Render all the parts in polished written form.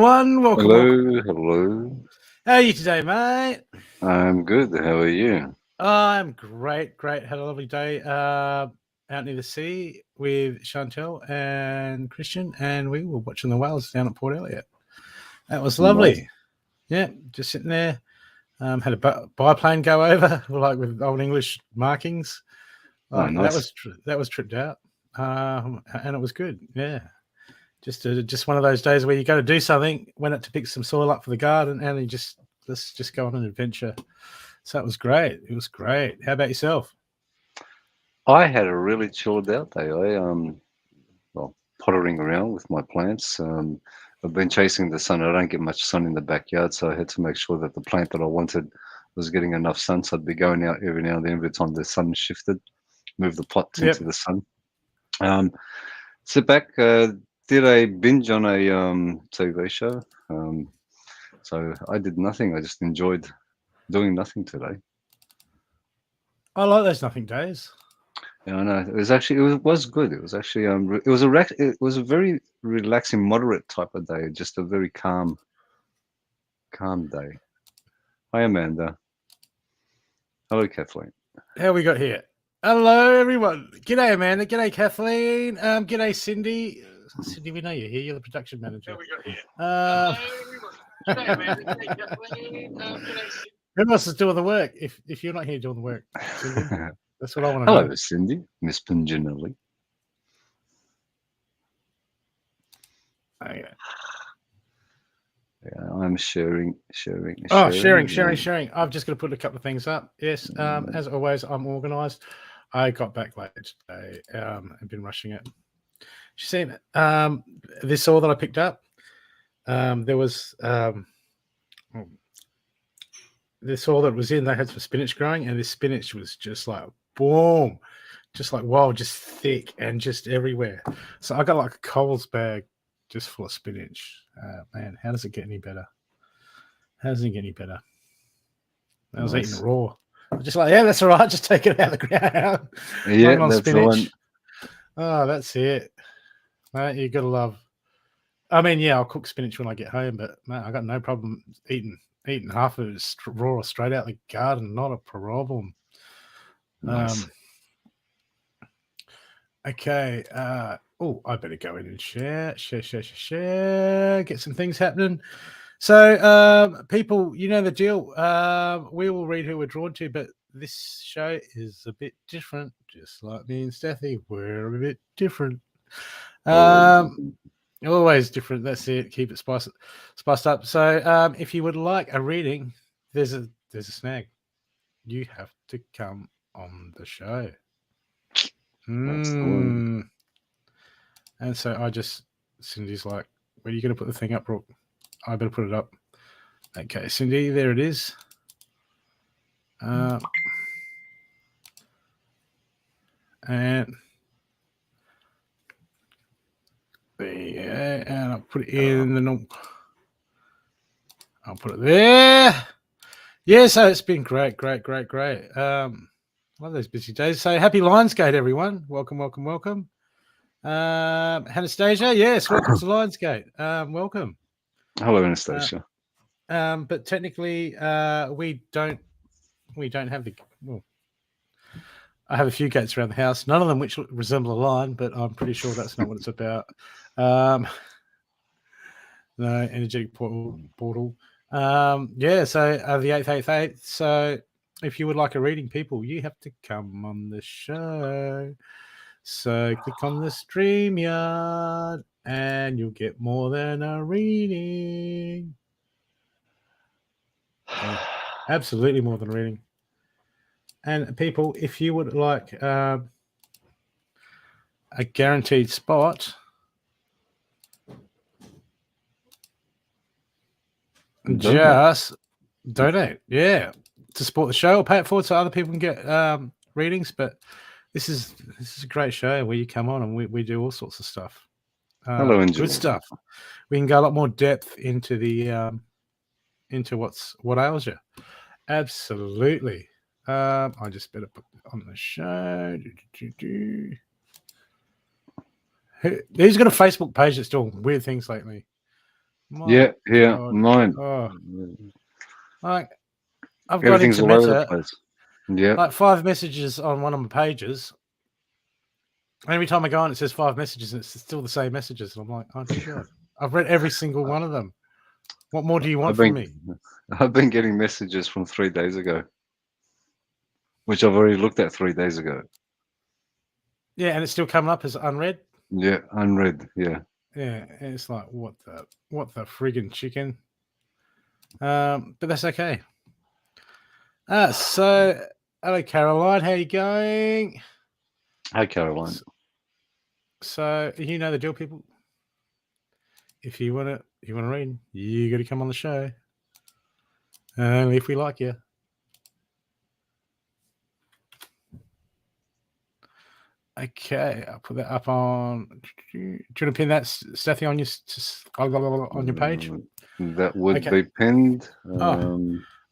everyone. Welcome. Hello. How are you today, mate? I'm good. How are you? I'm great. Had a lovely day out near the sea with Chantel and Christian, and we were watching the whales down at Port Elliot. That was lovely. Nice. Yeah, just sitting there. Had a biplane go over, like with old English markings. Nice. That was tripped out, and it was good. Yeah. Just one of those days where you go to do something, went up to pick some soil up for the garden, and let's just go on an adventure. So it was great. It was great. How about yourself? I had a really chilled out day. Pottering around with my plants. I've been chasing the sun. I don't get much sun in the backyard, so I had to make sure that the plant that I wanted was getting enough sun. So I'd be going out every now and then every time the sun shifted, move the pots into the sun. Sit back, did a binge on a TV show. So I did nothing. I just enjoyed doing nothing today. I like those nothing days. Yeah, I know. It was good. It was actually it was a very relaxing, moderate type of day. Just a very calm day. Hi, Amanda. Hello, Kathleen. How we got here? Hello, everyone. G'day, Amanda. G'day, Kathleen. G'day, Cindy. Cindy, we know you're here. You're the production manager. How we got here? Hello, everyone. G'day, Amanda. G'day, Kathleen. G'day, Cindy. Who else is doing the work? If you're not here doing the work, Cindy, that's what I want to Hello, know. Cindy. Miss Pinginelli. Okay. Yeah, I'm sharing. Oh, sharing. I've just got to put a couple of things up. Yes, as always, I'm organised. I got back late today. I've been rushing it. You seen it? This soil that I picked up. There was this soil that was in. They had some spinach growing, and this spinach was just like boom, just like wow, just thick and just everywhere. So I got like a Coles bag just full of spinach. Man, how does it get any better? How does it get any better? I was eating it raw. I was just like, yeah, that's all right. Just take it out of the ground. Yeah, that's spinach. The one. Oh, that's it. Mate, you gotta love. I mean, yeah, I'll cook spinach when I get home, but mate, I got no problem eating half of it raw straight out the garden. Not a problem. Nice. Okay. I better go in and share. Get some things happening. So, people, you know the deal. We will read who we're drawn to, but this show is a bit different. Just like me and Stathi, we're a bit different. Always different. That's it. Keep it spiced up. So, if you would like a reading, there's a snag. You have to come on the show. That's the one. And so Cindy's like, where are you going to put the thing up, Brooke? I better put it up. Okay, Cindy, there it is. And I'll put it in I'll put it there. Yeah, so it's been great. One of those busy days. So happy Lionsgate, everyone. Welcome. Anastasia, yes, welcome to Lionsgate. Welcome. Hello, Anastasia. But technically, we don't have I have a few gates around the house, none of them which resemble a lion, but I'm pretty sure that's not what it's about. No, energetic portal. Yeah, so the 888. So if you would like a reading, people, you have to come on the show. So click on the StreamYard and you'll get more than a reading. Yeah, absolutely more than a reading. And people, if you would like a guaranteed spot, just donate. Yeah, to support the show or pay it forward so other people can get readings. But this is a great show where you come on and we do all sorts of stuff. Hello, Angela. Good stuff. We can go a lot more depth into the into what ails you. Absolutely. I just better put on the show. Who's got a Facebook page that's doing weird things lately? Yeah, God. mine. Oh, like I've got Everything's into all over the Meta, place. Yeah. like 5 messages on one of my pages. Every time I go on, it says 5 messages, and it's still the same messages. And I'm like, oh dear God, I've read every single one of them. What more do you want from me? I've been getting messages from 3 days ago, which I've already looked at 3 days ago. Yeah, and it's still coming up as unread. Yeah, unread. Yeah. Yeah, and it's like what the friggin' chicken. But that's okay. So hello Caroline, how you going? Hi, Caroline. So you know the deal, people. If you wanna read, you gotta come on the show. Only if we like you. Okay, I'll put that up on. Do you want to pin that, Stathi, on your page? That would Okay. be pinned. I'm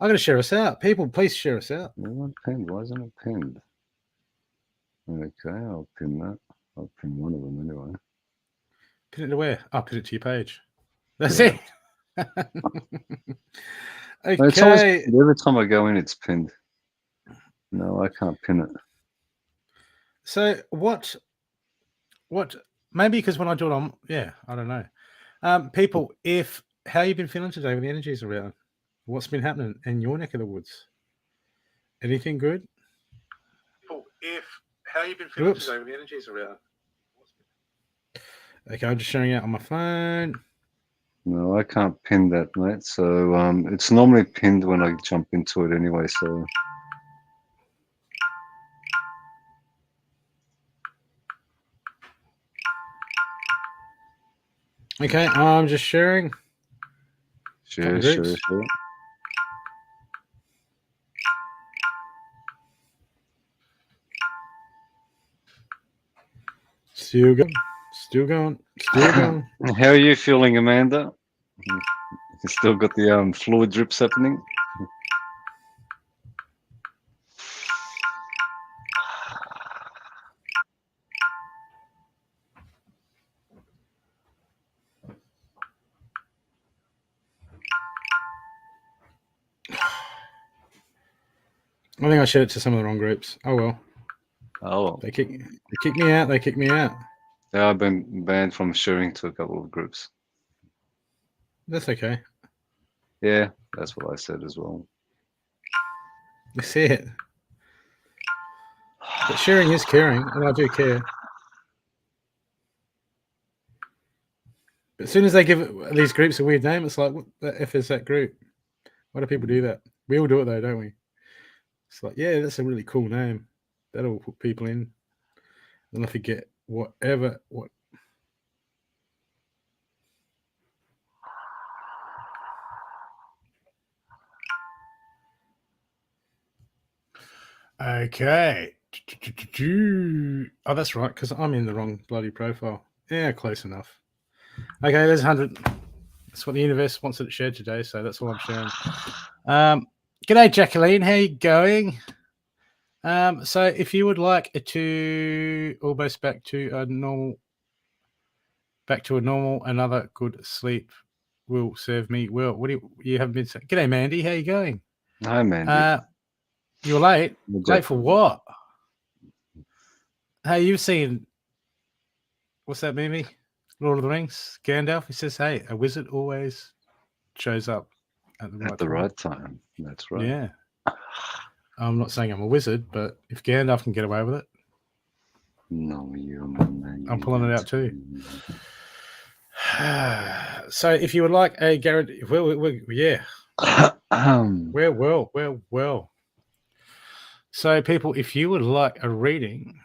going to share us out. People, please share us out. Not pinned. Why isn't it pinned? Okay, I'll pin that. I'll pin one of them anyway. Pin it to where? I'll pin it to your page. That's Yeah. it. It's always, Okay. every time I go in, it's pinned. No, I can't pin it. So what? Maybe because when I do it on, I don't know. People, how you been feeling today when the energies around? What's been happening in your neck of the woods? Anything good? People, how you been feeling today when the energies around? Okay, I'm just showing it on my phone. No, I can't pin that, mate. So it's normally pinned when I jump into it anyway. So okay, I'm just sharing. sure. Still going. How are you feeling, Amanda? You still got the fluid drips happening? I think I shared it to some of the wrong groups. Oh well. Oh, They kicked me out. yeah, I've been banned from sharing to a couple of groups. That's okay. Yeah, that's what I said as well. You see it. But sharing is caring, and I do care. But as soon as they give these groups a weird name, it's like, what the F is that group? Why do people do that? We all do it though, don't we? It's like, yeah, that's a really cool name. That'll put people in. And I forget what. Okay. Oh, that's right, because I'm in the wrong bloody profile. Yeah, close enough. Okay, there's 100. That's what the universe wants it shared today, so that's all I'm sharing. G'day, Jacqueline. How you going? So if you would like to almost back to a normal, another good sleep will serve me well. What do you haven't been saying? G'day, Mandy. How you going? Hi, Mandy. You're late. Late for what? Hey, you've seen what's that movie? Lord of the Rings. Gandalf. He says, "Hey, a wizard always shows up at the right time." That's right. Yeah. I'm not saying I'm a wizard, but if Gandalf can get away with it, no, I'm pulling it out too. So if you would like a guarantee, well. So people, if you would like a reading,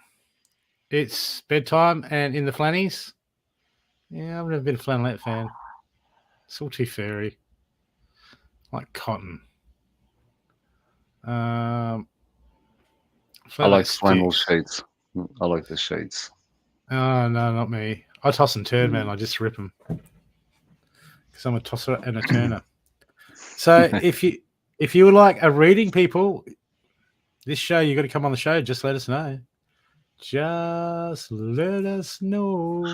it's bedtime and in the flannies. Yeah, I've never been a flannelette fan. It's all too fairy, like cotton. I like flannel sheets. I like the sheets. Oh no, not me. I toss and turn, man. I just rip them because I'm a tosser and a turner. So if you would like a reading, people, this show you got to come on the show. Just let us know. Just let us know.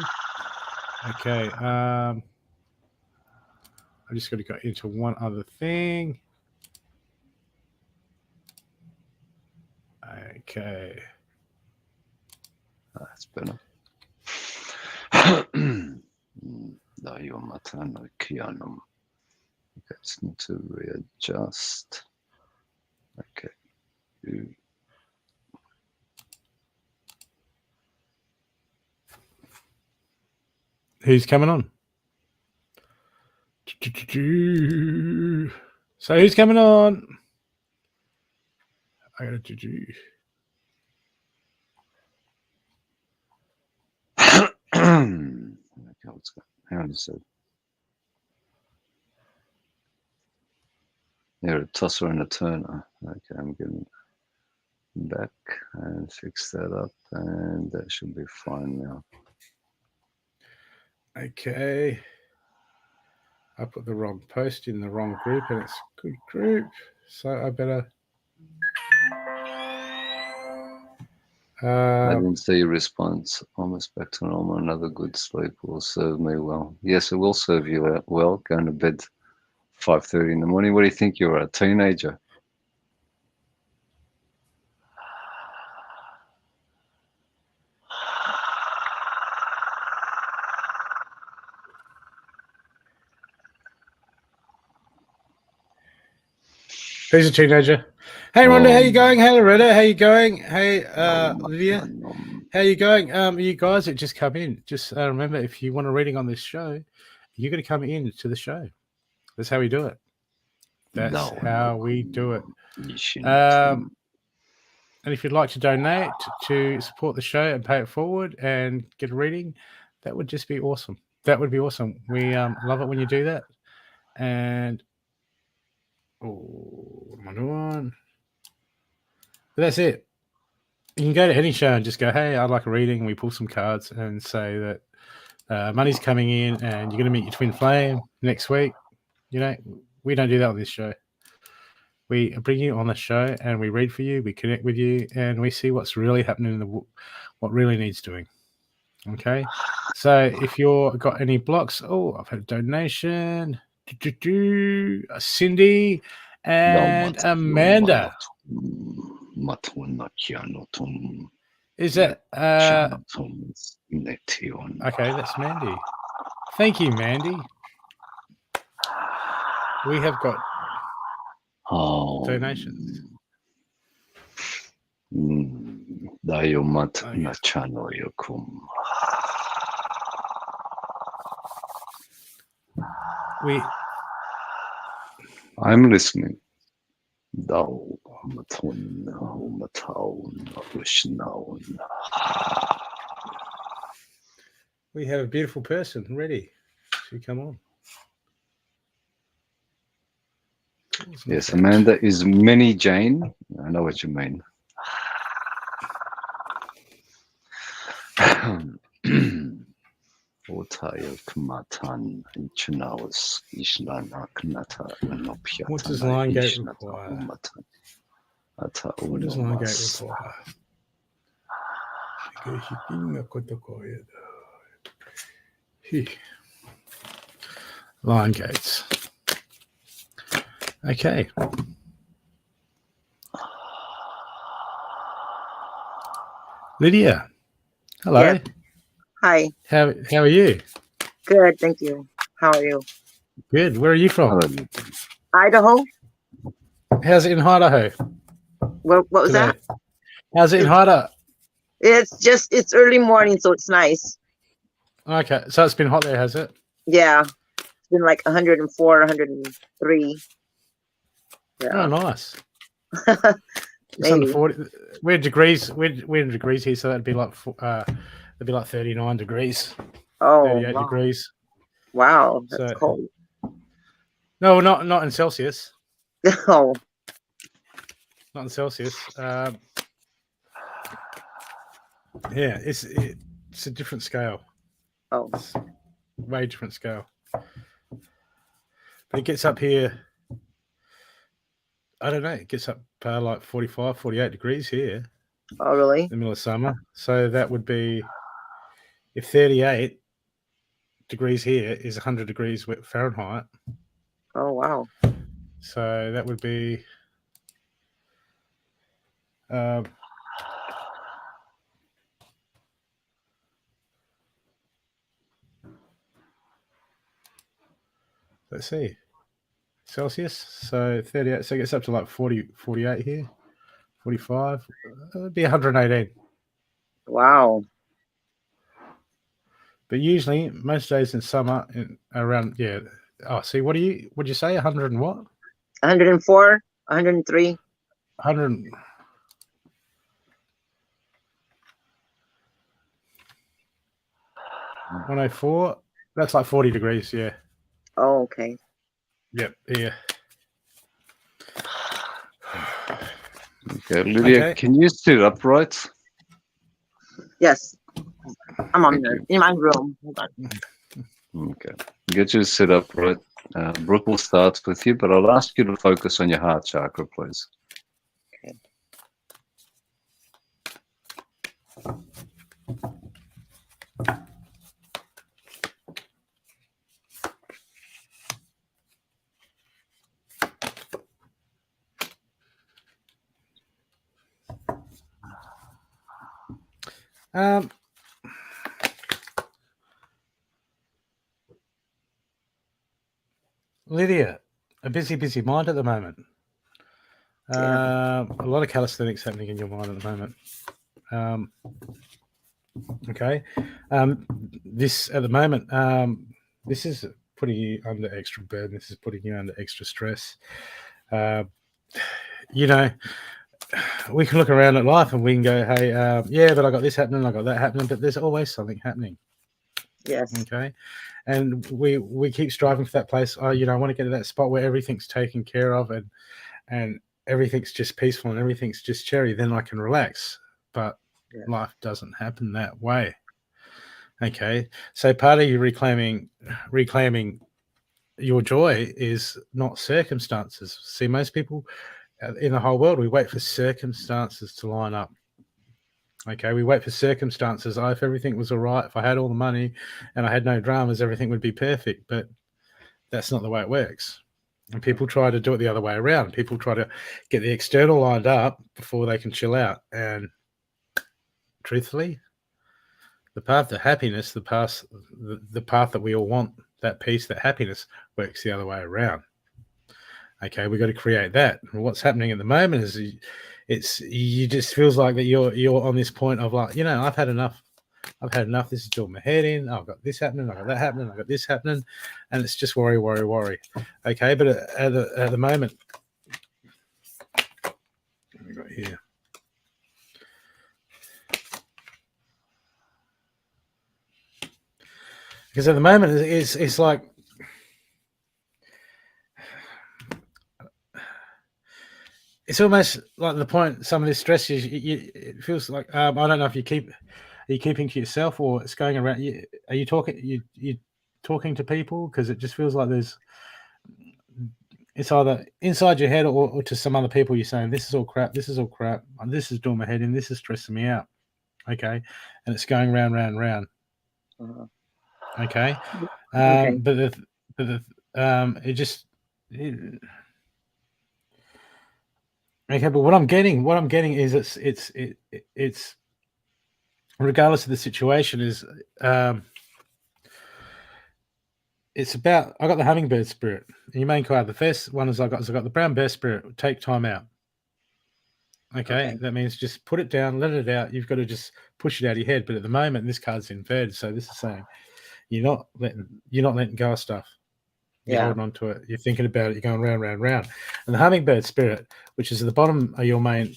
Okay. I'm just going to go into one other thing. Okay. That's better. Dayo matano kianum. Okay, just need to readjust. Okay. Who's coming on? So who's coming on? I gotta do. Okay, let's go. Hang on a sec. There, a tosser and a turner. Okay, I'm getting back and fix that up, and that should be fine now. Okay. I put the wrong post in the wrong group, and it's a good group. So I better. I didn't see your response. Almost back to normal. Another good sleep will serve me well. Yes, it will serve you well. Going to bed 5:30 in the morning. What do you think? You're a teenager. Who's a teenager? Hey Rhonda, how you going? Hey Loretta, how you going? Hey Lydia, how you going? You guys that just come in, just remember, if you want a reading on this show, you're going to come in to the show. That's how we do it. That's how we do it. And if you'd like to donate to support the show and pay it forward and get a reading, that would just be awesome. That would be awesome. We love it when you do that. And what am I doing? But that's it. You can go to any show and just go, hey, I'd like a reading. We pull some cards and say that money's coming in and you're going to meet your twin flame next week. You know, we don't do that on this show. We bring you on the show and we read for you, we connect with you, and we see what's really happening in what really needs doing. Okay? So if you've got any blocks, I've had a donation. Cindy and Amanda. Is that okay, that's Mandy. Thank you, Mandy. We have got donations. I'm listening. We have a beautiful person ready to come on. Yes, Amanda is Many Jane. I know what you mean. What does Line Gate require? What does Line Gate require? Line Gates. Okay. Lydia. Hello. Yeah. Hi. How are you? Good, thank you. How are you? Good. Where are you from? Idaho. How's it in Idaho? What was today? that? How's it in Idaho? It's early morning, so it's nice. Okay, so it's been hot there, has it? Yeah, it's been like 104, 103. Yeah. Oh, nice. It's under 40. We're in degrees. We're in degrees here, so that'd be like 39 degrees. Oh, 38 wow. degrees. Wow, that's cold. No, not in Celsius. Oh, not in Celsius. Yeah, it's a different scale. Oh, it's way different scale. But it gets up here. I don't know. It gets up like 45, 48 degrees here. Oh, really? In the middle of summer. So that would be, if 38 degrees here is 100 degrees Fahrenheit, Oh, wow. So that would be let's see, Celsius. So 38. So it gets up to like 40, 48 here, 45. It'd be 118. Wow. But usually, most days in summer, around Oh, see, would you say 100 and what? 104, 103. 100. 104. That's like 40 degrees. Yeah. Oh, okay. Yep. Yeah. Okay, Lydia, Okay. can you sit upright? Yes. I'm on Thank there you. in my room. Hold on. Okay, get you to sit upright. Brooke will start with you, but I'll ask you to focus on your heart chakra, please. Okay. Lydia, a busy mind at the moment. Yeah. A lot of calisthenics happening in your mind at the moment. Okay. This at the moment, this is putting you under extra burden. This is putting you under extra stress. You know, we can look around at life and we can go, hey, yeah, but I got this happening, I got that happening, but there's always something happening. Yes. Okay. And we keep striving for that place. Oh, I want to get to that spot where everything's taken care of and everything's just peaceful and everything's just cherry. Then I can relax. But life doesn't happen that way. Okay. So part of you reclaiming your joy is not circumstances. See, most people in the whole world, we wait for circumstances to line up. Okay, we wait for circumstances. If everything was all right, if I had all the money and I had no dramas, everything would be perfect. But that's not the way it works. And people try to do it the other way around. People try to get the external lined up before they can chill out. And truthfully, the path to happiness, the path that we all want, that peace, that happiness, works the other way around. Okay, we've got to create that. And what's happening at the moment is you just feels like that you're on this point of like, I've had enough. This is doing my head in. I've got this happening. I've got that happening. I've got this happening, and it's just worry. Okay, but at the moment, what have we got here? Because at the moment, it's like it's almost like the point. Some of this stress is it feels like I don't know if are you keeping to yourself or it's going around. Are you talking? You talking to people? Because it just feels like it's either inside your head or to some other people. You're saying this is all crap. This is all crap. This is doing my head in. This is stressing me out. Okay, and it's going round. Uh-huh. Okay, Okay. but it just. Okay, but what I'm getting is it's regardless of the situation is it's about I got the hummingbird spirit. And your main card, the first one is I got the brown bear spirit. Take time out. Okay, that means just put it down, let it out. You've got to just push it out of your head. But at the moment, this card's inverted, so this is saying you're not letting go of stuff. You're holding on to it. You're thinking about it. You're going round. And the hummingbird spirit, which is at the bottom of your main,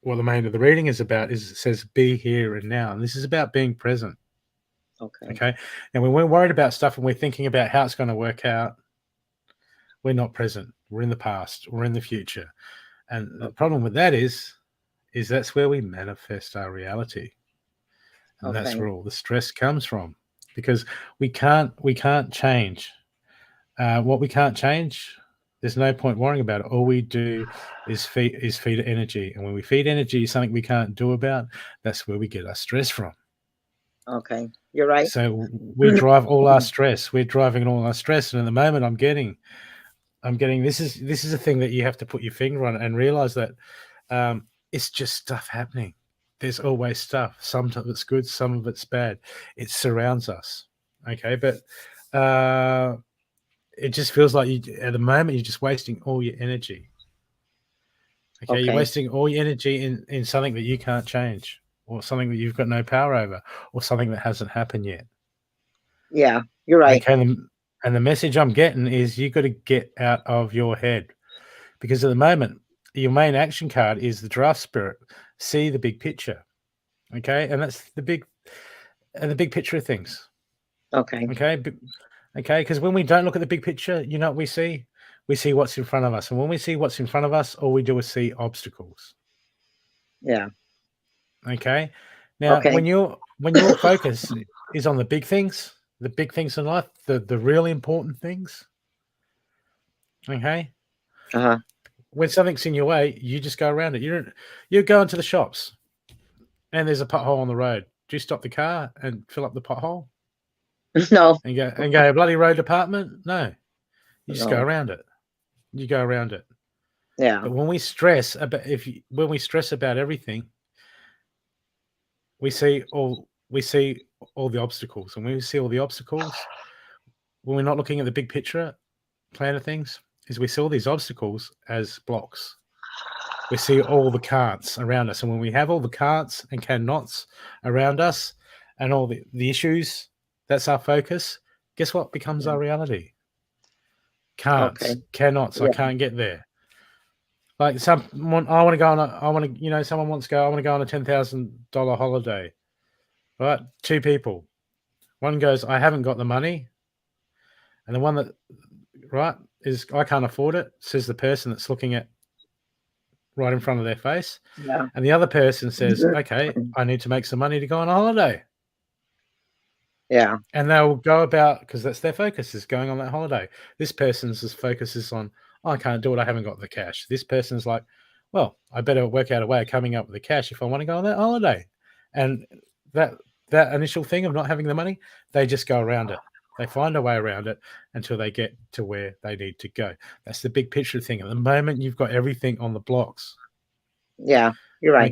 what the main of the reading is about, is it says be here and now. And this is about being present. Okay. And when we're worried about stuff and we're thinking about how it's going to work out, we're not present. We're in the past. We're in the future. And the problem with that is that's where we manifest our reality. And that's where all the stress comes from. Because we can't change. What we can't change, there's no point worrying about it. All we do is feed energy. And when we feed energy something we can't do about, that's where we get our stress from. Okay, you're right. So we drive all our stress. We're driving all our stress. And at the moment I'm getting I'm getting this is a thing that you have to put your finger on and realize that it's just stuff happening. There's always stuff. Some of it's good, some of it's bad. It surrounds us. Okay, but it just feels like at the moment you're just wasting all your energy. Okay, you're Okay. wasting all your energy in something that you can't change, or something that you've got no power over, or something that hasn't happened yet. Yeah, you're right. Okay, and the message I'm getting is you got to get out of your head, because at the moment your main action card is the draft spirit. See the big picture. Okay, and that's the big picture of things. Okay. Okay, because when we don't look at the big picture, you know what we see? We see what's in front of us, and when we see what's in front of us, all we do is see obstacles. Yeah. Okay, now Okay. when your focus is on the big things in life, the really important things. Okay, Uh-huh. when something's in your way, you just go around it. You go into the shops, and there's a pothole on the road. Do you stop the car and fill up the pothole No. and go bloody road department? No, you just go No. around it. You go around it. Yeah. But when we stress about everything, we see all the obstacles, and when we see all the obstacles, when we're not looking at the big picture plan of things, is we see all these obstacles as blocks. We see all the can'ts around us, and when we have all the can'ts and cannots around us, and all the issues, that's our focus. Guess what becomes our reality? Can'ts, Okay. cannots. Yeah. I can't get there. Like someone, I want to go on someone wants to go. I want to go on a $10,000 holiday, right? Two people. One goes, I haven't got the money, and the one that, right, is I can't afford it. Says the person that's looking at right in front of their face, Yeah. and the other person says, okay, I need to make some money to go on a holiday, Yeah. and they'll go about, because that's their focus, is going on that holiday. This person's focus is on, oh, I can't do it, I haven't got the cash. This person's like, well, I better work out a way of coming up with the cash if I want to go on that holiday. And that initial thing of not having the money, they just go around it. They find a way around it until they get to where they need to go. That's the big picture thing. At the moment, you've got everything on the blocks. Yeah. You're right.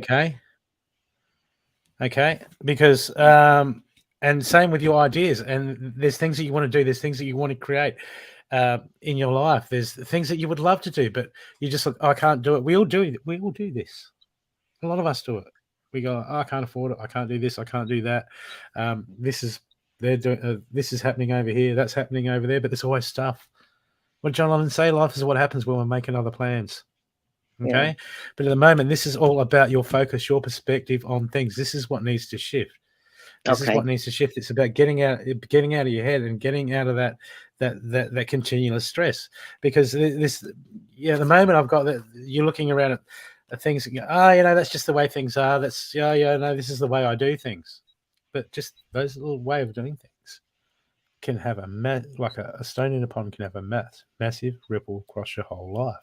Okay. Because and same with your ideas. And there's things that you want to do. There's things that you want to create in your life. There's things that you would love to do, but you just look, oh, I can't do it. We all do this. A lot of us do it. We go, oh, I can't afford it. I can't do this. I can't do that. This is happening over here. That's happening over there. But there's always stuff. What did John Lennon say? Life is what happens when we're making other plans. Okay. Yeah. But at the moment, this is all about your focus, your perspective on things. This is what needs to shift. This is what needs to shift. It's about getting out of your head and getting out of that continuous stress. Because at the moment I've got that, you're looking around at things and go, that's just the way things are. That's this is the way I do things. But just those little way of doing things can have like a stone in a pond can have a massive ripple across your whole life.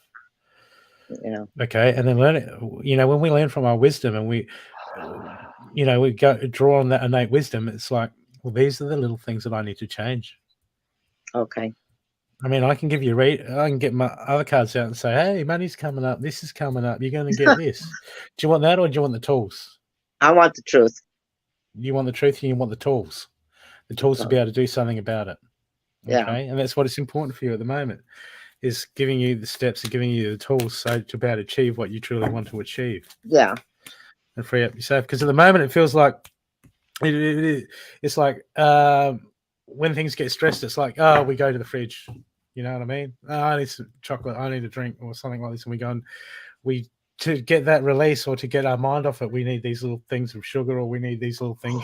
Yeah. Okay, and then learn it. When we learn from our wisdom and we go draw on that innate wisdom, it's like, well, these are the little things that I need to change. Okay. I mean, I can give you I can get my other cards out and say, hey, money's coming up. This is coming up. You're going to get this. Do you want that, or do you want the tools? I want the truth. You want the truth, and you want the tools. The tools to be able to do something about it. Okay, Yeah. and that's what it's important for you at the moment, is giving you the steps and giving you the tools so to be able to achieve what you truly want to achieve. Yeah. And free up yourself. Because at the moment it feels like it's like when things get stressed, it's like, oh, we go to the fridge. You know what I mean? Oh, I need some chocolate. I need a drink or something like this. And we go and to get that release or to get our mind off it, we need these little things of sugar, or we need these little things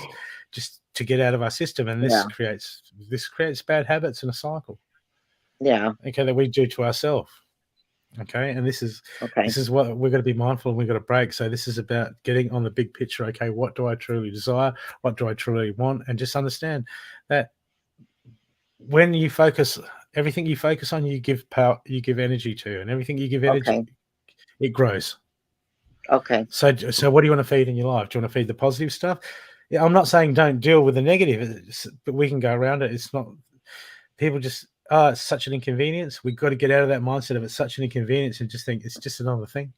just to get out of our system. And this creates bad habits in a cycle. Yeah. Okay, that we do to ourselves. Okay, and this is what we're going to be mindful and we've got to break. So this is about getting on the big picture. Okay, what do I truly desire? What do I truly want? And just understand that when you focus, everything you focus on, you give power, you give energy to, and everything you give energy, it grows. Okay. So what do you want to feed in your life? Do you want to feed the positive stuff? Yeah, I'm not saying don't deal with the negative, but we can go around it. It's not, people just it's such an inconvenience. We've got to get out of that mindset of it's such an inconvenience and just think it's just another thing.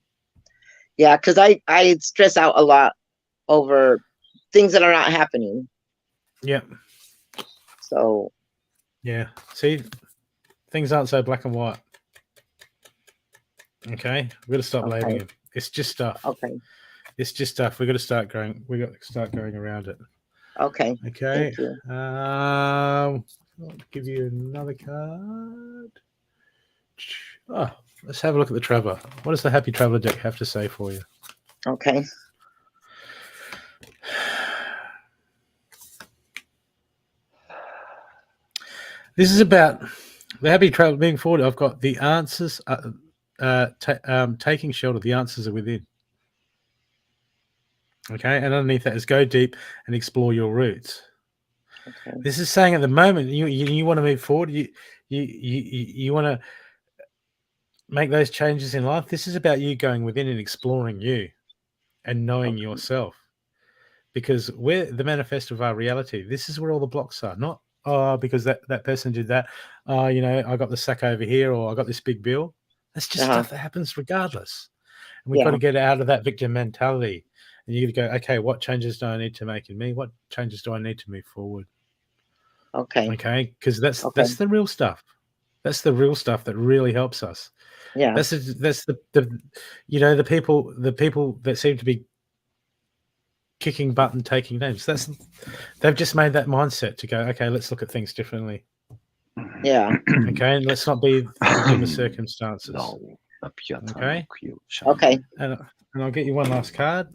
Yeah, because I stress out a lot over things that are not happening. Yeah. So Yeah. See, things aren't so black and white. Okay. We've got to stop labeling okay, it. It's just stuff. okay, It's just stuff. We've got to start going. We've got to start going around it. okay. Okay. Thank you. I'll give you another card. Oh, let's have a look at the Traveler. What does the Happy Traveler deck have to say for you? Okay. This is about the Happy Traveler moving forward. I've got the answers, taking shelter. The answers are within. Okay, and underneath that is go deep and explore your roots. Okay. This is saying at the moment you want to move forward. You want to make those changes in life. This is about you going within and exploring you and knowing Okay. yourself, because we're the manifesto of our reality. This is where all the blocks are. Not because that person did that. I got the sack over here, or I got this big bill. That's just stuff that happens regardless. And we've got Yeah. to get out of that victim mentality. And you got to go, okay, what changes do I need to make in me? What changes do I need to move forward? Okay. Okay, because that's Okay. the real stuff. That's the real stuff that really helps us. Yeah. That's the the people that seem to be kicking butt and taking names. They've just made that mindset to go, okay, let's look at things differently. Yeah. Okay, and let's not be the victim of circumstances. Okay. Okay. And I'll get you one last card.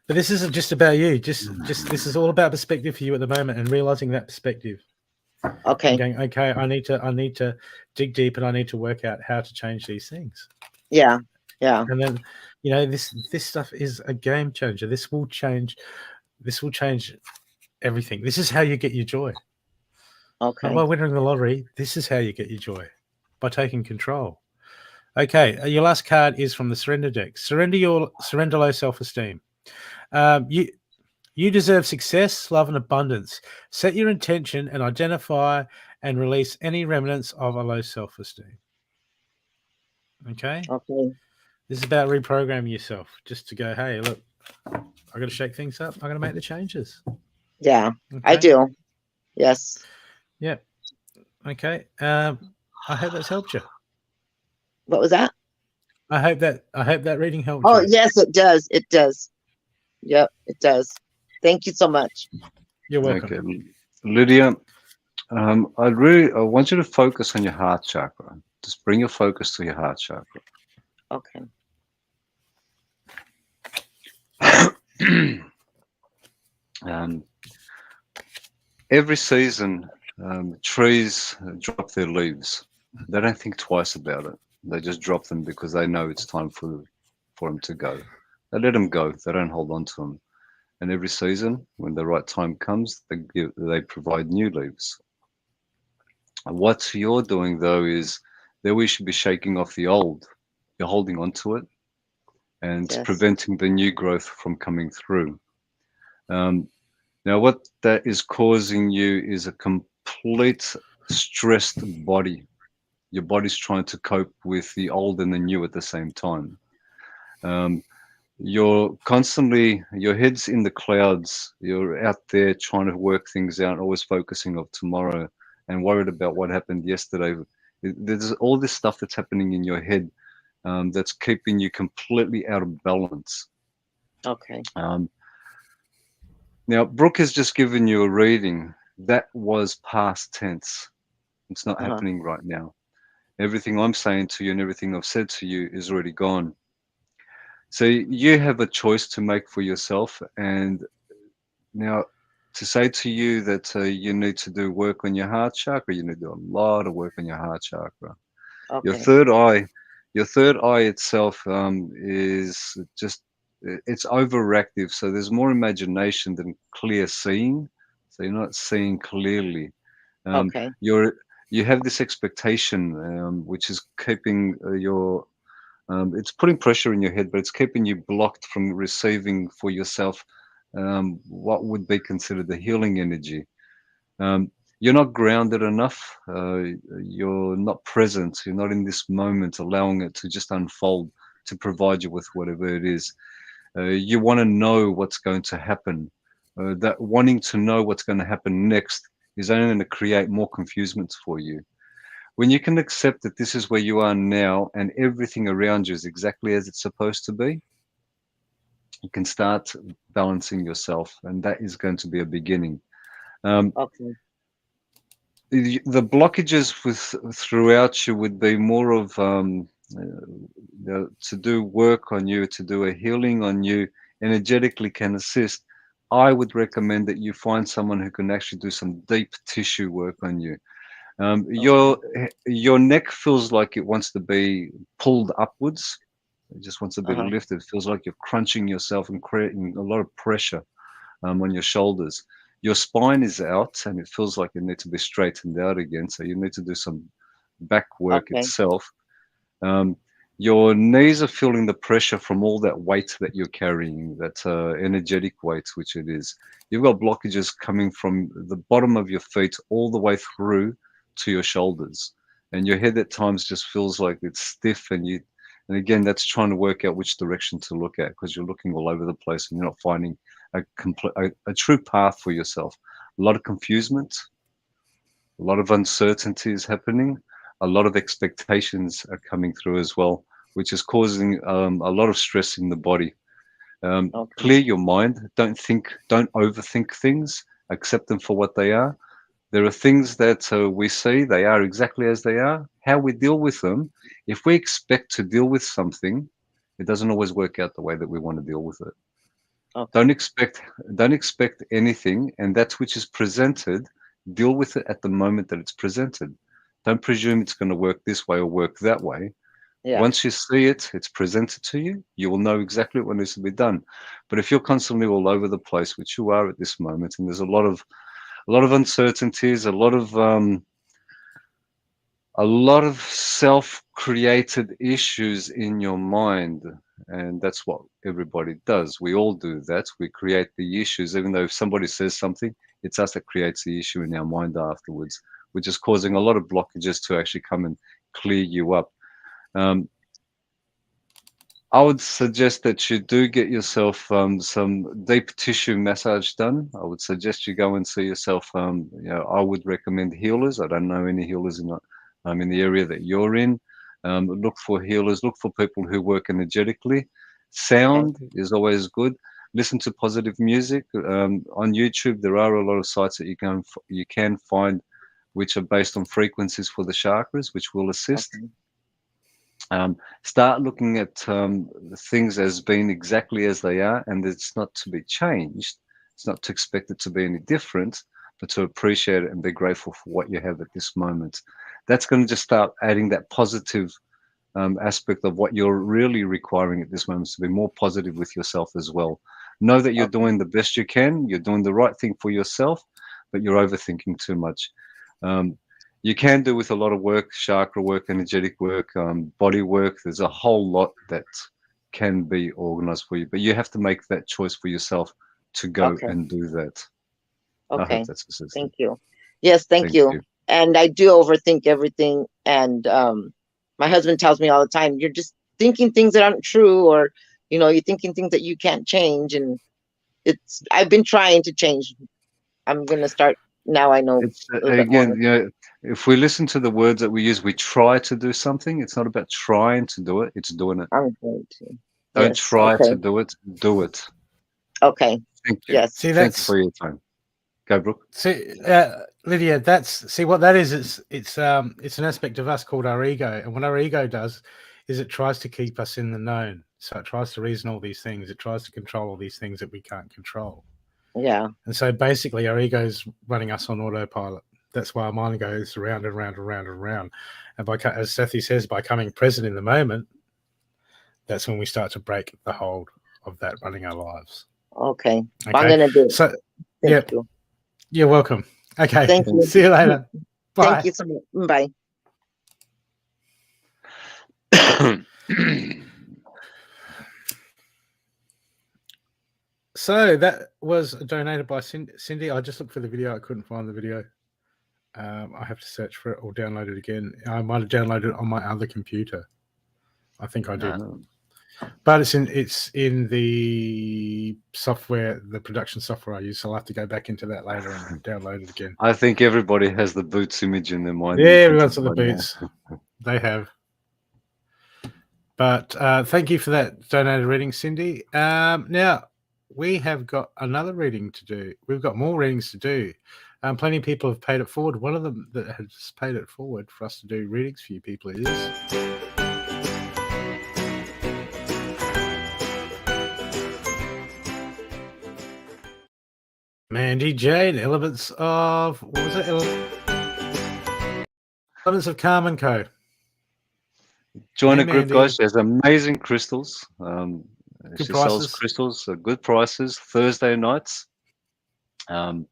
But this isn't just about you. Just this is all about perspective for you at the moment and realizing that perspective. Okay. And going, okay, I need to dig deep and I need to work out how to change these things. Yeah. Yeah. And then, this stuff is a game changer. This will change everything. This is how you get your joy. Okay. Not by winning the lottery. This is how you get your joy, by taking control. Okay, your last card is from the Surrender deck. Surrender low self-esteem. You deserve success, love, and abundance. Set your intention and identify and release any remnants of a low self-esteem. Okay? Okay. This is about reprogramming yourself, just to go, hey, look, I got to shake things up. I got to make the changes. Yeah. Okay? I do. Yes. Yeah. Okay. I hope that's helped you. What was that? I hope that reading helped Oh, you. yes, it does. It does. Yep, it does. Thank you so much. You're welcome. Okay, Lydia, I want you to focus on your heart chakra. Just bring your focus to your heart chakra. Okay. Every season, trees drop their leaves. They don't think twice about it. They just drop them because they know it's time for them to go. They let them go. They don't hold on to them. And every season, when the right time comes, they provide new leaves. What you're doing, though, is that we should be shaking off the old. You're holding on to it, and it's Yes. preventing the new growth from coming through. Now, what that is causing you is a complete stressed body. Your body's trying to cope with the old and the new at the same time. You're constantly, your head's in the clouds. You're out there trying to work things out, always focusing on tomorrow and worried about what happened yesterday. There's all this stuff that's happening in your head that's keeping you completely out of balance. Okay. Now, Brooke has just given you a reading. That was past tense. It's not happening right now. Everything I'm saying to you and everything I've said to you is already gone. So you have a choice to make for yourself. And now to say to you that you need to do work on your heart chakra, you need to do a lot of work on your heart chakra. Okay. Your third eye itself is just, it's overactive. So there's more imagination than clear seeing. So you're not seeing clearly. Okay. You have this expectation, which is keeping it's putting pressure in your head, but it's keeping you blocked from receiving for yourself what would be considered the healing energy. you're not grounded enough. You're not present. You're not in this moment, allowing it to just unfold to provide you with whatever it is. You want to know what's going to happen. That wanting to know what's going to happen next is only going to create more confusements for you. When you can accept that this is where you are now and everything around you is exactly as it's supposed to be, you can start balancing yourself, and that is going to be a beginning. Okay. The blockages throughout you would be more of to do work on you, to do a healing on you, energetically can assist. I would recommend that you find someone who can actually do some deep tissue work on you. Your neck feels like it wants to be pulled upwards. It just wants to be Uh-huh. lifted. It feels like you're crunching yourself and creating a lot of pressure on your shoulders. Your spine is out and it feels like you need to be straightened out again. So you need to do some back work Okay. itself. Um, your knees are feeling the pressure from all that weight that you're carrying, that energetic weight, which it is. You've got blockages coming from the bottom of your feet all the way through to your shoulders. And your head at times just feels like it's stiff, and again, that's trying to work out which direction to look at because you're looking all over the place and you're not finding a true path for yourself. A lot of confusement, a lot of uncertainty is happening, a lot of expectations are coming through as well, which is causing a lot of stress in the body. Okay. Clear your mind. Don't overthink things. Accept them for what they are. There are things that we see, they are exactly as they are. How we deal with them, if we expect to deal with something, it doesn't always work out the way that we want to deal with it. Okay. Don't expect anything, and that which is presented, deal with it at the moment that it's presented. Don't presume it's going to work this way or work that way. Yeah. Once you see it, it's presented to you, you will know exactly what needs to be done. But if you're constantly all over the place, which you are at this moment, and there's a lot of uncertainties, a lot of self-created issues in your mind, and that's what everybody does. We all do that. We create the issues, even though if somebody says something, it's us that creates the issue in our mind afterwards, which is causing a lot of blockages to actually come and clear you up. um, I would suggest that you do get yourself some deep tissue massage done. I would suggest you go and see yourself. I would recommend healers. I don't know any healers in the area that you're in. Look for healers. Look for people who work energetically. Okay. Sound is always good. Listen to positive music. On YouTube, there are a lot of sites that you can find which are based on frequencies for the chakras, which will assist. Okay. Start looking at things as being exactly as they are, and it's not to be changed. It's not to expect it to be any different, but to appreciate it and be grateful for what you have at this moment. That's going to just start adding that positive aspect of what you're really requiring at this moment, to be more positive with yourself as well. Know that you're Okay. doing the best you can, you're doing the right thing for yourself, but you're overthinking too much. Um, you can do with a lot of work, chakra work, energetic work, body work. There's a whole lot that can be organized for you, but you have to make that choice for yourself to go Okay. and do that. I hope Okay. that's assistant. Thank you. Yes, thank Thank you. you. And I do overthink everything. And my husband tells me all the time, you're just thinking things that aren't true, or you're thinking things that you can't change. And I've been trying to change. I'm gonna start now. I know It's a little bit again, more. if we listen to the words that we use, we try to do something. It's not about trying to do it; it's doing it. I'm going to. Don't Yes. try Okay. to do it; do it. Okay. Thank you. Yes. See, Thank you that's for your time. Go, Brooke. see, Lydia. See what that is. It's an aspect of us called our ego, and what our ego does is it tries to keep us in the known. So it tries to reason all these things. It tries to control all these things that we can't control. Yeah. And so basically, our ego's running us on autopilot. That's why our mind goes round and round and round and round. And as Stathi says, by coming present in the moment, that's when we start to break the hold of that running our lives. Okay. I'm Okay. gonna do it. So, Thank you. you're welcome. Okay. Thank you. See you later. Thank Bye. you so much. Bye. So that was donated by Cindy. I just looked for the video. I couldn't find the video. I have to search for it or download it again. I might have downloaded it on my other computer. I think I did. No. But it's in the software, the production software I use. So I'll have to go back into that later and download it again. I think everybody has the Boots image in their mind. Yeah, everyone's imprinted got the by now. boots. They have. But thank you for that donated reading, Cindy. Now, we have got another reading to do. We've got more readings to do. Plenty of people have paid it forward. One of them that has paid it forward for us to do readings for you people is Mandy Jane, Elements of, what was it? Elements of Calm and Co. Join Hey, a group, Mandy. guys. She has amazing crystals. She sells prices. crystals at good prices Thursday nights. And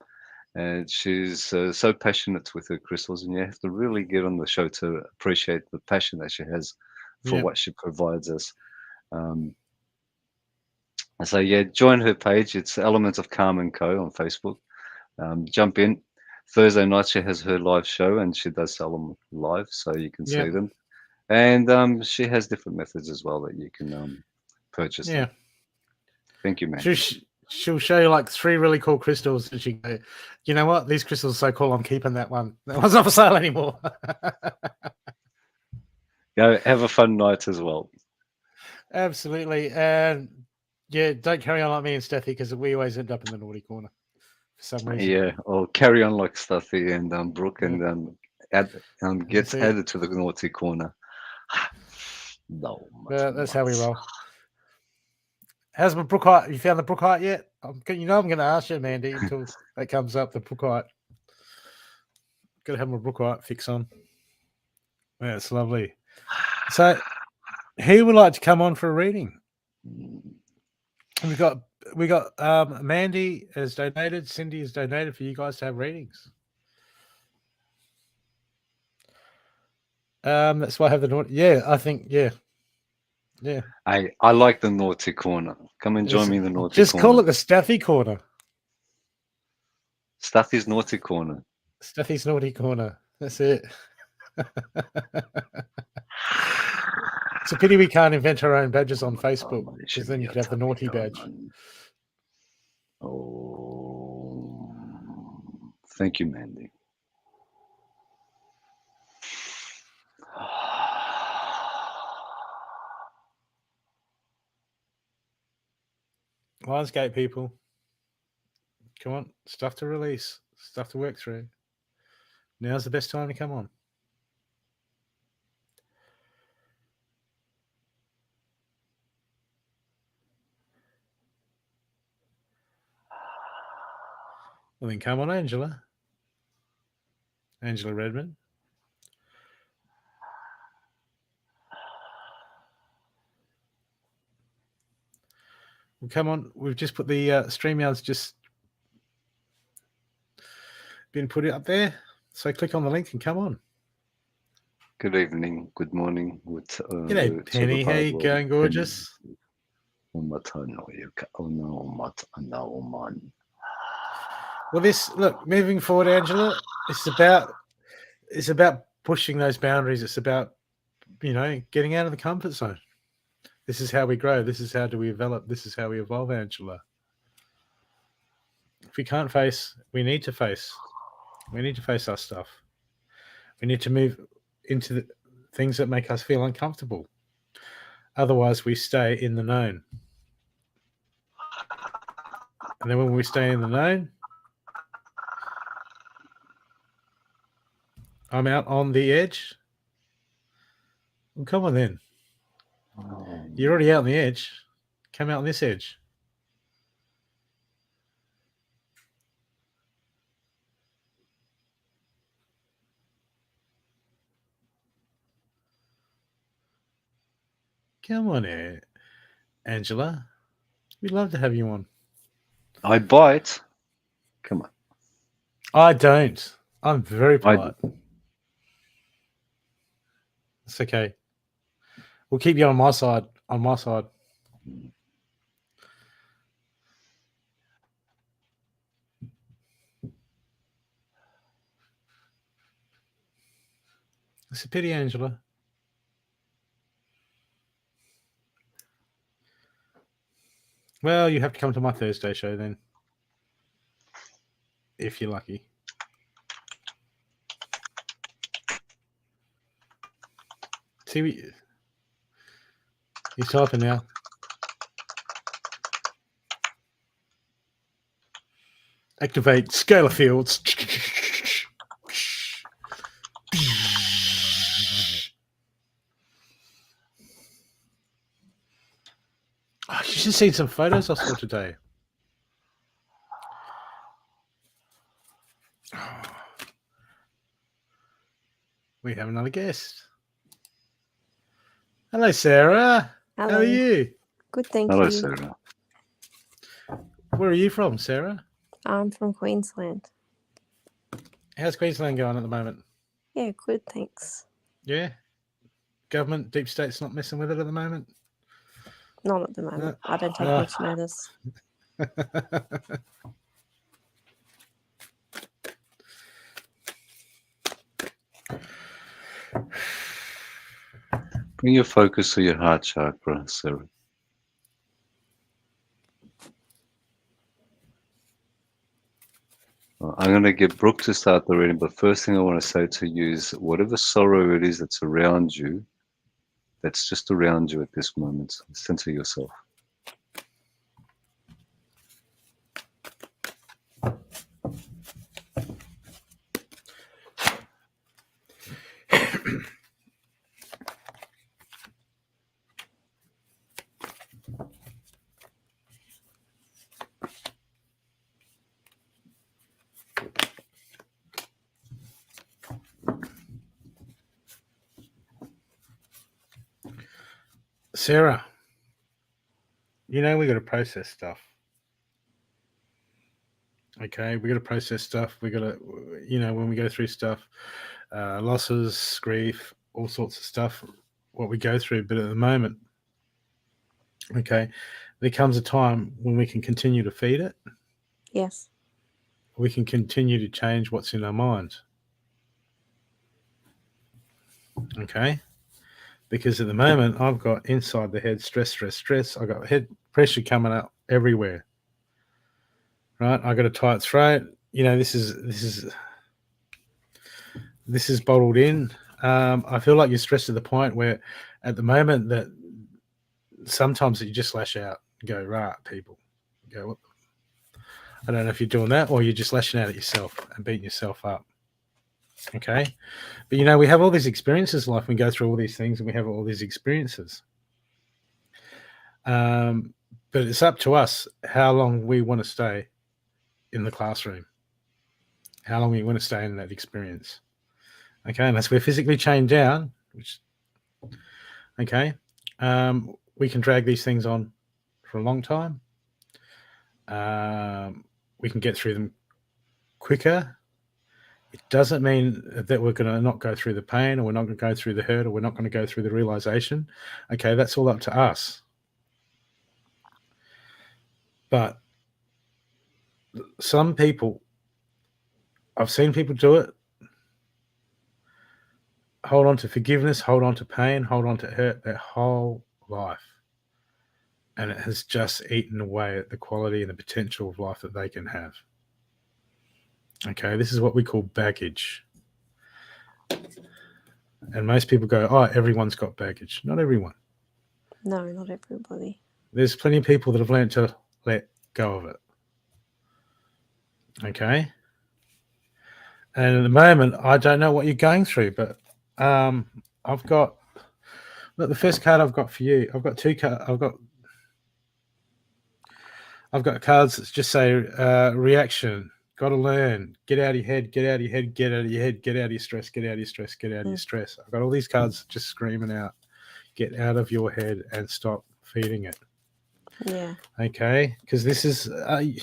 she's so passionate with her crystals, and you have to really get on the show to appreciate the passion that she has for Yep. what she provides us. So yeah, join her page. It's Elements of Calm and Co on Facebook. Jump in. Thursday night she has her live show, and she does sell them live, so you can see Yep. them. And she has different methods as well that you can purchase Yeah. them. Thank you, man. She'll show you like 3 really cool crystals, and she go, you know what? These crystals are so cool. I'm keeping that one. That one's not for sale anymore. Go have a fun night as well. Absolutely. And yeah, don't carry on like me and Stathi, because we always end up in the naughty corner for some reason. Yeah, or carry on like Stathi and Brooke, Yeah. and get That's it. added to the naughty corner. No, That's how we roll. How's my Brookite? You found the Brookite yet? I'm going to ask you, Mandy, until that comes up. The Brookite. Got to have my Brookite fix on. Yeah, it's lovely. So, who would like to come on for a reading? We got Mandy has donated. Cindy has donated for you guys to have readings. That's why I have the naughty. Yeah, I think yeah. I like the naughty corner. Come and join me in the naughty Just corner. call it the Stathi corner. Stathi's naughty corner. Stathi's naughty corner. That's it. It's a pity we can't invent our own badges on Facebook, because then you could have the naughty badge. Oh, thank you, Mandy. Lionsgate people. Come on. Stuff to release. Stuff to work through. Now's the best time to come on. Well, then come on, Angela. Angela Redmond. Well, come on. We've just put the StreamYard's just been put up there. So click on the link and come on. Good evening, good morning. G'day, Penny. How you going, gorgeous? Well, moving forward, Angela, it's about pushing those boundaries. It's about, getting out of the comfort zone. This is how we grow. This is how do we develop. This is how we evolve, Angela. If we can't face, we need to face. We need to face our stuff. We need to move into the things that make us feel uncomfortable. Otherwise, we stay in the known. And then when we stay in the known, I'm out on the edge. Well, come on then. You're already out on the edge. Come out on this edge. Come on, Angela. We'd love to have you on. I bite. Come on. I don't. I'm very polite. It's okay. We'll keep you on my side. On my side. It's a pity, Angela. Well, you have to come to my Thursday show then, if you're lucky. See, he's typing now. Activate scalar fields. Oh, you should see some photos I saw today. Oh. We have another guest. Hello, Sarah. Hello. How are you? Good, thank Hello, you. Sarah. Where are you from, Sarah? I'm from Queensland. How's Queensland going at the moment? Yeah, good, thanks. Yeah? Government, deep state's not messing with it at the moment? Not at the moment. I don't take No. much notice. Bring your focus to your heart chakra, Sarah. I'm going to get Brooke to start the reading, but first thing I want to say to you is whatever sorrow it is that's around you, that's just around you at this moment, center yourself. Sarah, you know we got to process stuff. Okay, we got to process stuff. We got to, you know, when we go through stuff, losses, grief, all sorts of stuff, what we go through. But at the moment, okay, there comes a time when we can continue to feed it. Yes. We can continue to change what's in our mind. Okay. Because at the moment, I've got inside the head stress. I've got head pressure coming up everywhere. Right? I got a tight throat. You know, this is bottled in. I feel like you're stressed to the point where, at the moment, that sometimes you just lash out, and go right, people. Go. What? I don't know if you're doing that or you're just lashing out at yourself and beating yourself up. Okay. But, you know, we have all these experiences in life. We go through all these things and we have all these experiences. But it's up to us how long we want to stay in the classroom, how long we want to stay in that experience. Okay. Unless we're physically chained down, which, okay, we can drag these things on for a long time. We can get through them quicker. It doesn't mean that we're going to not go through the pain, or we're not going to go through the hurt, or we're not going to go through the realization. Okay, that's all up to us. But some people, I've seen people do it, hold on to forgiveness, hold on to pain, hold on to hurt their whole life. And it has just eaten away at the quality and the potential of life that they can have. Okay, this is what we call baggage. And most people go, oh, everyone's got baggage. Not everyone. No, not everybody. There's plenty of people that have learned to let go of it. Okay? And at the moment, I don't know what you're going through, but I've got, look, the first card I've got for you, I've got two cards. I've got cards that just say reaction. Got to learn. Get out of your head. Get out of your head. Get out of your head. Get out of your stress. Get out of your stress. Get out of your stress. I've got all these cards just screaming out. Get out of your head and stop feeding it. Yeah. Okay, because this is. I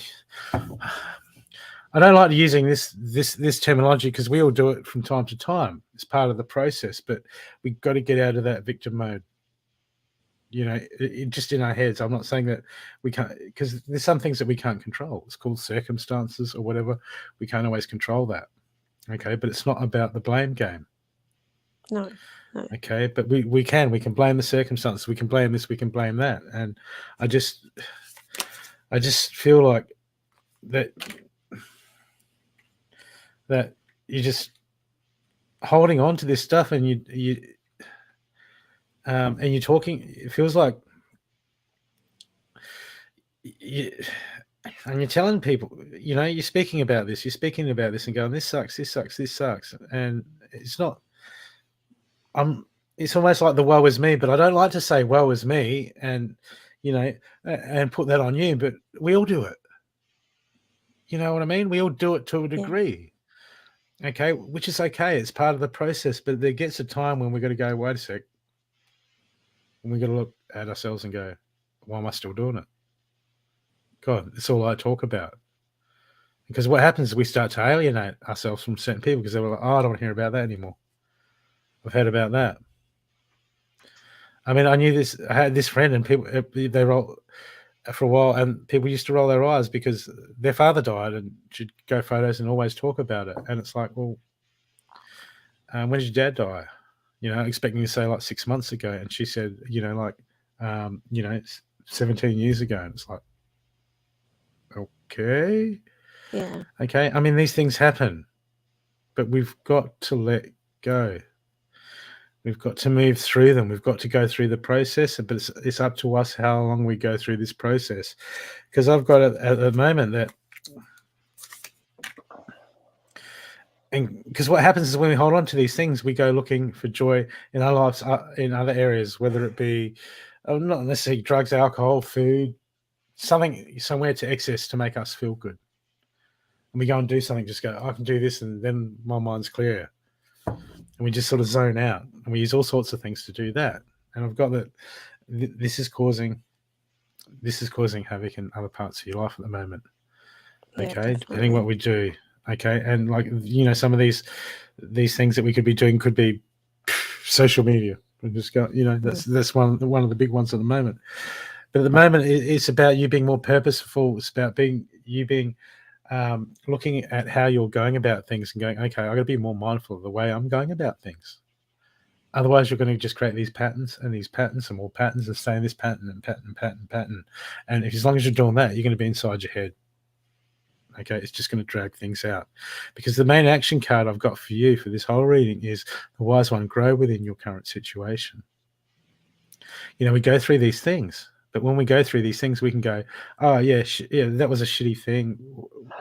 don't like using this terminology because we all do it from time to time. It's part of the process, but we've got to get out of that victim mode. You know, just in our heads. I'm not saying that we can't, because there's some things that we can't control. It's called circumstances or whatever. We can't always control that. Okay, but it's not about the blame game. No. Okay, but we can blame the circumstances, we can blame this, we can blame that, and I just feel like that you're just holding on to this stuff, and and you're talking. It feels like and you're telling people, you're speaking about this, and going, this sucks, and it's not. It's almost like the woe is me, but I don't like to say woe is me, and and put that on you. But we all do it. You know what I mean? We all do it to a degree. Okay, which is okay. It's part of the process. But there gets a time when we've got to go, wait a sec. And we've got to look at ourselves and go, why am I still doing it? God, it's all I talk about. Because what happens is we start to alienate ourselves from certain people because they're like, oh, I don't want to hear about that anymore. I've heard about that. I mean, I had this friend, and people, they roll for a while, and people used to roll their eyes because their father died, and she'd go photos and always talk about it. And it's like, well, when did your dad die? Expecting to say like 6 months ago. And she said, 17 years ago. And it's like, okay. Yeah. Okay. I mean, these things happen, but we've got to let go. We've got to move through them. We've got to go through the process, but it's up to us how long we go through this process. Because I've got it at the moment that, and because what happens is when we hold on to these things, we go looking for joy in our lives in other areas, whether it be not necessarily drugs, alcohol, food, somewhere to excess to make us feel good. And we go and do something, just go, I can do this, and then my mind's clear. And we just sort of zone out, and we use all sorts of things to do that. And I've got that this is causing havoc in other parts of your life at the moment. Yeah, Okay, depending definitely. what we do. Okay, and like some of these things that we could be doing could be social media. We just got that's one of the big ones at the moment. But at the moment, it's about you being more purposeful. It's about being looking at how you're going about things and going, okay, I got to be more mindful of the way I'm going about things. Otherwise, you're going to just create these patterns and more patterns and stay in this pattern and pattern. And as long as you're doing that, you're going to be inside your head. Okay, it's just going to drag things out. Because the main action card I've got for you for this whole reading is the wise one, grow within your current situation. We go through these things. But when we go through these things, we can go, oh, yeah, that was a shitty thing.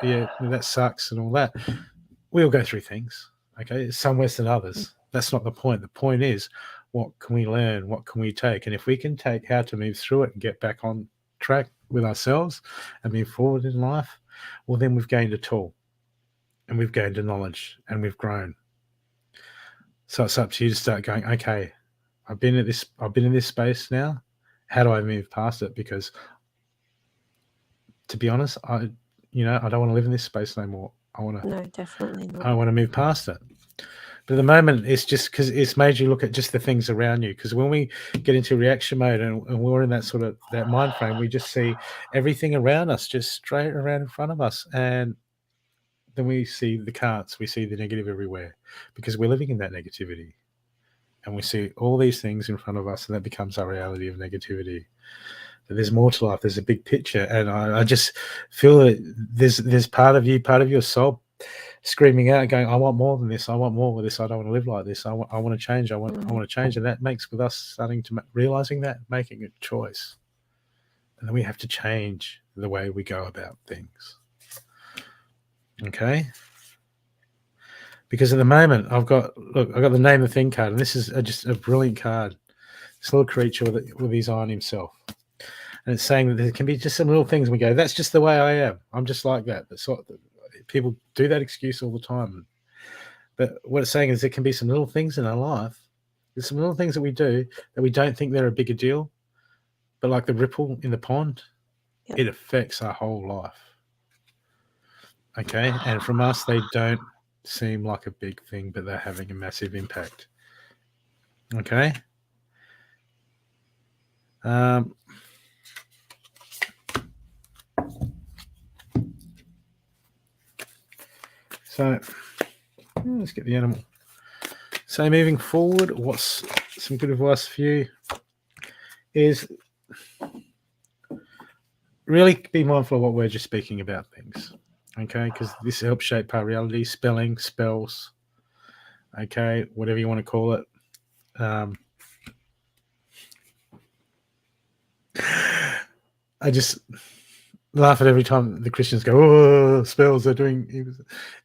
Yeah, that sucks and all that. We all go through things, okay? Some worse than others. That's not the point. The point is, what can we learn? What can we take? And if we can take how to move through it and get back on track with ourselves and move forward in life, well, then we've gained a tool and we've gained a knowledge and we've grown. So it's up to you to start going, okay, I've been in this space now. How do I move past it? Because to be honest, I don't want to live in this space no more. No, definitely not. I want to move past it. But at the moment, it's just because it's made you look at just the things around you. Because when we get into reaction mode and we're in that mind frame, we just see everything around us just straight around in front of us. And then we see the carts, we see the negative everywhere because we're living in that negativity. And we see all these things in front of us, and that becomes our reality of negativity. But there's more to life. There's a big picture. And I just feel that there's part of you, part of your soul screaming out, going, I want more than this. I want more of this. I don't want to live like this. I want to change. I want to change. And that makes with us starting to realizing that, making a choice. And then we have to change the way we go about things. Okay? Because at the moment, I've got the name of the thing card, and this is just a brilliant card. This little creature with his eye on himself. And it's saying that there can be just some little things we go, that's just the way I am. I'm just like that. People do that excuse all the time. But what it's saying is there can be some little things in our life. There's some little things that we do that we don't think they're a bigger deal. But like the ripple in the pond, It affects our whole life. Okay? And from us, they don't seem like a big thing, but they're having a massive impact. Okay? So let's get the animal. So moving forward, what's some good advice for you is really be mindful of what words you're speaking about things. Okay, because this helps shape our reality, spelling, spells, okay, whatever you want to call it. I just laugh at every time the Christians go, oh, spells, they're doing.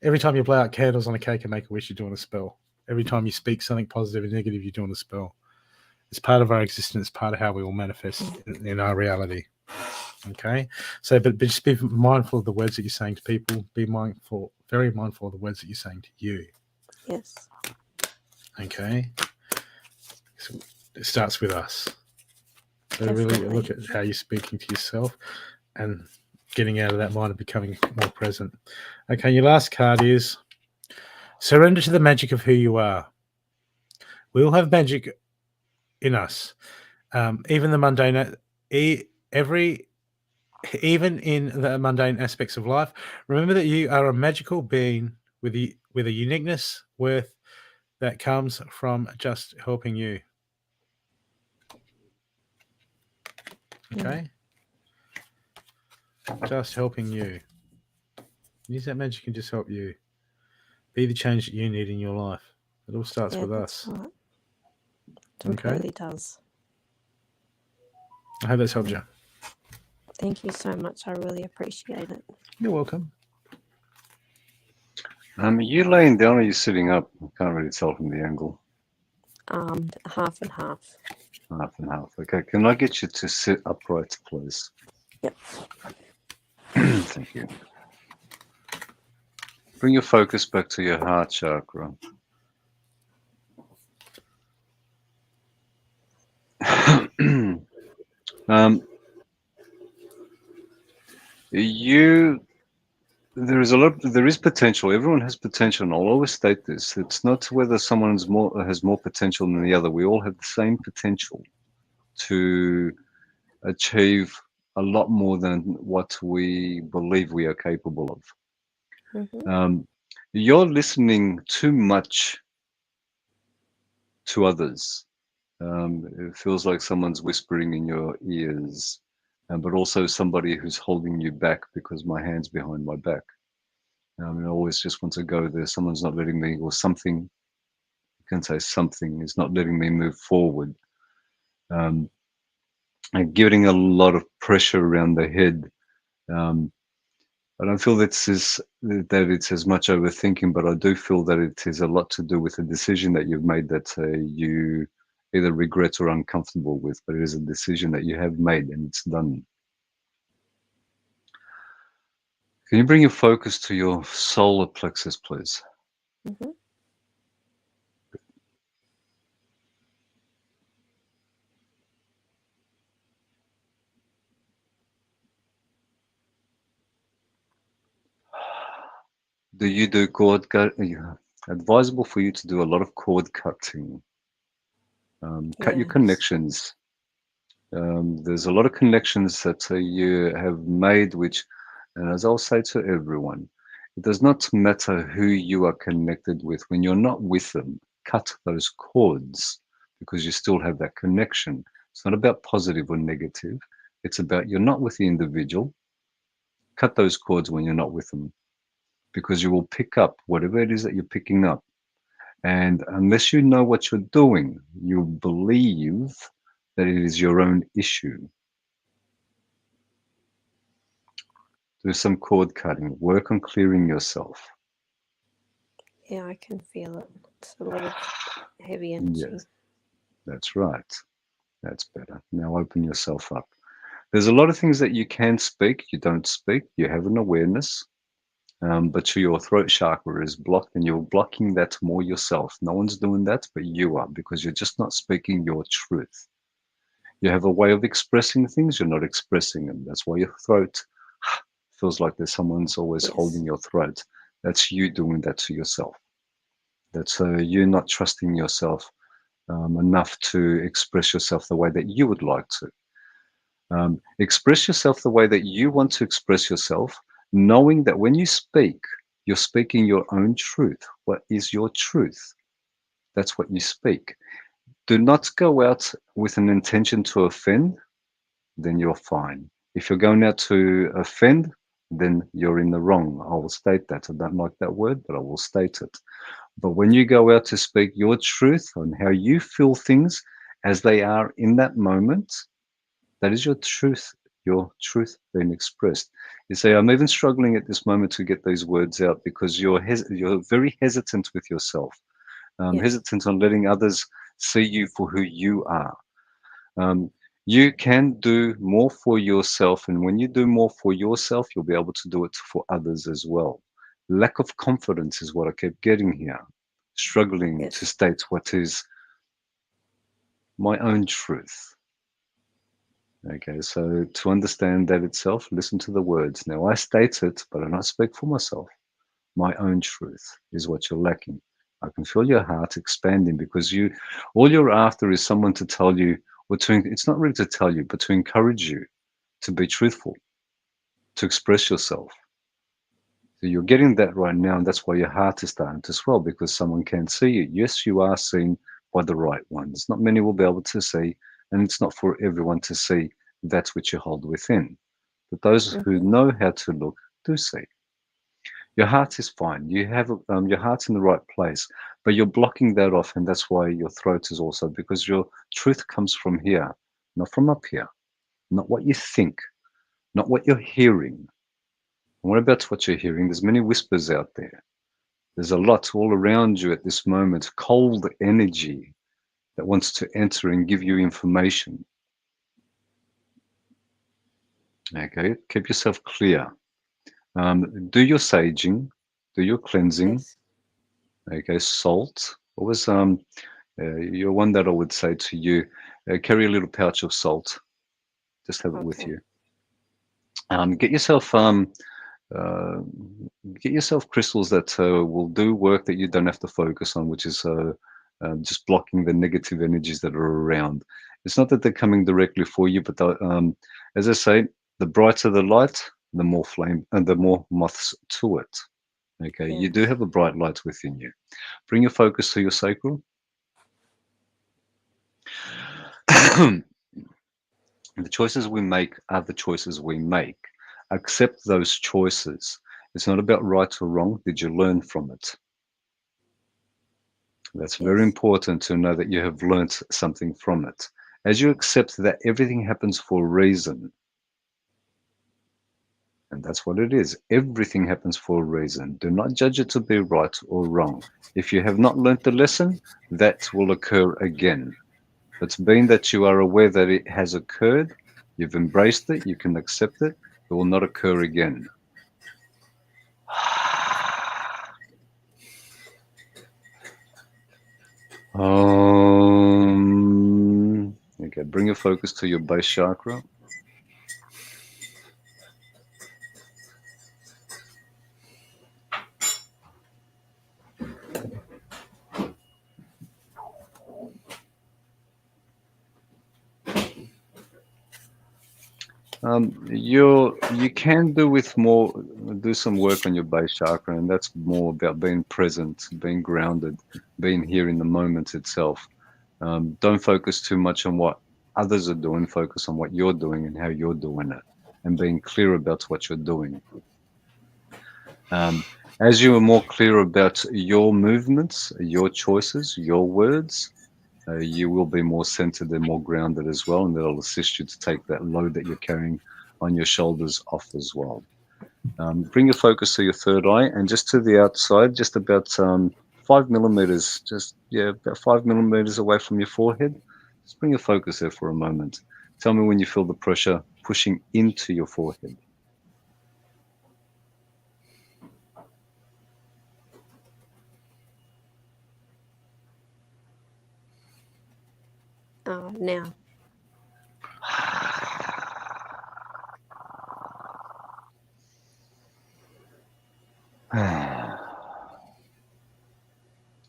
Every time you blow out candles on a cake and make a wish, you're doing a spell. Every time you speak something positive and negative, you're doing a spell. It's part of our existence, part of how we will manifest in our reality. Okay, so but just be mindful of the words that you're saying to people. Be mindful, very mindful of the words that you're saying to you. Yes. Okay, so it starts with us. So really look at how you're speaking to yourself and getting out of that mind and becoming more present. Okay, your last card is surrender to the magic of who you are. We all have magic in us, even the mundane, even in the mundane aspects of life. Remember that you are a magical being with a uniqueness, worth that comes from just helping you. Okay, just helping you. Use that magic and just help you be the change that you need in your life. It all starts with us. Right. It Okay. really does. I hope that's helped you. Thank you so much. I really appreciate it. You're welcome. Are you laying down or are you sitting up? I can't really tell from the angle. Half and half. Half and half. Okay, can I get you to sit upright, please? Yep. Thank you. Bring your focus back to your heart chakra. There is potential. Everyone has potential, and I'll always state this. It's not whether someone has more potential than the other. We all have the same potential to achieve a lot more than what we believe we are capable of. Mm-hmm. You're listening too much to others. It feels like someone's whispering in your ears, but also somebody who's holding you back because my hand's behind my back. I always just want to go there. Someone's not letting me, or something, you can say something is not letting me move forward. And getting a lot of pressure around the head. I don't feel that it's as much overthinking, but I do feel that it is a lot to do with a decision that you've made that you either regret or uncomfortable with, but it is a decision that you have made and it's done. Can you bring your focus to your solar plexus, please? Mm-hmm. Do you do cord cut? Advisable for you to do a lot of cord cutting. Cut your Yes. connections. There's a lot of connections that you have made, which, and as I'll say to everyone, it does not matter who you are connected with. When you're not with them, cut those cords because you still have that connection. It's not about positive or negative. It's about you're not with the individual. Cut those cords when you're not with them because you will pick up whatever it is that you're picking up. And unless you know what you're doing, you believe that it is your own issue. Do some cord cutting. Work on clearing yourself. Yeah, I can feel it. It's a lot of heavy energy. Yes, that's right. That's better. Now open yourself up. There's a lot of things that you can speak, you don't speak. You have an awareness, but your throat chakra is blocked and you're blocking that more yourself. No one's doing that, but you are, because you're just not speaking your truth. You have a way of expressing things, you're not expressing them. That's why your throat feels like there's someone's always holding your throat. That's you doing that to yourself. That's you not trusting yourself enough to express yourself the way that you would like to. Express yourself the way that you want to express yourself, knowing that when you speak, you're speaking your own truth. What is your truth? That's what you speak. Do not go out with an intention to offend, then you're fine. If you're going out to offend, then you're in the wrong. I will state that. I don't like that word, but I will state it. But when you go out to speak your truth on how you feel things as they are in that moment, that is your truth being expressed. You say, I'm even struggling at this moment to get these words out because you're very hesitant with yourself, Yes. hesitant on letting others see you for who you are. You can do more for yourself, and when you do more for yourself, you'll be able to do it for others as well. Lack of confidence is what I kept getting here, struggling to Yes. state what is my own truth. Okay, so to understand that itself, listen to the words. Now I state it, but I don't speak for myself. My own truth is what you're lacking. I can feel your heart expanding because all you're after is someone to tell you, or it's not really to tell you, but to encourage you to be truthful, to express yourself. So you're getting that right now, and that's why your heart is starting to swell because someone can see you. Yes, you are seen by the right ones. Not many will be able to see, and it's not for everyone to see that which you hold within. But those who know how to look do see. Your heart is fine. You have your heart's in the right place, but you're blocking that off, and that's why your throat is also because your truth comes from here, not from up here, not what you think, not what you're hearing. And what about what you're hearing? There's many whispers out there. There's a lot all around you at this moment, cold energy that wants to enter and give you information. Okay, keep yourself clear. Do your saging, do your cleansing. Yes. Okay, salt. What was your one that I would say to you? Carry a little pouch of salt. Just have it with Okay. you. Get yourself uh, crystals that will do work that you don't have to focus on, which is just blocking the negative energies that are around. It's not that they're coming directly for you, but as I say, the brighter the light, the more flame and the more moths to it. Okay, you do Yes. have a bright light within you. Bring your focus to your sacral. The choices we make are the choices we make. Accept those choices. It's not about right or wrong. Did you learn from it? That's very Yes. important to know that you have learned something from it. As you accept that everything happens for a reason, and that's what it is. Everything happens for a reason. Do not judge it to be right or wrong. If you have not learnt the lesson, that will occur again. But being that you are aware that it has occurred, you've embraced it, you can accept it, it will not occur again. Okay, bring your focus to your base chakra. You can do some work on your base chakra, and that's more about being present, being grounded, being here in the moment itself. Don't focus too much on what others are doing. Focus on what you're doing and how you're doing it, and being clear about what you're doing. As you are more clear about your movements, your choices, your words, you will be more centered and more grounded as well, and that'll assist you to take that load that you're carrying on your shoulders off as well. Bring your focus to your third eye and just to the outside, just about 5 millimeters, about 5 millimeters away from your forehead. Just bring your focus there for a moment. Tell me when you feel the pressure pushing into your forehead. Oh, now.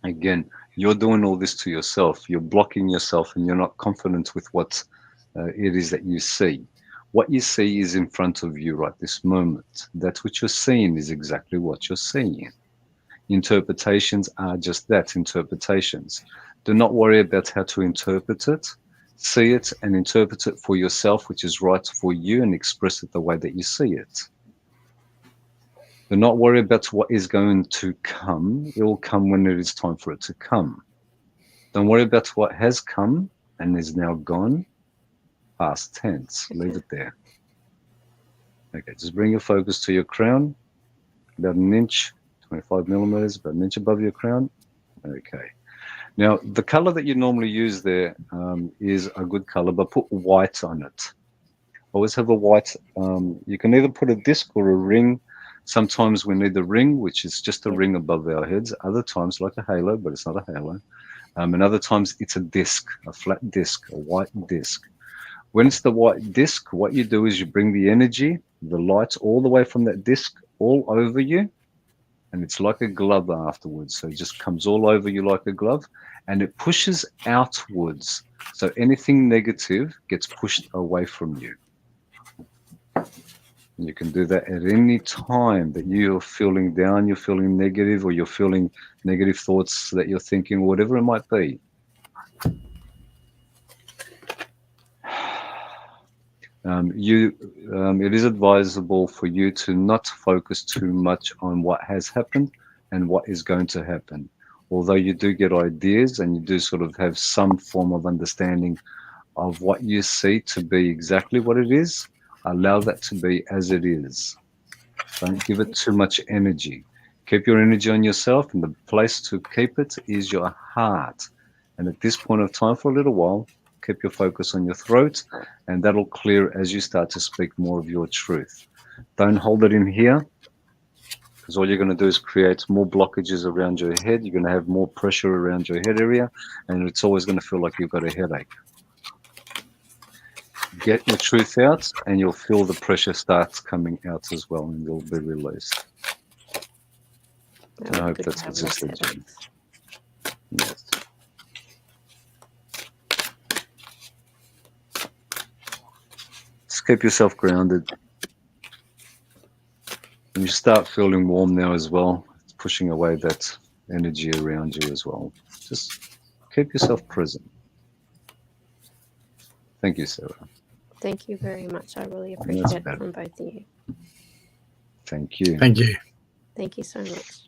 Again, you're doing all this to yourself. You're blocking yourself and you're not confident with what it is that you see. What you see is in front of you right this moment. That which you're seeing is exactly what you're seeing. Interpretations are just that, interpretations. Do not worry about how to interpret it. See it and interpret it for yourself, which is right for you, and express it the way that you see it. Do not worry about what is going to come. It will come when it is time for it to come. Don't worry about what has come and is now gone. Past tense. Leave it there. Okay, just bring your focus to your crown. About an inch, 25 millimeters, about an inch above your crown. Okay. Now, the color that you normally use there is a good color, but put white on it. Always have a white. You can either put a disc or a ring. Sometimes we need the ring, which is just a ring above our heads. Other times, like a halo, but it's not a halo. And other times, it's a disc, a flat disc, a white disc. When it's the white disc, what you do is you bring the energy, the light, all the way from that disc, all over you. And it's like a glove afterwards. So it just comes all over you like a glove. And it pushes outwards. So anything negative gets pushed away from you. You can do that at any time that you're feeling down, you're feeling negative, or you're feeling negative thoughts that you're thinking, whatever it might be. It is advisable for you to not focus too much on what has happened and what is going to happen. Although you do get ideas and you do sort of have some form of understanding of what you see to be exactly what it is, allow that to be as it is. Don't give it too much energy. Keep your energy on yourself, and the place to keep it is your heart. And at this point of time, for a little while, keep your focus on your throat, and that'll clear as you start to speak more of your truth. Don't hold it in here, because all you're going to do is create more blockages around your head. You're going to have more pressure around your head area, and it's always going to feel like you've got a headache. Get your truth out, and you'll feel the pressure starts coming out as well, and you'll be released. I hope that's consistent. Yes. Just keep yourself grounded. And you start feeling warm now as well. It's pushing away that energy around you as well. Just keep yourself present. Thank you, Sarah. Thank you very much. I really appreciate it from both of you. Thank you. Thank you. Thank you so much.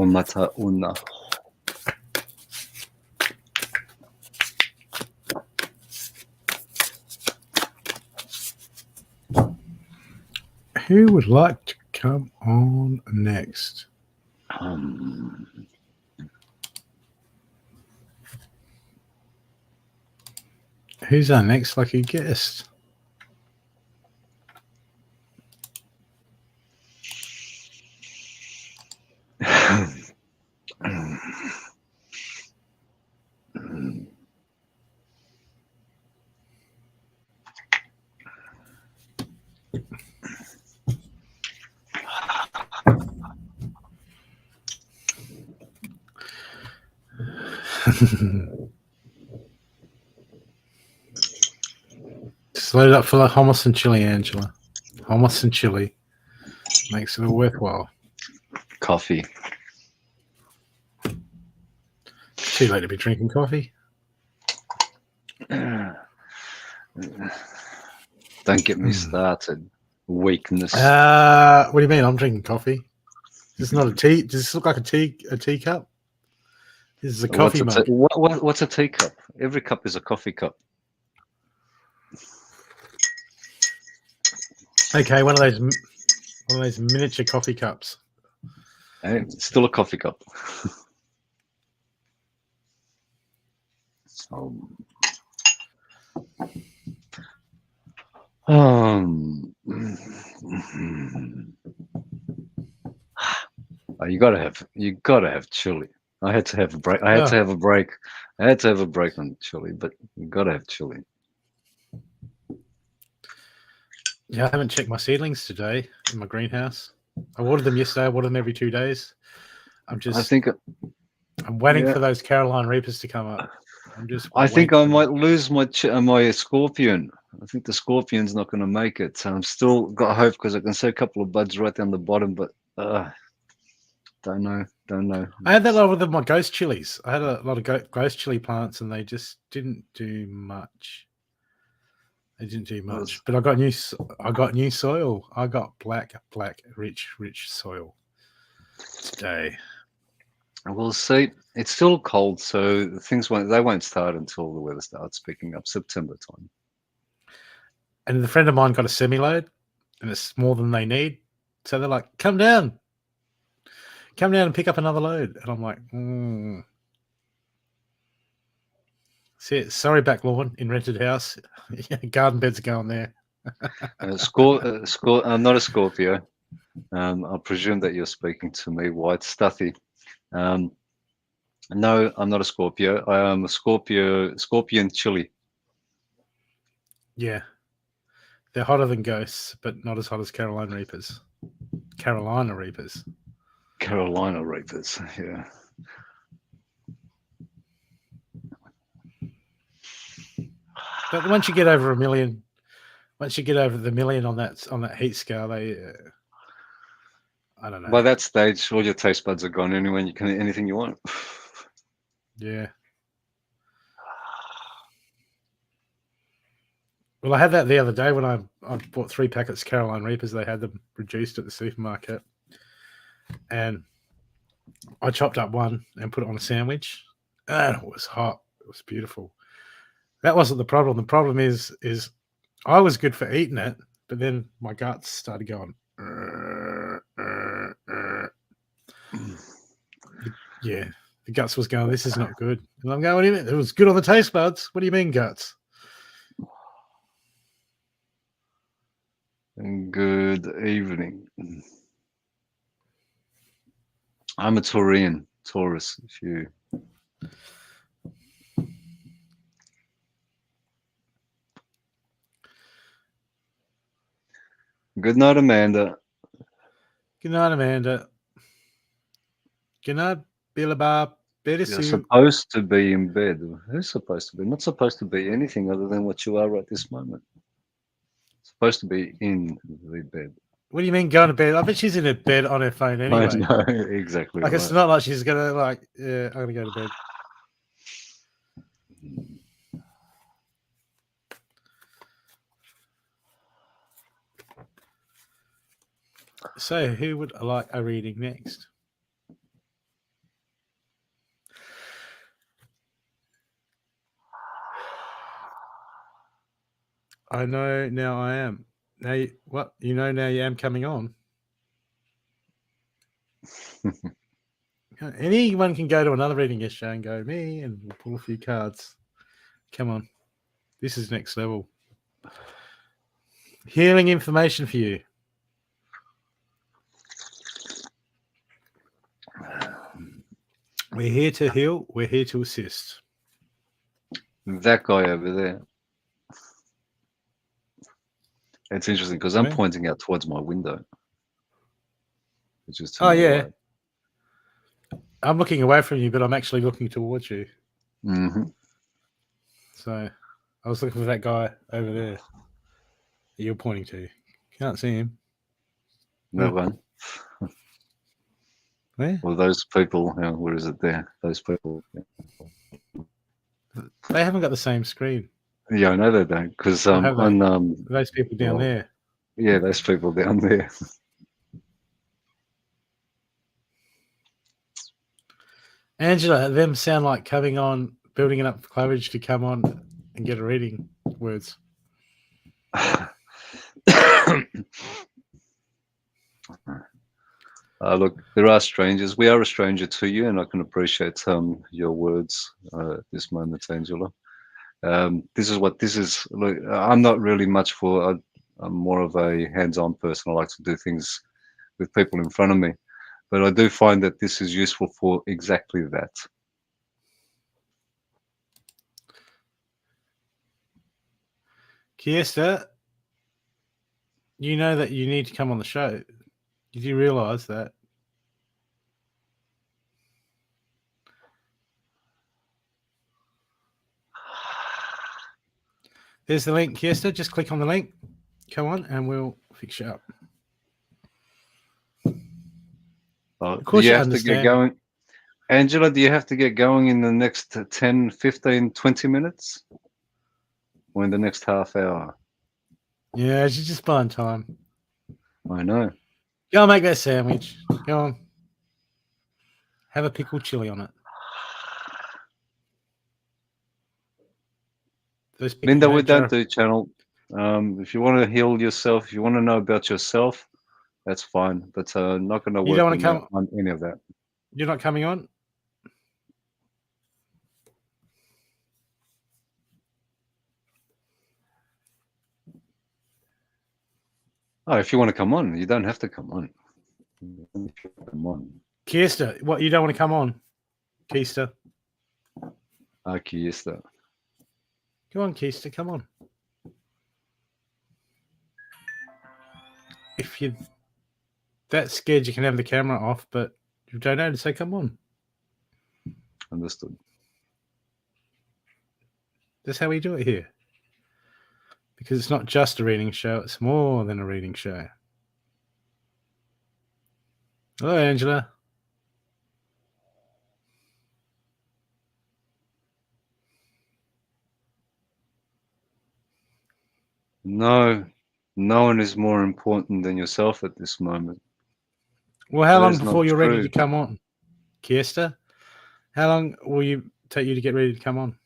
Mata una. Who would like to come on next? Who's our next lucky guest? Just load it up for the hummus and chili, Angela. Hummus and chili makes it all worthwhile. Coffee. Too late to be drinking coffee. Don't get me started. Weakness. What do you mean? I'm drinking coffee. This is not a tea. Does this look like a teacup? This is a coffee mug. What's a teacup? Every cup is a coffee cup. Okay, one of those miniature coffee cups. Hey, it's still a coffee cup. Oh, you gotta have chili. I had to have a break. I had to Oh, have a break. I had to have a break on chili, but you gotta have chili. yeah, I haven't checked my seedlings today in my greenhouse. I watered them yesterday. I water them every 2 days. I'm I think, waiting yeah, for those Carolina Reapers to come up. I'm just I think waiting I for them. might lose my scorpion. I think the scorpion's not going to make it. So I'm still got hope because I can see a couple of buds right down the bottom, but don't know. I had that lot with my ghost chilies. I had a lot of ghost chili plants, and they just didn't do much. They didn't do much. But I got new soil. I got black, rich soil today. We'll see. It's still cold, so they won't start until the weather starts picking up September time. And the friend of mine got a semi-load, and it's more than they need. So they're like, come down and pick up another load. And I'm like, See, sorry, back lawn in rented house. Garden beds are going there. I'm not a Scorpio. I presume that you're speaking to me, White Stathi. No, I'm not a Scorpio. I am a Scorpion chili. Yeah. They're hotter than ghosts, but not as hot as Carolina Reapers. Carolina Reapers. Carolina Reapers, yeah. But once you get over the million on that heat scale, they, I don't know. By that stage, all your taste buds are gone anyway. You can eat anything you want. Yeah. Well, I had that the other day when I bought 3 packets of Carolina Reapers. They had them reduced at the supermarket. And I chopped up one and put it on a sandwich. And it was hot. It was beautiful. That wasn't the problem. The problem is I was good for eating it, but then my guts started going. Yeah, the guts was going, this is not good. And I'm going, what do you mean? It was good on the taste buds. What do you mean, guts? Good evening. I'm a Taurus, if you... Good night, Amanda. Good night, Amanda. Good night, Billabab. You're supposed to be in bed. Who's supposed to be? Not supposed to be anything other than what you are right this moment. Supposed to be in the bed. What do you mean going to bed? I bet she's in a bed on her phone anyway. I know, exactly. Like, right. it's not like she's going to, like, yeah, I'm going to go to bed. So, who would like a reading next? I know now I am. Now, you know now you am coming on. Anyone can go to another reading guest show and go, me, and we'll pull a few cards. Come on. This is next level. Healing information for you. We're here to heal. We're here to assist. That guy over there. It's interesting because I'm pointing out towards my window. Which is to my right. I'm looking away from you, but I'm actually looking towards you. Mm-hmm. So I was looking for that guy over there that you're pointing to. Can't see him. That one. Where? Well, those people, where is it there? Those people. Yeah. They haven't got the same screen. Yeah, I know they don't. Because on those people down there. Yeah, those people down there. Angela, them sound like coming on, building it up for courage to come on and get a reading. Words. Look, there are strangers. We are a stranger to you, and I can appreciate your words at this moment, Angela. This is. Look, I'm not really much I'm more of a hands-on person. I like to do things with people in front of me. But I do find that this is useful for exactly that. Kiesta, you know that you need to come on the show. Did you realize that? There's the link, Kiesta. Just click on the link. Come on, and we'll fix you up. Of course, Do you you have to get understand. going? Angela, do you have to get going in the next 10, 15, 20 minutes? Or in the next half hour? Yeah, she's just buying time. I know. Go and make that sandwich. Go on. Have a pickled chili on it. Those pickled Linda, we herbs are- don't do channel. If you want to heal yourself, if you want to know about yourself, that's fine. But not going to You work don't want to come. on any of that. You're not coming on? Oh, if you want to come on, you don't have to come on. Come on. Kiesta, what? You don't want to come on? Kiesta. Okay, yes, that. Go on, Kiesta. Come on. If you're that scared, you can have the camera off, but you don't know to say come on. Understood. That's how we do it here. Because it's not just a reading show, it's more than a reading show. Hello, Angela. No, no one is more important than yourself at this moment. Well, how That long is not before you're ready true. to come on? Kiesta? How long will you take you to get ready to come on?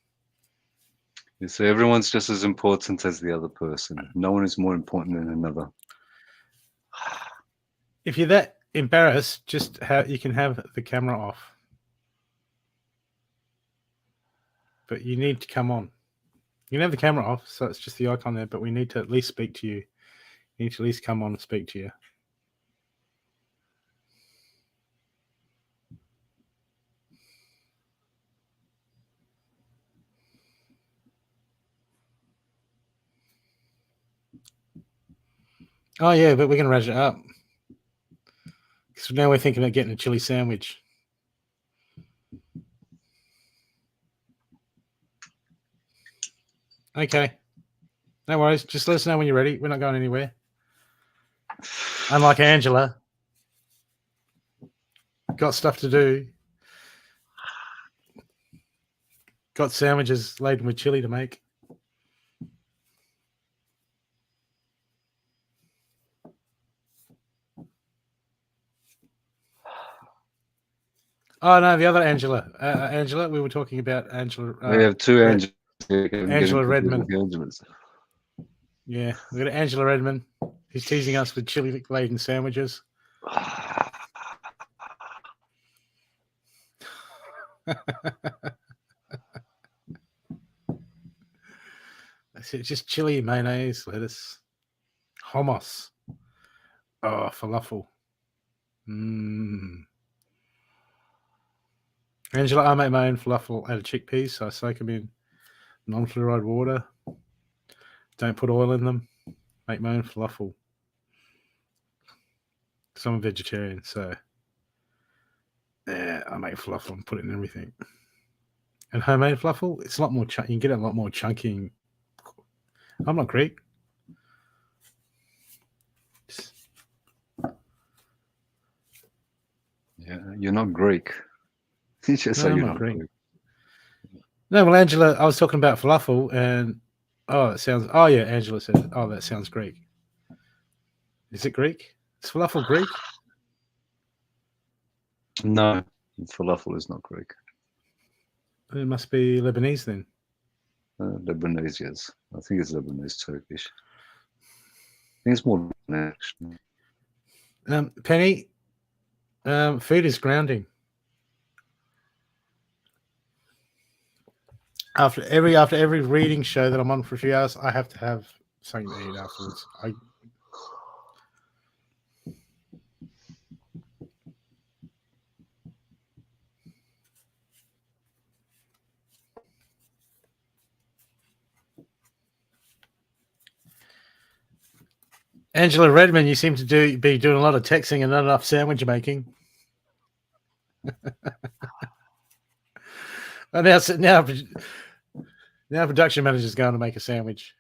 You see, everyone's just as important as the other person. No one is more important than another. If you're that embarrassed, just you can have the camera off. But you need to come on. You can have the camera off, so it's just the icon there, but we need to at least speak to you. You need to at least come on and speak to you. Oh, yeah, but we're going to ratchet it up. Because now we're thinking of getting a chili sandwich. Okay. No worries. Just let us know when you're ready. We're not going anywhere. Unlike Angela. Got stuff to do. Got sandwiches laden with chili to make. Oh, no, the other Angela. Angela, we were talking about Angela. We have two Angelas. Angela Redmond. Angelas. Yeah, we got Angela Redmond. He's teasing us with chili laden sandwiches. That's it. Just chili, mayonnaise, lettuce, hummus. Oh, falafel. Angela, I make my own falafel out of chickpeas, so I soak them in non-fluoride water. Don't put oil in them. Make my own falafel. Because I'm a vegetarian, so yeah, I make falafel and put it in everything. And homemade falafel, it's a lot more. You can get it a lot more chunky. I'm not Greek. Yeah, you're not Greek. You just say No, I'm you're not not Greek. Greek. No, well, Angela, I was talking about falafel, and it sounds. Oh yeah, Angela said, "Oh, that sounds Greek." Is it Greek? Is falafel Greek? No, falafel is not Greek. It must be Lebanese then. Lebanese, yes. I think it's Lebanese, Turkish. I think it's more Lebanese, actually. Penny, food is grounding. After every reading show that I'm on for a few hours, I have to have something to eat afterwards. Angela Redmond, you seem to be doing a lot of texting and not enough sandwich making. And now production manager's going to make a sandwich.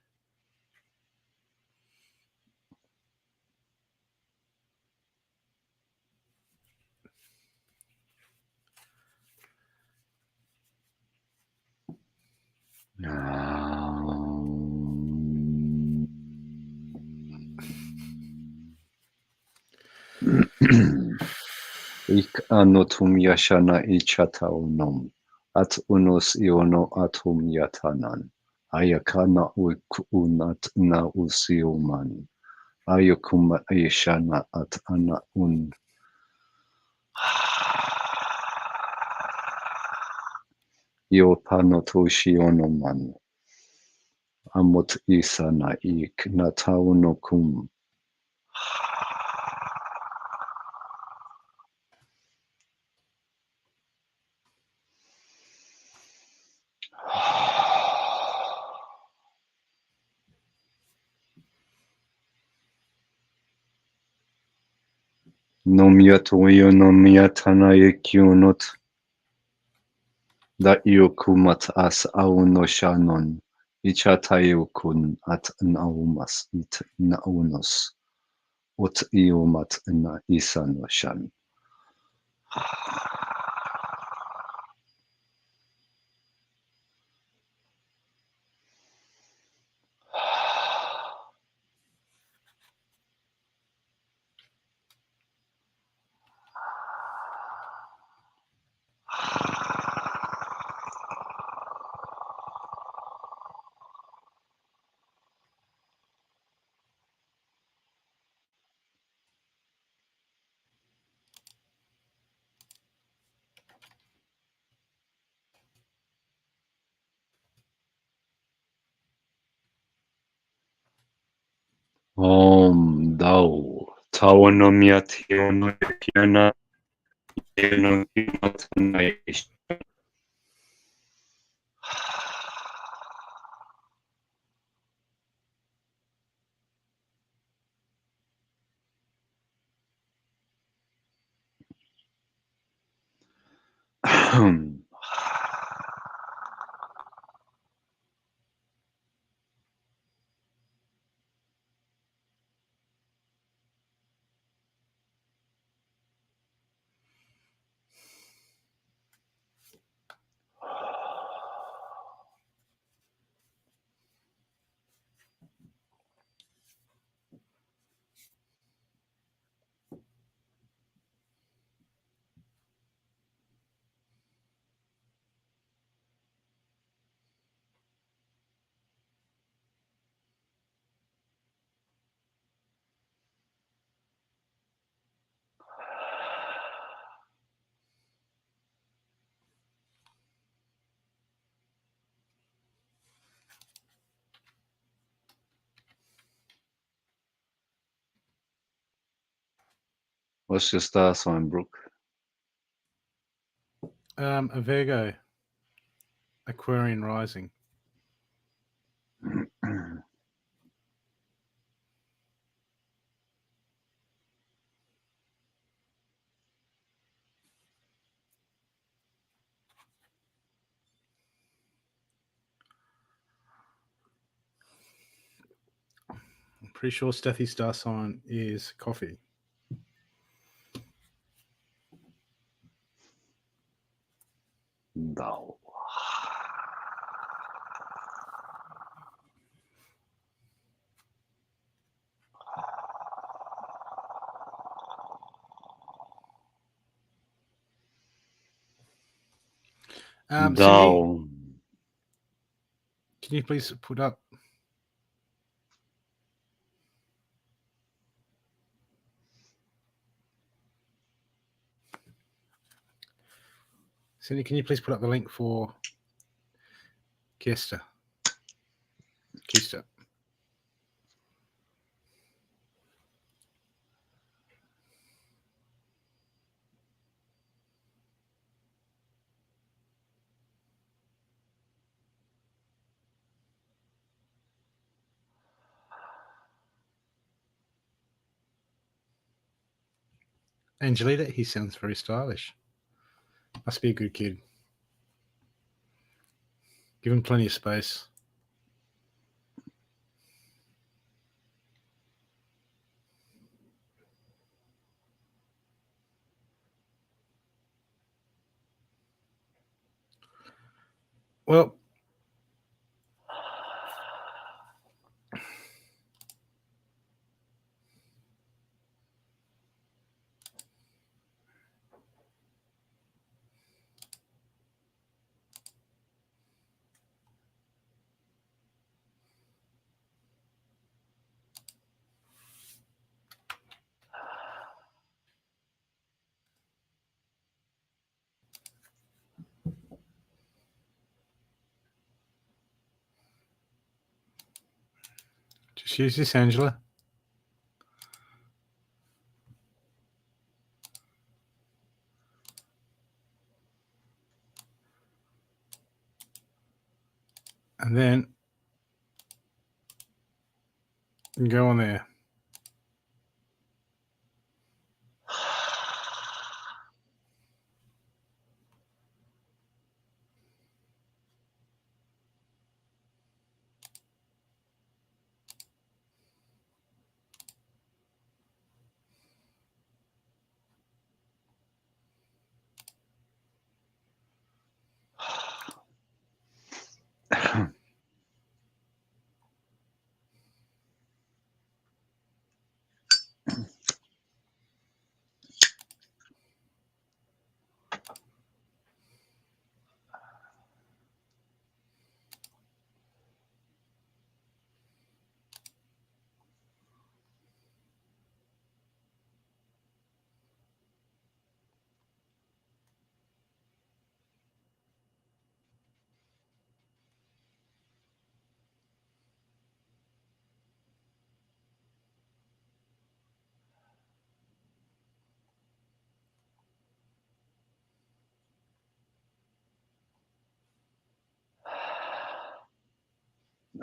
Ik anotum yashana ichata unom. At unos iono atum yatanan. Ayakana unat na usiuman. Ayakuma yashana at ana un. Yopanotoshionoman. Amot isana ik nataunokum. Nomiatoyo nomiatana ekionot. Da iokumat as aunoshanon. Ichatayokun at naumas it naunos. Ot iomat na isanoshan. Om Dao Tawanomiationo Yakiana Yenokimatanayish. What's your star sign, Brooke? A Virgo, Aquarian rising. I'm pretty sure Stethy's star sign is coffee. Dao. Cindy, Dao. can you please put up? Cindy, can you please put up the link for Kista? Angelita, he sounds very stylish. Must be a good kid. Give him plenty of space. Well, just use this, Angela. And then you can go on there.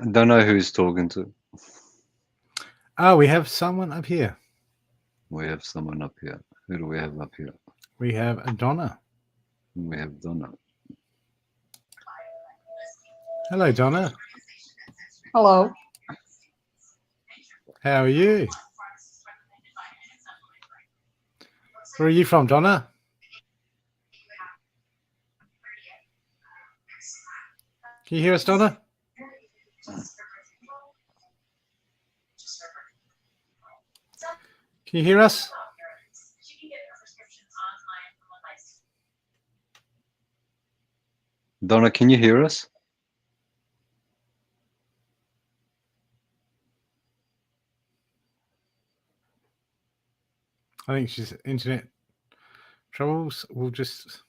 I don't know who's talking to. Oh, we have someone up here. We have someone up here. Who do we have up here? We have Donna. We have Donna. Hello, Donna. Hello. How are you? Where are you from, Donna? Can you hear us, Donna? Can you hear us? Donna, can you hear us? I think she's internet troubles. We'll just.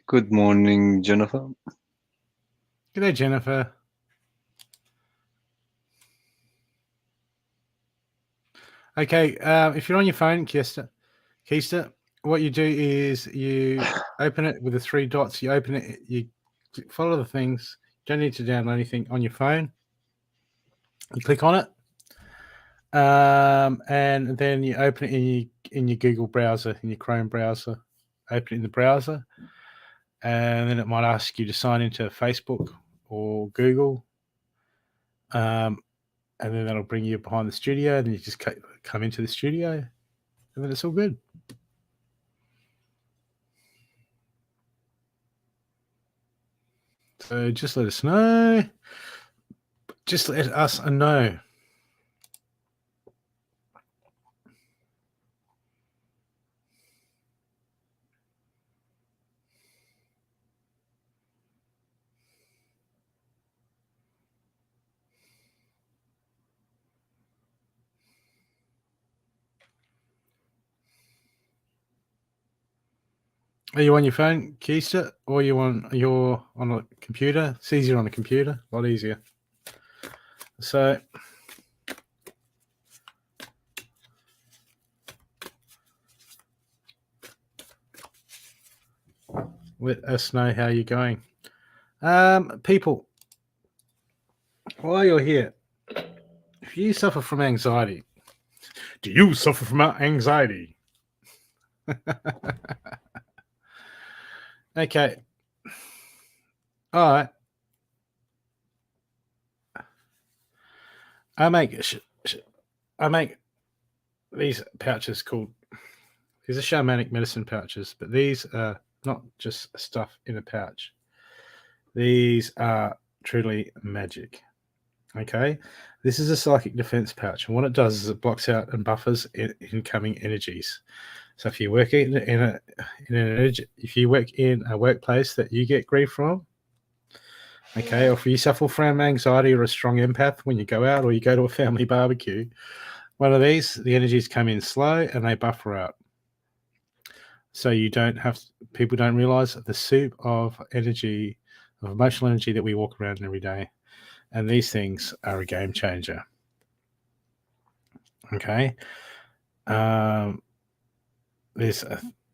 Good morning, Jennifer. G'day, Jennifer. Okay, if you're on your phone, Keister, what you do is you open it with the three dots. You open it, you follow the things. You don't need to download anything on your phone. You click on it, and then you open it in your Google browser, in your Chrome browser. Open it in the browser, and then it might ask you to sign into Facebook or Google. And then that'll bring you behind the studio. Then you just come into the studio, and then it's all good. So just let us know. Just let us know. Are you on your phone, Keister, or you're on a computer? It's easier on a computer, a lot easier. So let us know how you're going. People, while you're here, if you suffer from anxiety, do you suffer from anxiety? Okay. All right. I make these pouches called, these are shamanic medicine pouches, but these are not just stuff in a pouch. These are truly magic. Okay, this is a psychic defense pouch, and what it does is it blocks out and buffers incoming energies. So if you work if you work in a workplace that you get grief from, okay, or if you suffer from anxiety or a strong empath when you go out or you go to a family barbecue, one of these, the energies come in slow and they buffer out. So you don't have, people don't realize the soup of energy, of emotional energy that we walk around every day. And these things are a game changer. Okay. There's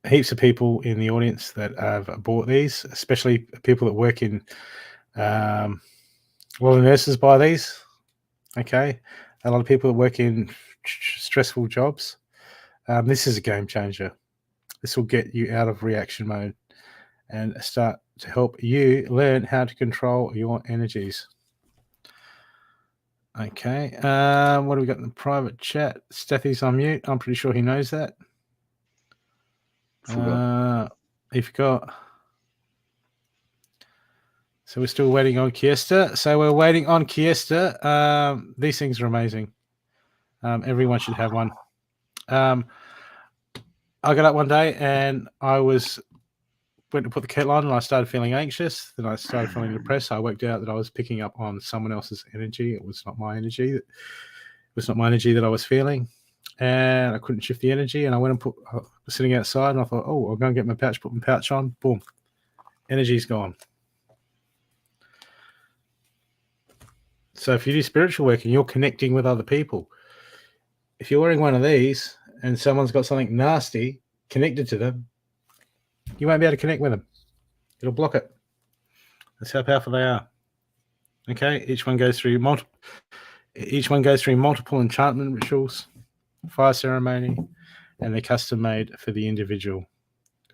heaps of people in the audience that have bought these, especially people that work in, a lot of nurses buy these. Okay. A lot of people that work in stressful jobs. This is a game changer. This will get you out of reaction mode and start to help you learn how to control your energies. Okay. What do we got in the private chat? Stathi's on mute. I'm pretty sure he knows that. He forgot. So we're still waiting on Kiesta. So we're waiting on Kiesta. These things are amazing. Everyone should have one. I got up one day and I went to put the kettle on and I started feeling anxious. Then I started feeling depressed. I worked out that I was picking up on someone else's energy. It was not my energy. It was not my energy that I was feeling. And I couldn't shift the energy. And I went and I was sitting outside and I thought, oh, I'll go and get my pouch, put my pouch on. Boom. Energy's gone. So if you do spiritual work and you're connecting with other people, if you're wearing one of these and someone's got something nasty connected to them, you won't be able to connect with them. It'll block it. That's how powerful they are. Okay, each one goes through multiple enchantment rituals, fire ceremony, and they're custom made for the individual.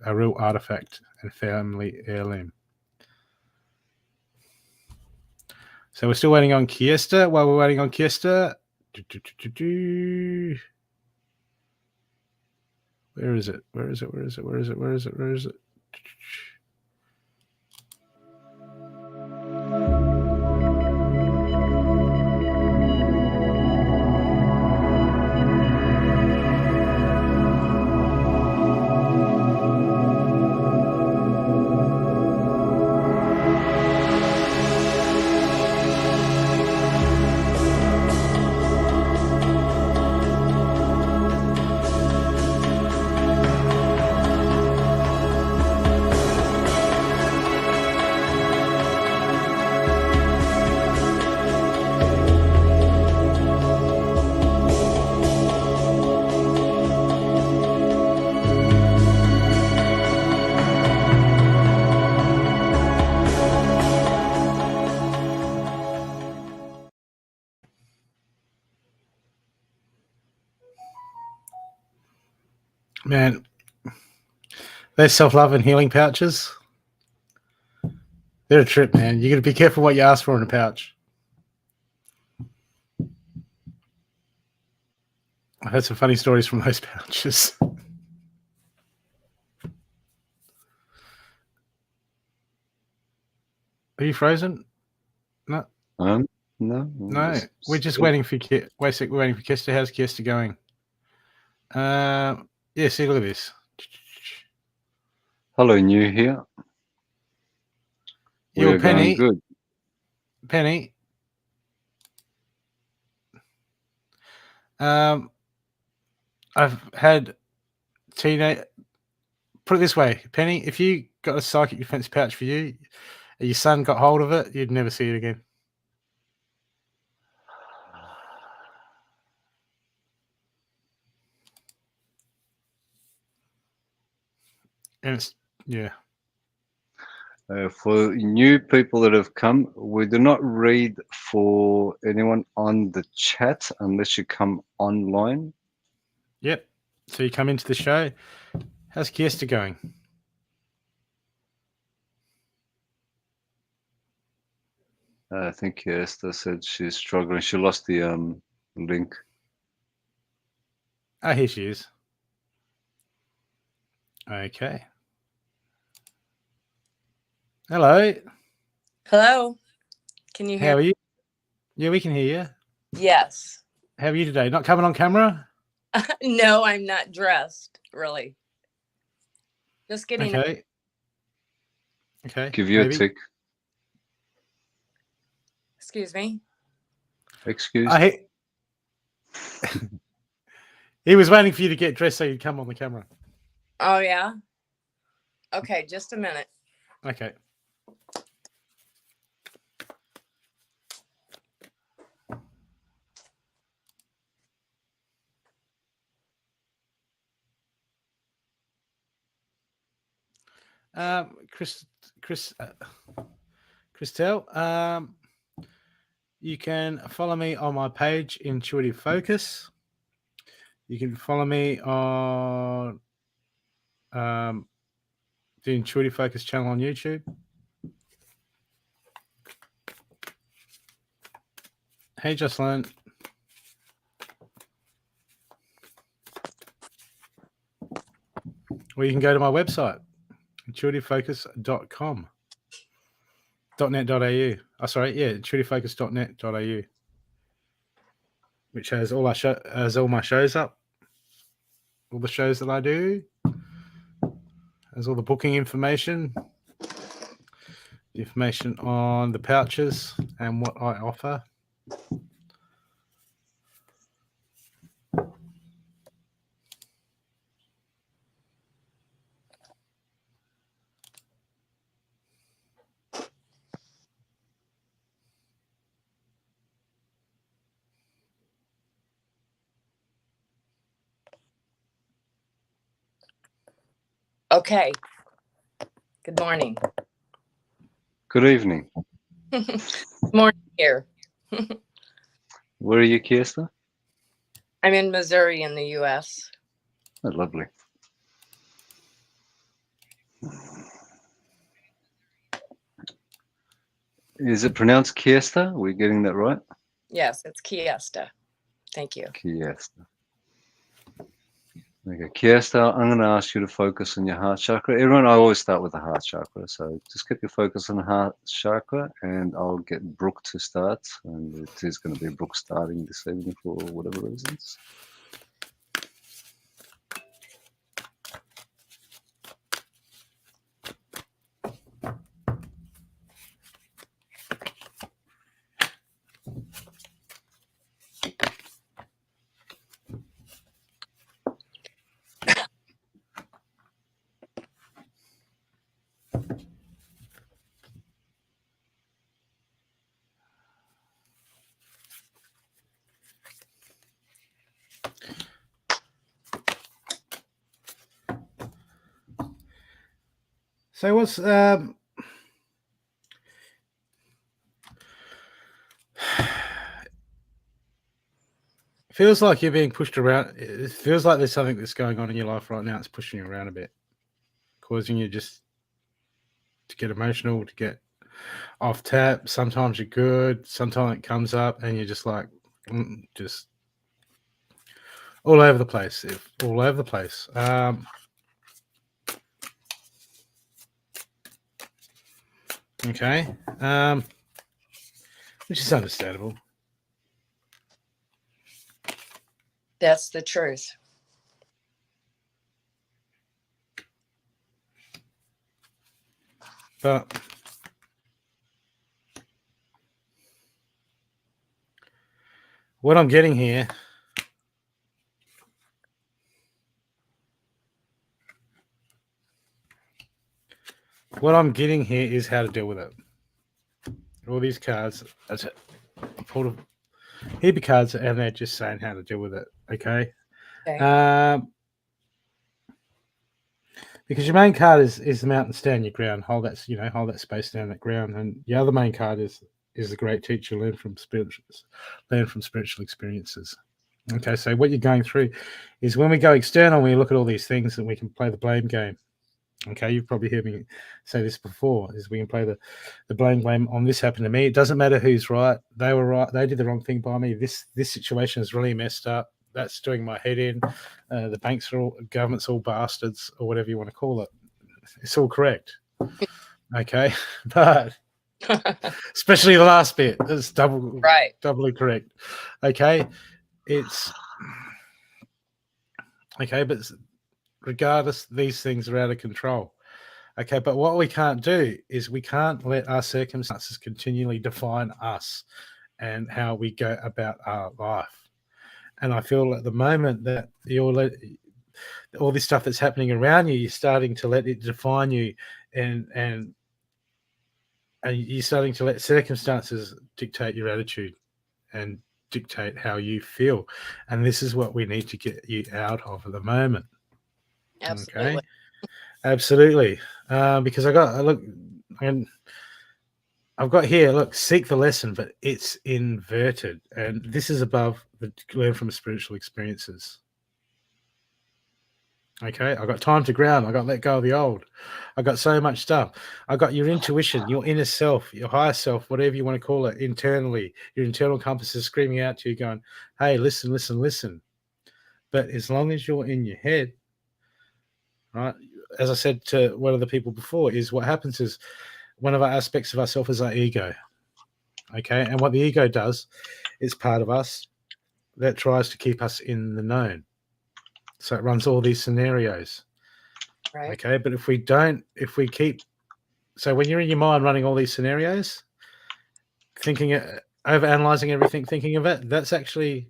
A real artifact and family heirloom. So we're still waiting on Kiesta. While we're waiting on Kiesta, where is it? Where is it? Where is it? Where is it? Where is it? Where is it? Man, those self-love and healing pouches, they're a trip, man. You got to be careful what you ask for in a pouch. I've heard some funny stories from those pouches. Are you frozen? No. No. We're just waiting for Kiesta. We're waiting for Kiesta. How's Kiesta going? Yeah, see, look at this. Hello, new here. You're Penny. Good. Penny. I've had teenage. Put it this way, Penny. If you got a psychic defense pouch for you, and your son got hold of it, you'd never see it again. And it's, yeah. For new people that have come, we do not read for anyone on the chat unless you come online. Yep. So you come into the show, How's Kirsta going? I think Esther said she's struggling. She lost the link. Oh, here she is. Okay. Hello. Hello. Can you How hear are me? you? Yeah, we can hear you. Yes. How are you today? Not coming on camera? No, I'm not dressed, really. Just getting up. Okay. Okay. Give you maybe. a tick. Excuse me. Excuse. He was waiting for you to get dressed so you'd come on the camera. Oh, yeah? Okay, just a minute. Okay. Christelle, you can follow me on my page, Intuitive Focus. You can follow me on the Intuitive Focus channel on YouTube. Hey, Jocelyn. Or you can go to my website, intuitivefocus.com. .net.au. Oh, sorry, yeah, intuitivefocus.net.au, which has all my shows up, all the shows that I do, has all the booking information, the information on the pouches and what I offer. Okay. Good morning. Good evening. Morning here. Where are you, Kirsta? I'm in Missouri in the U.S. Oh, lovely. Is it pronounced Kirsta? Are we getting that right? Yes, it's Kiesta. Thank you. Kirsta. Okay, Kirsta, I'm going to ask you to focus on your heart chakra. Everyone, I always start with the heart chakra. So just keep your focus on the heart chakra, and I'll get Brooke to start. And it is going to be Brooke starting this evening for whatever reasons. So what's feels like you're being pushed around. It feels like there's something that's going on in your life right now. It's pushing you around a bit, causing you just to get emotional, to get off tap. Sometimes you're good. Sometimes it comes up and you're just like, just all over the place. All over the place. Okay. Which is understandable. That's the truth. But what I'm getting here is how to deal with it. All these cards, that's it. I pulled a heap of cards and they're just saying how to deal with it. Okay. Okay. Because your main card is the mountain, stand your ground, hold that space, stand that ground, and the other main card is the great teacher, learn from spiritual experiences. Okay, so what you're going through is when we go external, we look at all these things and we can play the blame game. Okay, you've probably heard me say this before, is we can play the blame on this happened to me. It doesn't matter who's right. They were right. They did the wrong thing by me. This situation is really messed up. That's doing my head in. The banks are all, government's all bastards, or whatever you want to call it. It's all correct. Okay, but especially the last bit, it's doubly correct. Okay, it's okay, but regardless, these things are out of control. Okay, but what we can't do is we can't let our circumstances continually define us and how we go about our life. And I feel at the moment that all this stuff that's happening around you, you're starting to let it define you, and you're starting to let circumstances dictate your attitude and dictate how you feel. And this is what we need to get you out of at the moment. Absolutely. Okay, absolutely. Because I've got here, look, seek the lesson, but it's inverted, and this is above the learn from spiritual experiences. Okay, I got time to ground. I got let go of the old. I got so much stuff. I got your intuition, your inner self, your higher self, whatever you want to call it, internally. Your internal compass is screaming out to you, going, "Hey, listen, listen, listen." But as long as you're in your head, right? As I said to one of the people before, is what happens is one of our aspects of ourselves is our ego. Okay, and what the ego does, it's part of us that tries to keep us in the known. So it runs all these scenarios. Right. Okay, but if we keep, so when you're in your mind running all these scenarios, thinking it, over analyzing everything, thinking of it, that's actually,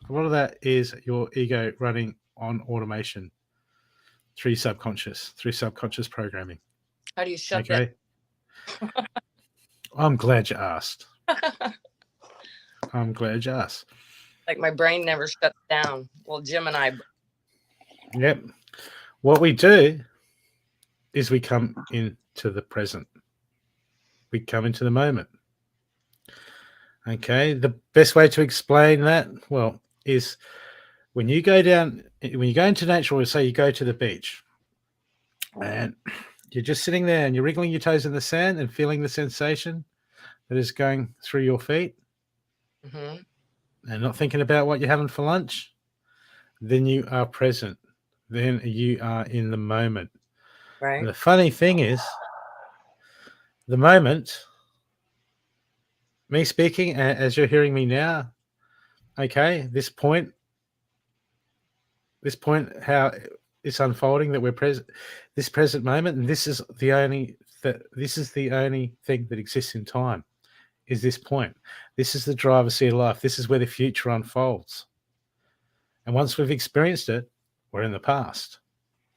a lot of that is your ego running on automation through subconscious programming. How do you shut Okay. I'm glad you asked. I'm glad you asked. Like my brain never shuts down. Well, Jim and I. Yep. What we do is we come into the present. We come into the moment. Okay. The best way to explain that, well, is when you go into nature, or say you go to the beach, and you're just sitting there and you're wriggling your toes in the sand and feeling the sensation that is going through your feet, and not thinking about what you're having for lunch, then you are present. Then you are in the moment. Right. And the funny thing is, the moment, me speaking as you're hearing me now, okay, this point, how it's unfolding, that we're present, this present moment, and this is the only thing that exists in time, is this point. This is the driver's seat of life. This is where the future unfolds. And once we've experienced it, we're in the past.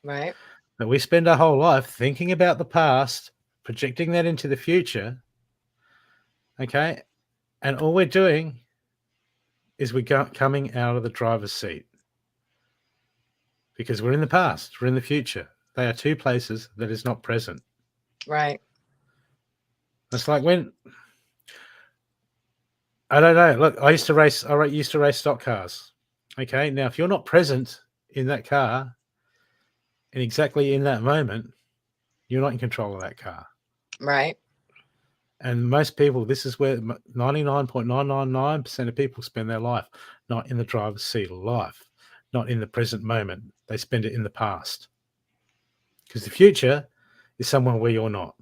Right. But we spend our whole life thinking about the past, projecting that into the future. Okay. And all we're doing is we're coming out of the driver's seat, because we're in the past, we're in the future. They are two places that is not present. Right. It's like when, I don't know. Look, I used to race stock cars. Okay. Now, if you're not present in that car and exactly in that moment, you're not in control of that car. Right. And most people, this is where 99.999% of people spend their life, not in the driver's seat of life, not in the present moment. They spend it in the past, because the future is somewhere where you're not.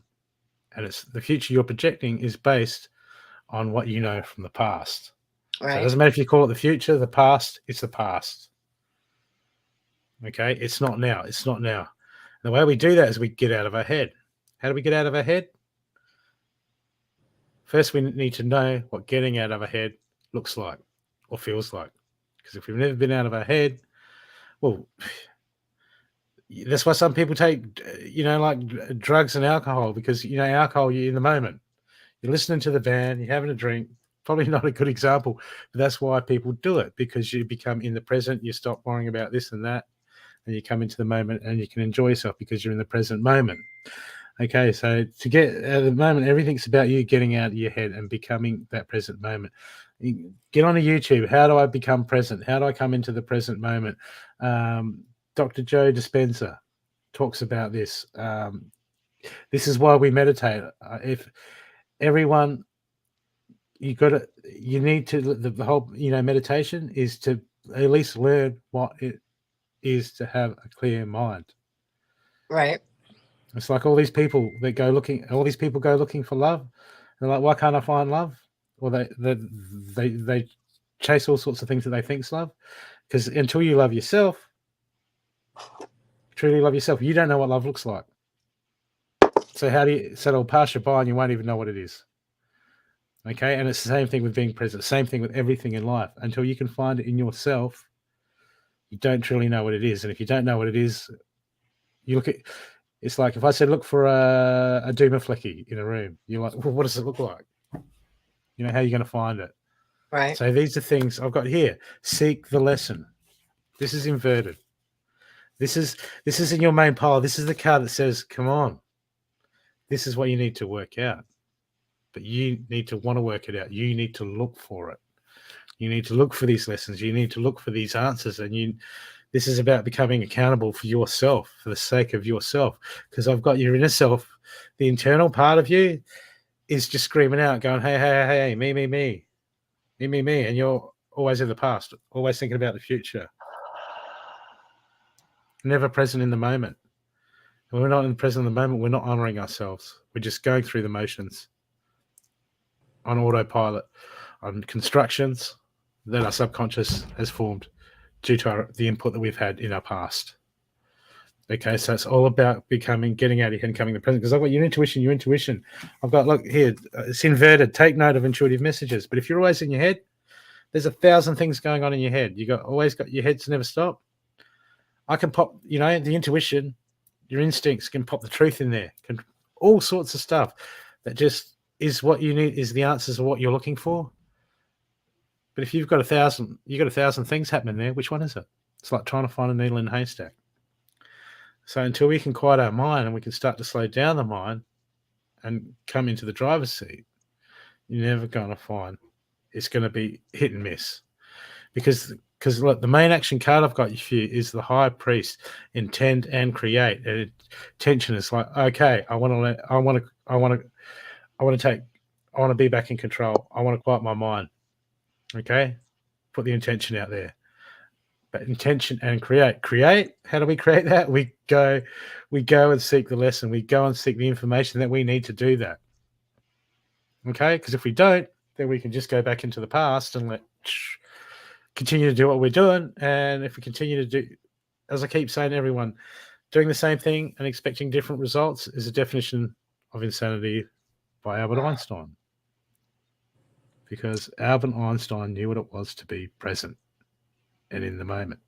And it's the future you're projecting is based on what you know from the past. Right. So it doesn't matter if you call it the future, the past, it's the past. Okay, it's not now. It's not now. And the way we do that is we get out of our head. How do we get out of our head? First, we need to know what getting out of our head looks like or feels like. Because if we've never been out of our head, well, that's why some people take, like drugs and alcohol, because, alcohol, you're in the moment. You're listening to the band, you're having a drink. Probably not a good example, but that's why people do it, because you become in the present. You stop worrying about this and that, and you come into the moment and you can enjoy yourself because you're in the present moment. Okay, so to get at the moment, everything's about you getting out of your head and becoming that present moment. Get on a YouTube. How do I become present? How do I come into the present moment? Dr. Joe Dispenza talks about this. This is why we meditate. If everyone, you need to, the whole, meditation is to at least learn what it is to have a clear mind. Right. It's like all these people go looking for love. They're like, why can't I find love? Or they chase all sorts of things that they think's love. Because until you love yourself, truly love yourself, you don't know what love looks like. So it'll pass you by and you won't even know what it is. Okay, and it's the same thing with being present, same thing with everything in life. Until you can find it in yourself, you don't truly know what it is. And if you don't know what it is, you look at, it's like if I said, look for a Duma Flecky in a room, you're like, well, what does it look like? How are you going to find it? Right. So these are things I've got here. Seek the lesson. This is inverted. This is in your main pile. This is the card that says, come on. This is what you need to work out. But you need to want to work it out. You need to look for it. You need to look for these lessons. You need to look for these answers. And this is about becoming accountable for yourself, for the sake of yourself. Because I've got your inner self, the internal part of you is just screaming out, going, hey, me. And you're always in the past, always thinking about the future. Never present in the moment. When we're not in the present in the moment, we're not honoring ourselves. We're just going through the motions on autopilot, on constructions that our subconscious has formed due to the input that we've had in our past. Okay, so it's all about getting out of here and coming to the present. Because I've got your intuition. I've got, look here, it's inverted. Take note of intuitive messages. But if you're always in your head, there's 1,000 things going on in your head. Always got your heads never stop. I can pop, the intuition, your instincts can pop the truth in there. All sorts of stuff that just is what you need, is the answers of what you're looking for. But if you've got 1,000 things happening there, which one is it? It's like trying to find a needle in a haystack. So until we can quiet our mind and we can start to slow down the mind and come into the driver's seat, you're never going to find. It's going to be hit and miss. Because look, the main action card I've got for you is the High Priest, intend and create. And intention is like, okay, I want to be back in control. I want to quiet my mind. Okay, put the intention out there. But intention and create. How do we create that? We go and seek the lesson. We go and seek the information that we need to do that. Okay, because if we don't, then we can just go back into the past and continue to do what we're doing. And if we continue to do, as I keep saying to everyone, doing the same thing and expecting different results is a definition of insanity by Albert Einstein. Because Albert Einstein knew what it was to be present and in the moment.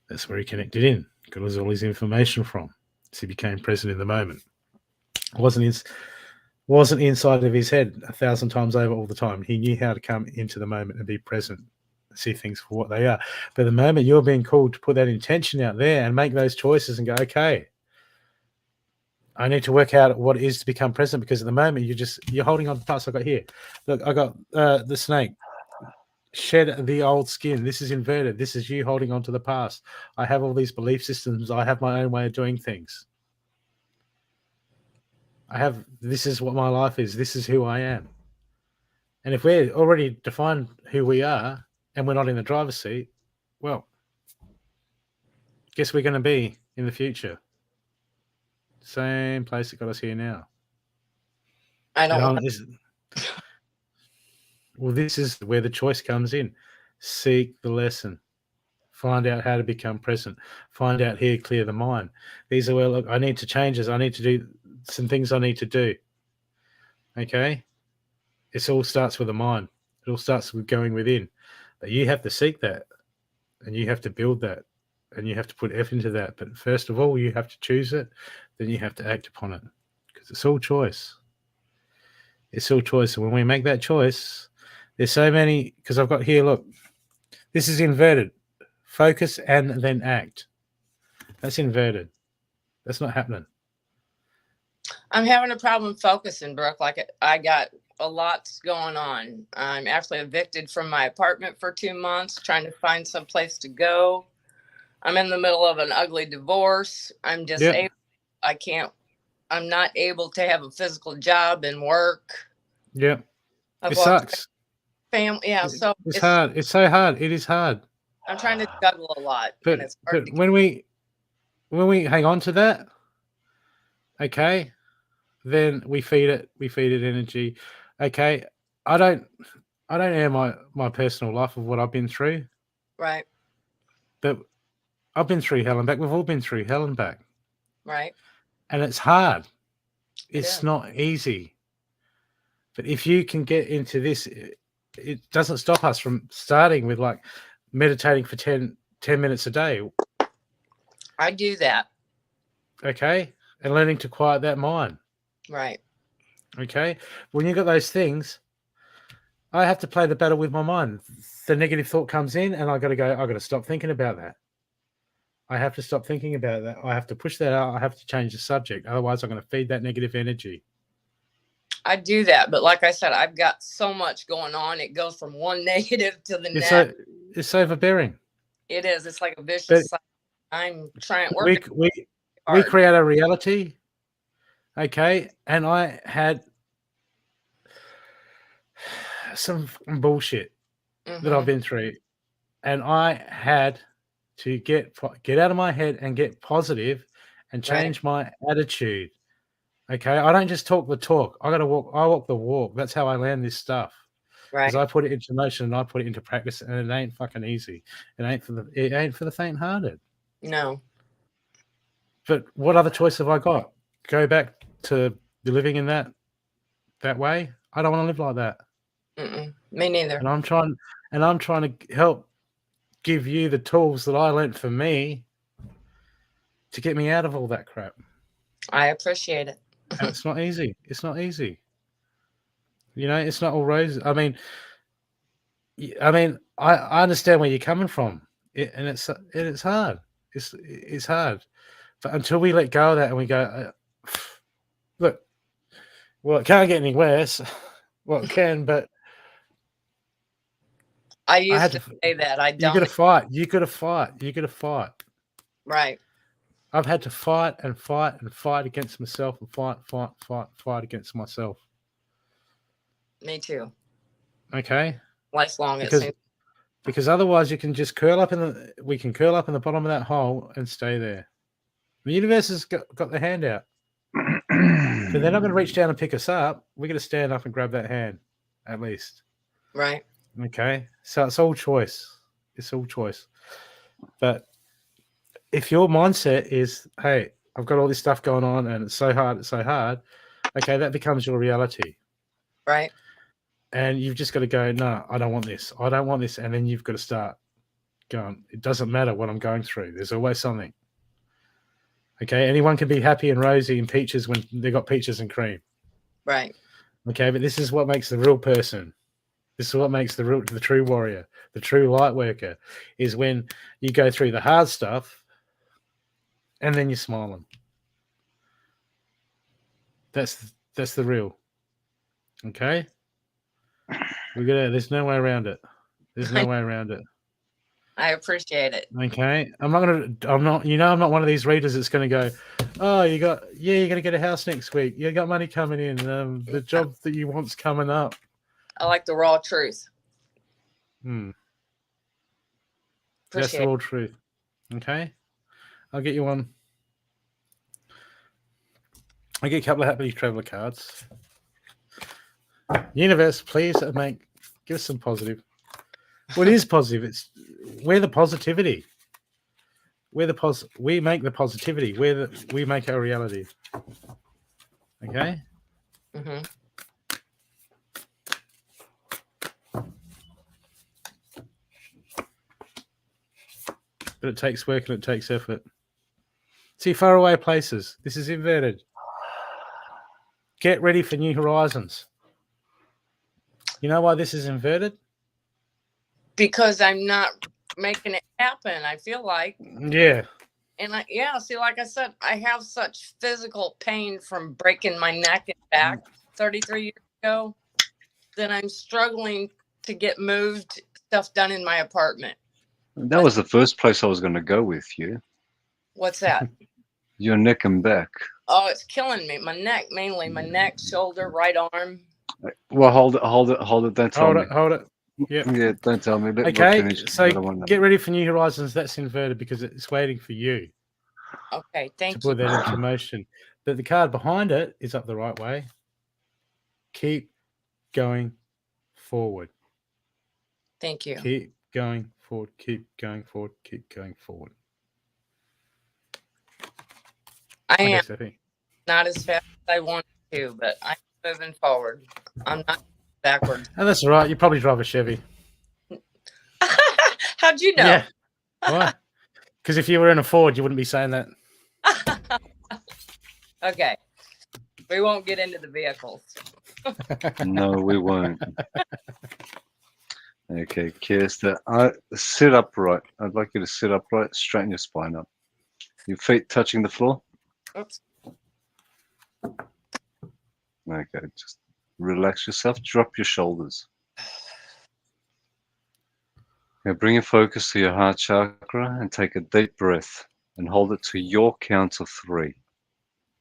That's where he connected in. Got all his information from. So he became present in the moment. It wasn't inside of his head 1,000 times over all the time. He knew how to come into the moment and be present, see things for what they are. But the moment you're being called to put that intention out there and make those choices and go, okay, I need to work out what it is to become present, because at the moment you're holding on to parts I got here. Look, I got the snake. Shed the old skin. This is inverted. This is you holding on to the past. I have all these belief systems. I have my own way of doing things. This is what my life is. This is who I am. And if we're already defined who we are and we're not in the driver's seat, well, guess we're going to be in the future. Same place that got us here now. I don't. Well, this is where the choice comes in. Seek the lesson. Find out how to become present. Find out here, clear the mind. These are where, look, I need to change this. I need to do some things I need to do. Okay? It all starts with the mind. It all starts with going within. But you have to seek that. And you have to build that. And you have to put effort into that. But first of all, you have to choose it. Then you have to act upon it. Because it's all choice. It's all choice. And when we make that choice, there's so many, because I've got here, look, this is inverted. Focus and then act. That's inverted. That's not happening. I'm having a problem focusing, Brooke. Like I got a lot's going on. I'm actually evicted from my apartment for 2 months, trying to find some place to go. I'm in the middle of an ugly divorce. I'm disabled. I'm not able to have a physical job and work. Yeah. I've It lost sucks. family. Yeah, so It's hard. It's so hard. It is hard. I'm trying to juggle a lot, and But it's hard to when we hang on to that, okay, then we feed it energy. Okay. I don't air my personal life of what I've been through. right, But I've been through hell and back. We've all been through hell and back. right. And it's hard. It's is. not easy. But if you can get into this, it doesn't stop us from starting with like meditating for 10 minutes a day. I do that. Okay. And learning to quiet that mind. Right. Okay. When you got those things, I have to play the battle with my mind. The negative thought comes in and I got to stop thinking about that. I have to stop thinking about that. I have to push that out. I have to change the subject. Otherwise, I'm going to feed that negative energy. I do that, but like I said, I've got so much going on. It goes from one negative to the next. It's overbearing. It is. It's like a vicious cycle. I'm trying working We hard. create a reality, okay? And I had some bullshit that I've been through, and I had to get out of my head and get positive and change my attitude. Okay, I don't just talk the talk. I walk the walk. That's how I learn this stuff. Because I put it into motion and I put it into practice, and it ain't fucking easy. It ain't for the faint-hearted. No. But what other choice have I got? Go back to living in that way? I don't want to live like that. Me neither. And I'm trying to help give you the tools that I learned for me to get me out of all that crap. I appreciate it. And it's not easy. It's not easy. You know, it's not all roses. I mean, I understand where you're coming from, and it's hard. It's hard. But until we let go of that and we go, look, well, it can't get any worse. Well, it can, but I used to say that. I don't. You got to fight. You got to fight. You got to fight. Right. I've had to fight and fight and fight against myself and fight against myself. Me too. Okay. Lifelong, because otherwise you can just curl up in the bottom of that hole and stay there. The universe has got the hand out. So they're not going to reach down and pick us up. We're going to stand up and grab that hand, at least. Right. Okay. So it's all choice. It's all choice. But if your mindset is, hey, I've got all this stuff going on and it's so hard, okay, that becomes your reality. Right. And you've just got to go, no, I don't want this. I don't want this. And then you've got to start going, it doesn't matter what I'm going through. There's always something. Okay. Anyone can be happy and rosy and peaches when they got peaches and cream. Right. Okay. But this is what makes the real person. This is what makes the true warrior, the true light worker, is when you go through the hard stuff and then you're smiling. That's the real. Okay. There's no way around it. There's no way around it. I appreciate it. Okay. I'm not one of these readers that's going to go, oh, you're going to get a house next week. You got money coming in. The job that you want's coming up. I like the raw truth. That's the raw truth. Okay. I'll get you one. I'll get a couple of happy traveler cards. Universe, please give us some positive. What is positive? We're the positivity. We make the positivity. We make our reality. Okay. Mm-hmm. But it takes work and it takes effort. See, faraway places. This is inverted. Get ready for new horizons. You know why this is inverted? Because I'm not making it happen, I feel like. Yeah. And see, like I said, I have such physical pain from breaking my neck and back 33 years ago. that I'm struggling to get moved stuff done in my apartment. That was the first place I was going to go with you. What's that? Your neck and back. Oh, it's killing me. My neck, mainly my neck, shoulder, right arm. Well, hold it. Don't tell me. Hold it. Yep. Yeah, don't tell me. Let Brooke Okay, finish. so I don't want get to- ready for New Horizons. That's inverted because it's waiting for you Okay, to thank you. put that into motion. But the card behind it is up the right way. Keep going forward. Thank you. Keep going forward. Keep going forward. Keep going forward. I Okay, am Stathi. not as fast as I want to, but I'm moving forward. I'm not backwards. And that's all right. You probably drive a Chevy. How'd you know? Yeah. Why? Because if you were in a Ford, you wouldn't be saying that. Okay. We won't get into the vehicles. No, we won't. Okay, Kirsten, sit upright. I'd like you to sit upright, straighten your spine up. Your feet touching the floor. Oops. Okay, just relax yourself. Drop your shoulders. Now bring your focus to your heart chakra and take a deep breath and hold it to your count of 3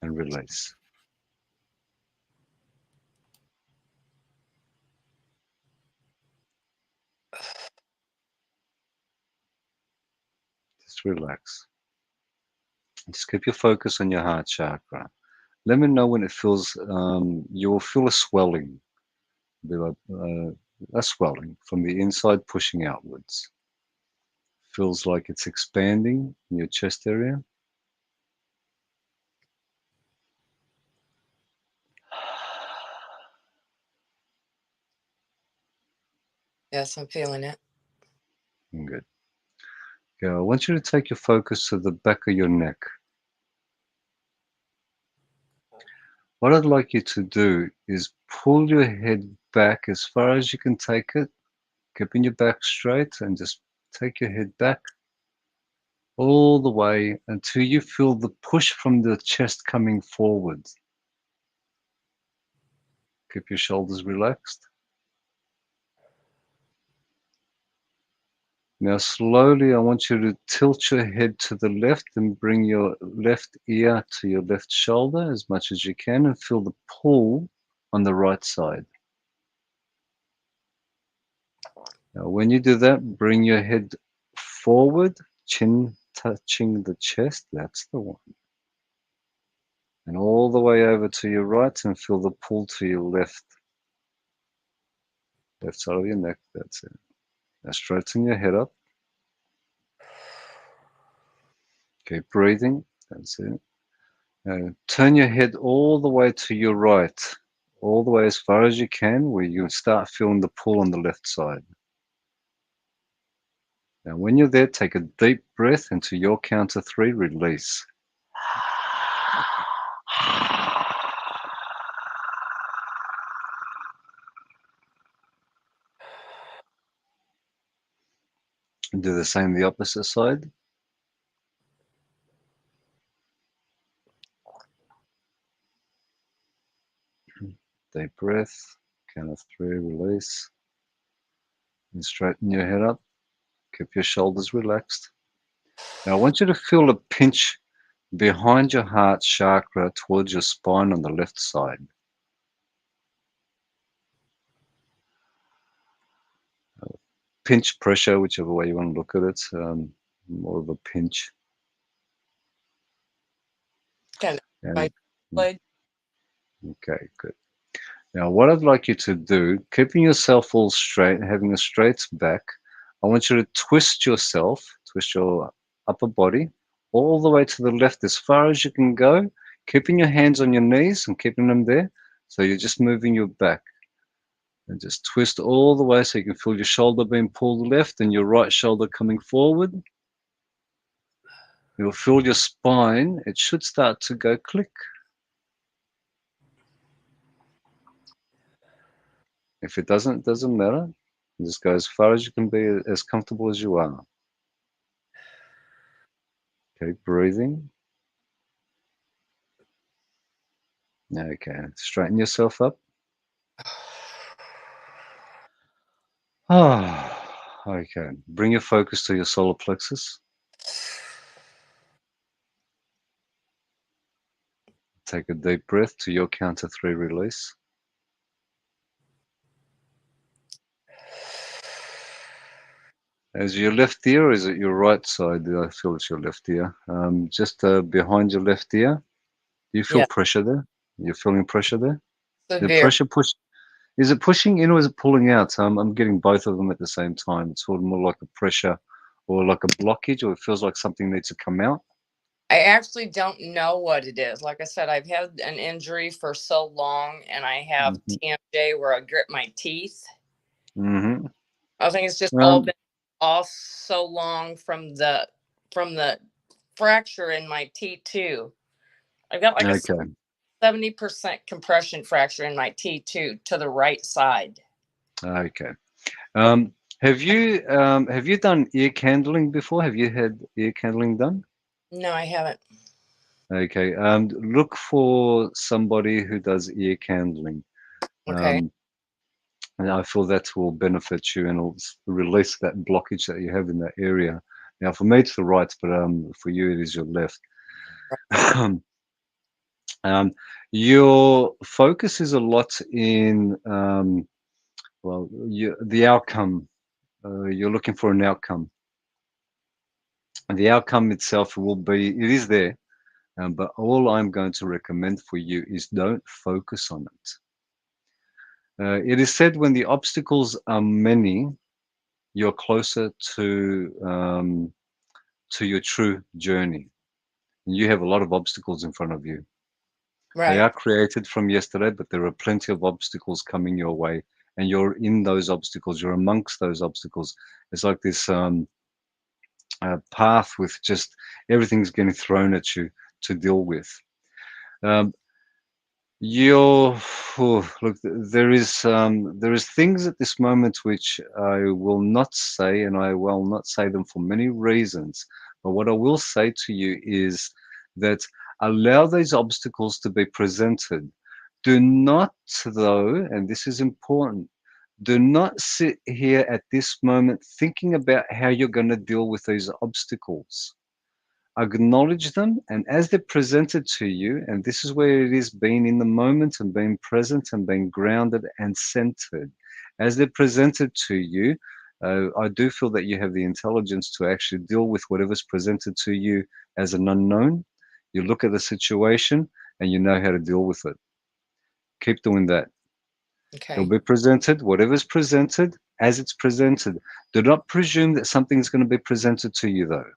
and release. Just relax. Just keep your focus on your heart chakra. Let me know when it feels, you will feel a swelling, be like, a swelling from the inside pushing outwards. Feels like it's expanding in your chest area. Yes, I'm feeling it. Good. Okay, I want you to take your focus to the back of your neck. What I'd like you to do is pull your head back as far as you can take it, keeping your back straight, and just take your head back all the way until you feel the push from the chest coming forward. Keep your shoulders relaxed. Now slowly I want you to tilt your head to the left and bring your left ear to your left shoulder as much as you can and feel the pull on the right side. Now when you do that, bring your head forward, chin touching the chest, that's the one. And all the way over to your right and feel the pull to your left side of your neck, that's it. Now straighten your head up. Keep breathing, that's it. Now turn your head all the way to your right, all the way as far as you can, where you start feeling the pull on the left side. Now when you're there, take a deep breath into your count of 3, release. And do the same the opposite side. Deep breath, count of 3, release. And straighten your head up. Keep your shoulders relaxed. Now I want you to feel a pinch behind your heart chakra towards your spine on the left side. Pinch pressure, whichever way you want to look at it, more of a pinch. Kind of And, right leg. okay, good. Now what I'd like you to do, keeping yourself all straight, having a straight back, I want you to twist yourself, twist your upper body all the way to the left as far as you can go, keeping your hands on your knees and keeping them there. So you're just moving your back. And just twist all the way so you can feel your shoulder being pulled left and your right shoulder coming forward. You'll feel your spine, it should start to go click. If it doesn't matter. Just go as far as you can be, as comfortable as you are. Keep breathing. Okay, straighten yourself up. Ah, okay. Bring your focus to your solar plexus. Take a deep breath. To your count of 3, release. Is your left ear or is it your right side? I feel it's your left ear. Just behind your left ear. Do you feel Yeah, pressure there? You're feeling pressure there? The severe. pressure push. Is it pushing in or is it pulling out? I'm getting both of them at the same time. It's sort of more like a pressure or like a blockage, or it feels like something needs to come out. I actually don't know what it is. Like I said, I've had an injury for so long, and I have Hmm. TMJ where I grip my teeth. Hmm. I think it's just all Um, been off so long from the fracture in my T2. I've got like a okay. 70% compression fracture in my T2 to the right side. Okay. Have you done ear candling before? Have you had ear candling done? No, I haven't. Okay. Look for somebody who does ear candling. Okay. And I feel that will benefit you and will release that blockage that you have in that area. Now, for me, it's the right, but for you, it is your left. um, your focus is a lot in, the outcome. You're looking for an outcome. And the outcome itself will be, it is there, but all I'm going to recommend for you is don't focus on it. It is said when the obstacles are many, you're closer to your true journey. And you have a lot of obstacles in front of you. They Right. are created from yesterday, but there are plenty of obstacles coming your way, and you're in those obstacles. You're amongst those obstacles. It's like this path with just everything's getting thrown at you to deal with. Um, You're look. There is things at this moment which I will not say, and I will not say them for many reasons. But what I will say to you is that allow these obstacles to be presented. Do not, though, and this is important. Do not sit here at this moment thinking about how you're going to deal with these obstacles. Acknowledge them, and as they're presented to you, and this is where it is being in the moment and being present and being grounded and centered. As they're presented to you, I do feel that you have the intelligence to actually deal with whatever's presented to you as an unknown. You look at the situation and you know how to deal with it. Keep doing that. It'll Okay. be presented, whatever's presented, as it's presented. Do not presume that something's going to be presented to you, though.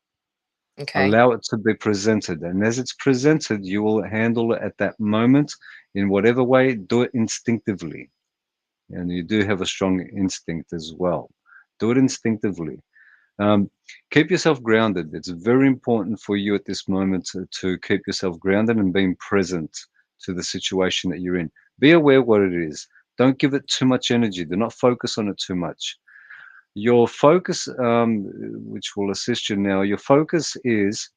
Okay. Allow it to be presented. And as it's presented, you will handle it at that moment in whatever way. Do it instinctively. And you do have a strong instinct as well. Do it instinctively. Um, Keep yourself grounded. It's very important for you at this moment to keep yourself grounded and being present to the situation that you're in. Be aware what it is. Don't give it too much energy. Do not focus on it too much. Your focus, which will assist you now, your focus is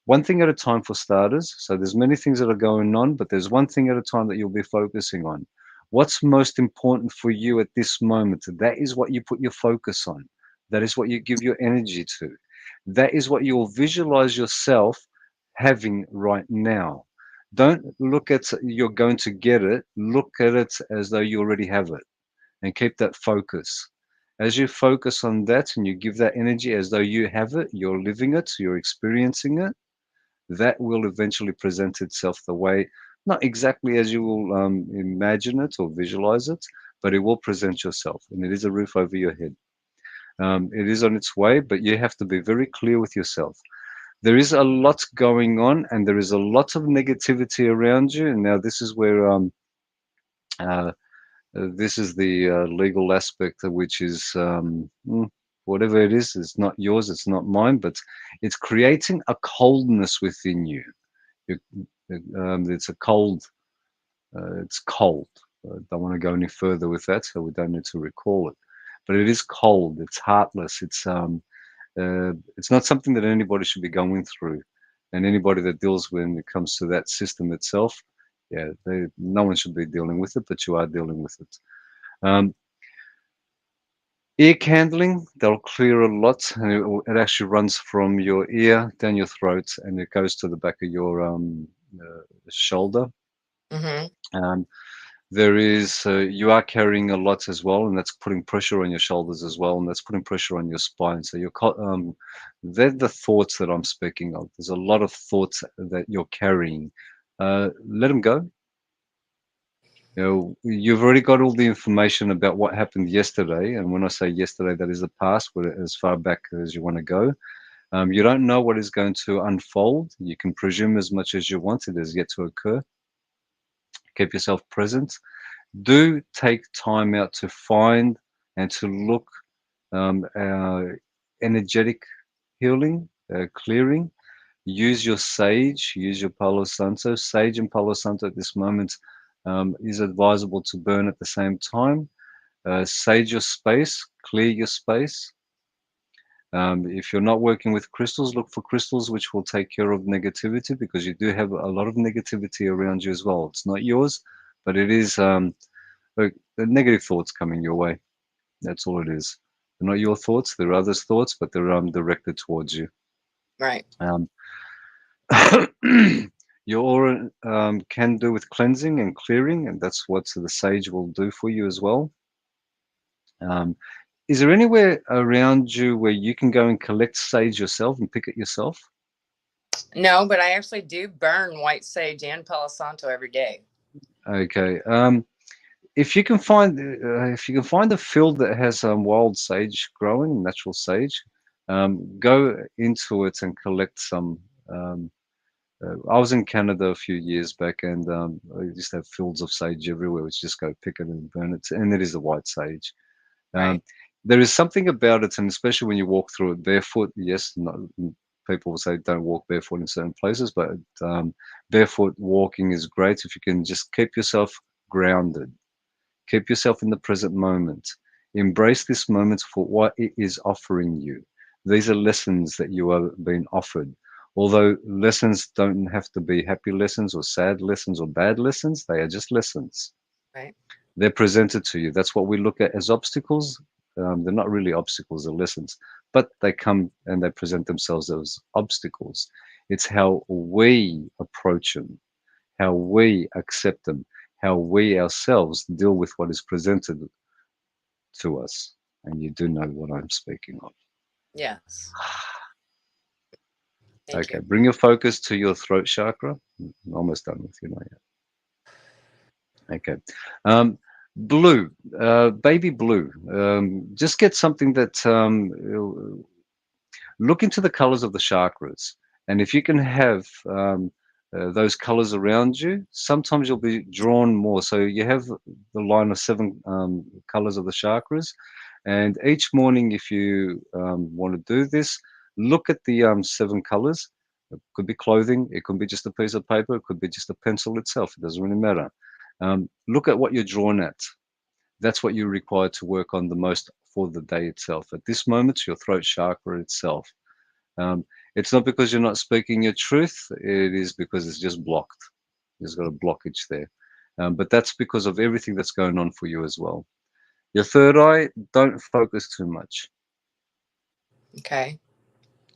one thing at a time for starters. So there's many things that are going on, but there's one thing at a time that you'll be focusing on. What's most important for you at this moment? That is what you put your focus on. That is what you give your energy to. That is what you'll visualize yourself having right now. Don't look at you're going to get it. Look at it as though you already have it, and keep that focus. As you focus on that and you give that energy as though you have it, you're living it, you're experiencing it, that will eventually present itself the way, not exactly as you will imagine it or visualize it, but it will present yourself, and it is a roof over your head. It is on its way, but you have to be very clear with yourself. There is a lot going on, and there is a lot of negativity around you. And now this is where uh, this is the legal aspect, which is whatever it is, it's not yours, it's not mine, but it's creating a coldness within you. It, it's a cold, it's cold. I don't want to go any further with that, so we don't need to recall it. But it is cold, it's heartless, it's not something that anybody should be going through. And anybody that deals when it comes to that system itself, yeah, no one should be dealing with it, but you are dealing with it. Um, Ear candling, they'll clear a lot, and it actually runs from your ear down your throat, and it goes to the back of your shoulder. Mm-hmm. There is you are carrying a lot as well, and that's putting pressure on your shoulders as well, and that's putting pressure on your spine. So they're the thoughts that I'm speaking of. There's a lot of thoughts that you're carrying. Let them go. You know, you've already got all the information about what happened yesterday, and when I say yesterday, that is the past, as far back as you want to go. You don't know what is going to unfold. You can presume as much as you want. It has yet to occur. Keep yourself present. Do take time out to find and to look energetic healing, clearing. Use your sage, use your Palo Santo. Sage and Palo Santo at this moment is advisable to burn at the same time. Sage your space, clear your space. If you're not working with crystals, look for crystals which will take care of negativity, because you do have a lot of negativity around you as well. It's not yours, but it is the negative thoughts coming your way. That's all it is. They're not your thoughts, they're others' thoughts, but they're directed towards you. Right. Your aura can do with cleansing and clearing, and that's what the sage will do for you as well. Is there anywhere around you where you can go and collect sage yourself and pick it yourself? No, but I actually do burn white sage and Palo Santo every day. Okay. If you can find a field that has wild sage growing, natural sage, go into it and collect some. I was in Canada a few years back, and I used to have fields of sage everywhere. Which just go pick it and burn it, and it is the white sage. Right. There is something about it, and especially when you walk through it barefoot. Yes, people will say don't walk barefoot in certain places, but barefoot walking is great if you can just keep yourself grounded. Keep yourself in the present moment. Embrace this moment for what it is offering you. These are lessons that you are being offered. Although lessons don't have to be happy lessons or sad lessons or bad lessons, they are just lessons. Right. They're presented to you. That's what we look at as obstacles. They're not really obstacles, they're lessons, but they come and they present themselves as obstacles. It's how we approach them, how we accept them, how we ourselves deal with what is presented to us. And you do know what I'm speaking of. Yes. Thank Okay, you. bring your focus to your throat chakra. I'm almost done with you now. Okay. Blue, baby blue. Just get something that look into the colors of the chakras. And if you can have those colors around you, sometimes you'll be drawn more. So you have the line of 7 colors of the chakras. And each morning, if you want to do this, look at the 7 colors. It could be clothing, it could be just a piece of paper, it could be just a pencil itself. It doesn't really matter. Look at what you're drawn at. That's what you require to work on the most for the day itself. At this moment, your throat chakra itself. It's not because you're not speaking your truth, it is because it's just blocked. There's got a blockage there. But that's because of everything that's going on for you as well. Your third eye, don't focus too much. Okay.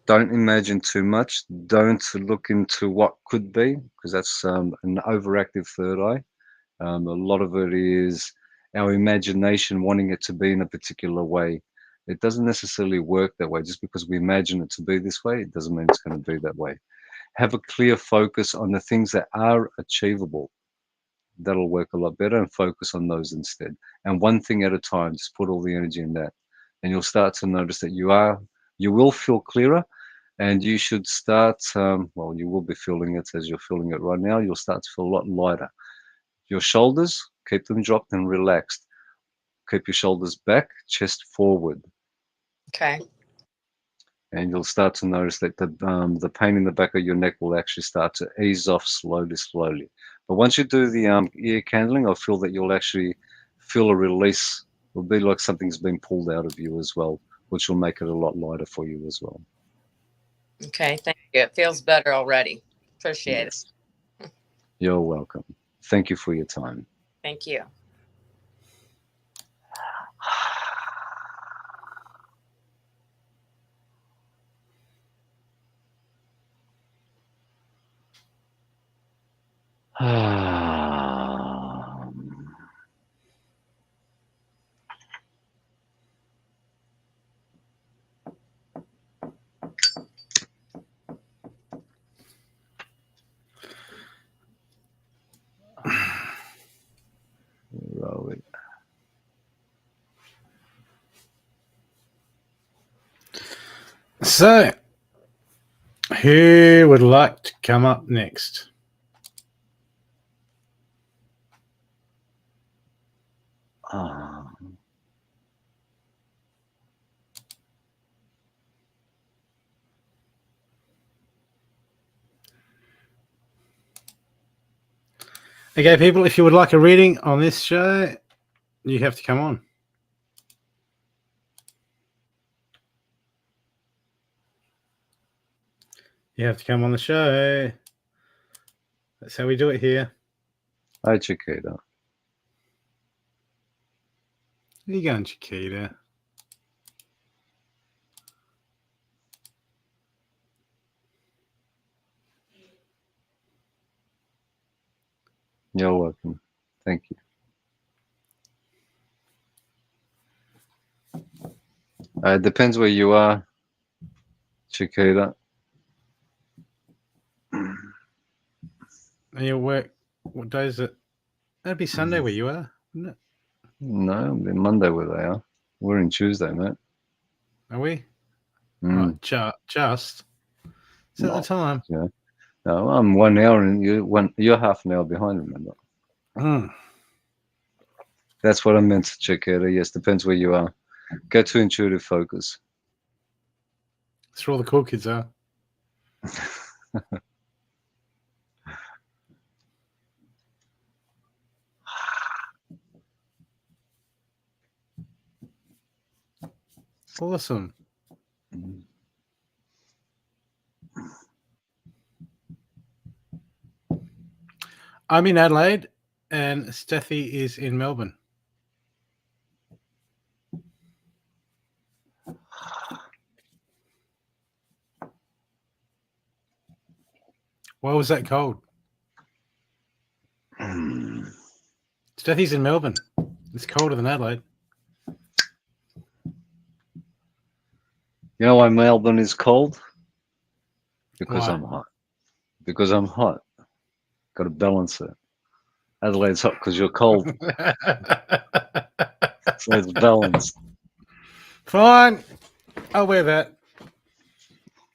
Don't imagine too much. Don't look into what could be, because that's an overactive third eye. A lot of it is our imagination wanting it to be in a particular way. It doesn't necessarily work that way. Just because we imagine it to be this way, it doesn't mean it's going to be that way. Have a clear focus on the things that are achievable. That'll work a lot better, and focus on those instead. And one thing at a time, just put all the energy in that. And you'll start to notice that you will feel clearer, and you should start, well, you will be feeling it as you're feeling it right now. You'll start to feel a lot lighter. Your shoulders, keep them dropped and relaxed. Keep your shoulders back, chest forward. Okay. And you'll start to notice that the pain in the back of your neck will actually start to ease off slowly, slowly. But once you do the ear candling, I feel that you'll actually feel a release. It'll be like something's been pulled out of you as well, which will make it a lot lighter for you as well. Okay. Thank you. It feels better already. Appreciate it. You're welcome. Thank you for your time. Thank you. Where are we? So, who would like to come up next? Okay, people, if you would like a reading on this show, you have to come on. You have to come on the show. That's how we do it here. Hi, Chiquita. Where you going, Chiquita? You're welcome. Thank you. It depends where you are, Chiquita. And you work, what day is it? That'd be Sunday where you are, wouldn't it? No, it'll be Monday where they are. We're in Tuesday, mate. Are we? Mm. Oh, just. Is that the time? Yeah. No, I'm 1 hour and you're half an hour behind, remember? That's what I meant, Chiquita. Yes, depends where you are. Go to intuitive focus. That's where all the cool kids are. Awesome. I'm in Adelaide and Stathi is in Melbourne. Why was that cold? Stathi's in Melbourne. It's colder than Adelaide. You know why Melbourne is cold? Because Why? I'm hot. Because I'm hot. Got to balance it. Adelaide's hot because you're cold. So it's balanced. Fine. I'll wear that.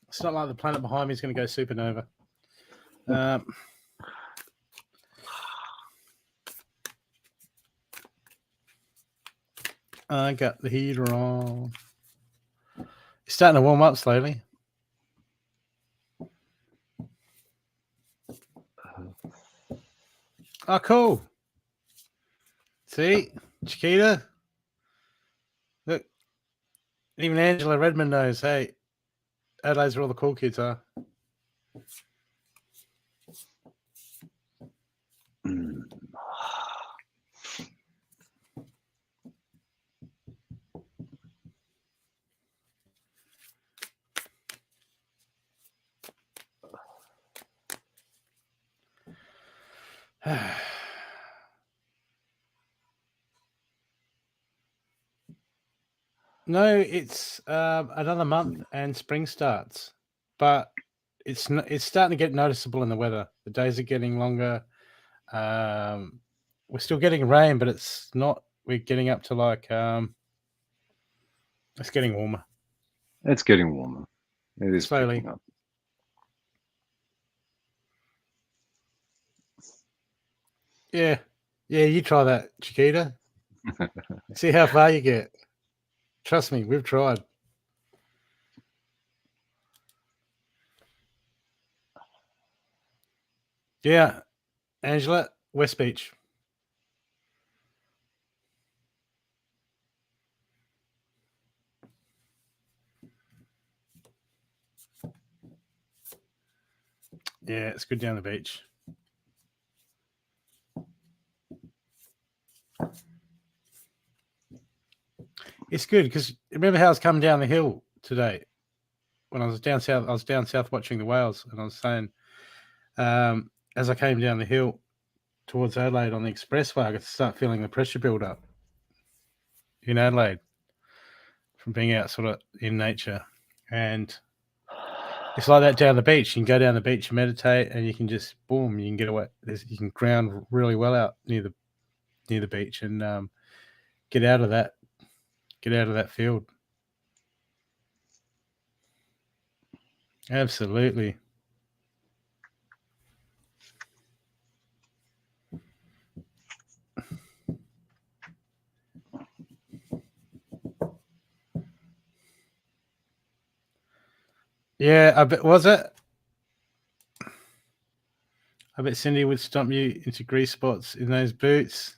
It's not like the planet behind me is going to go supernova. I got the heater on. It's starting to warm up slowly. Oh, cool. See, Chiquita. Look, even Angela Redmond knows. Hey, Adelaide's where all the cool kids are. No, it's another month and spring starts, but it's starting to get noticeable in the weather. The days are getting longer. We're still getting rain, but it's not. We're getting up to like it's getting warmer. It's getting warmer. It is Slowly. picking up. Yeah, you try that, Chiquita. See how far you get. Trust me, we've tried. Yeah, Angela, West Beach. Yeah, it's good down the beach. It's good because remember how I was coming down the hill today when I was down south. I was down south watching the whales, and I was saying, as I came down the hill, towards Adelaide on the expressway, I could start feeling the pressure build up in Adelaide from being out sort of in nature. And it's like that down the beach. You can go down the beach and meditate, and you can just boom, you can get away. You can ground really well out near the beach and get out of that field. Absolutely. Yeah, I bet I bet Cindy would stomp you into grease spots in those boots.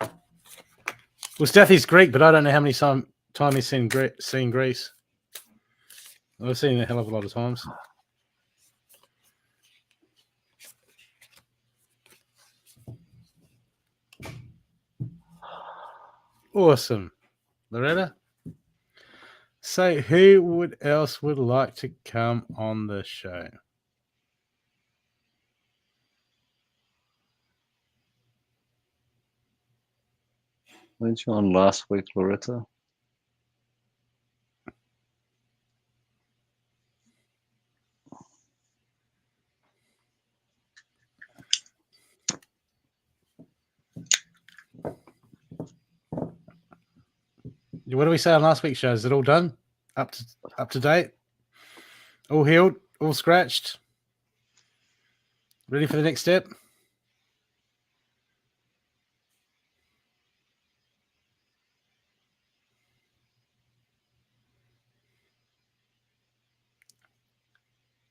Well, Stathi's Greek, but I don't know how many time he's seen Greece. I've seen it a hell of a lot of times. Awesome. Loretta? So who else would like to come on the show? Weren't you on last week, Loretta? What do we say on last week's show? Is it all done? Up to date? All healed? All scratched? Ready for the next step?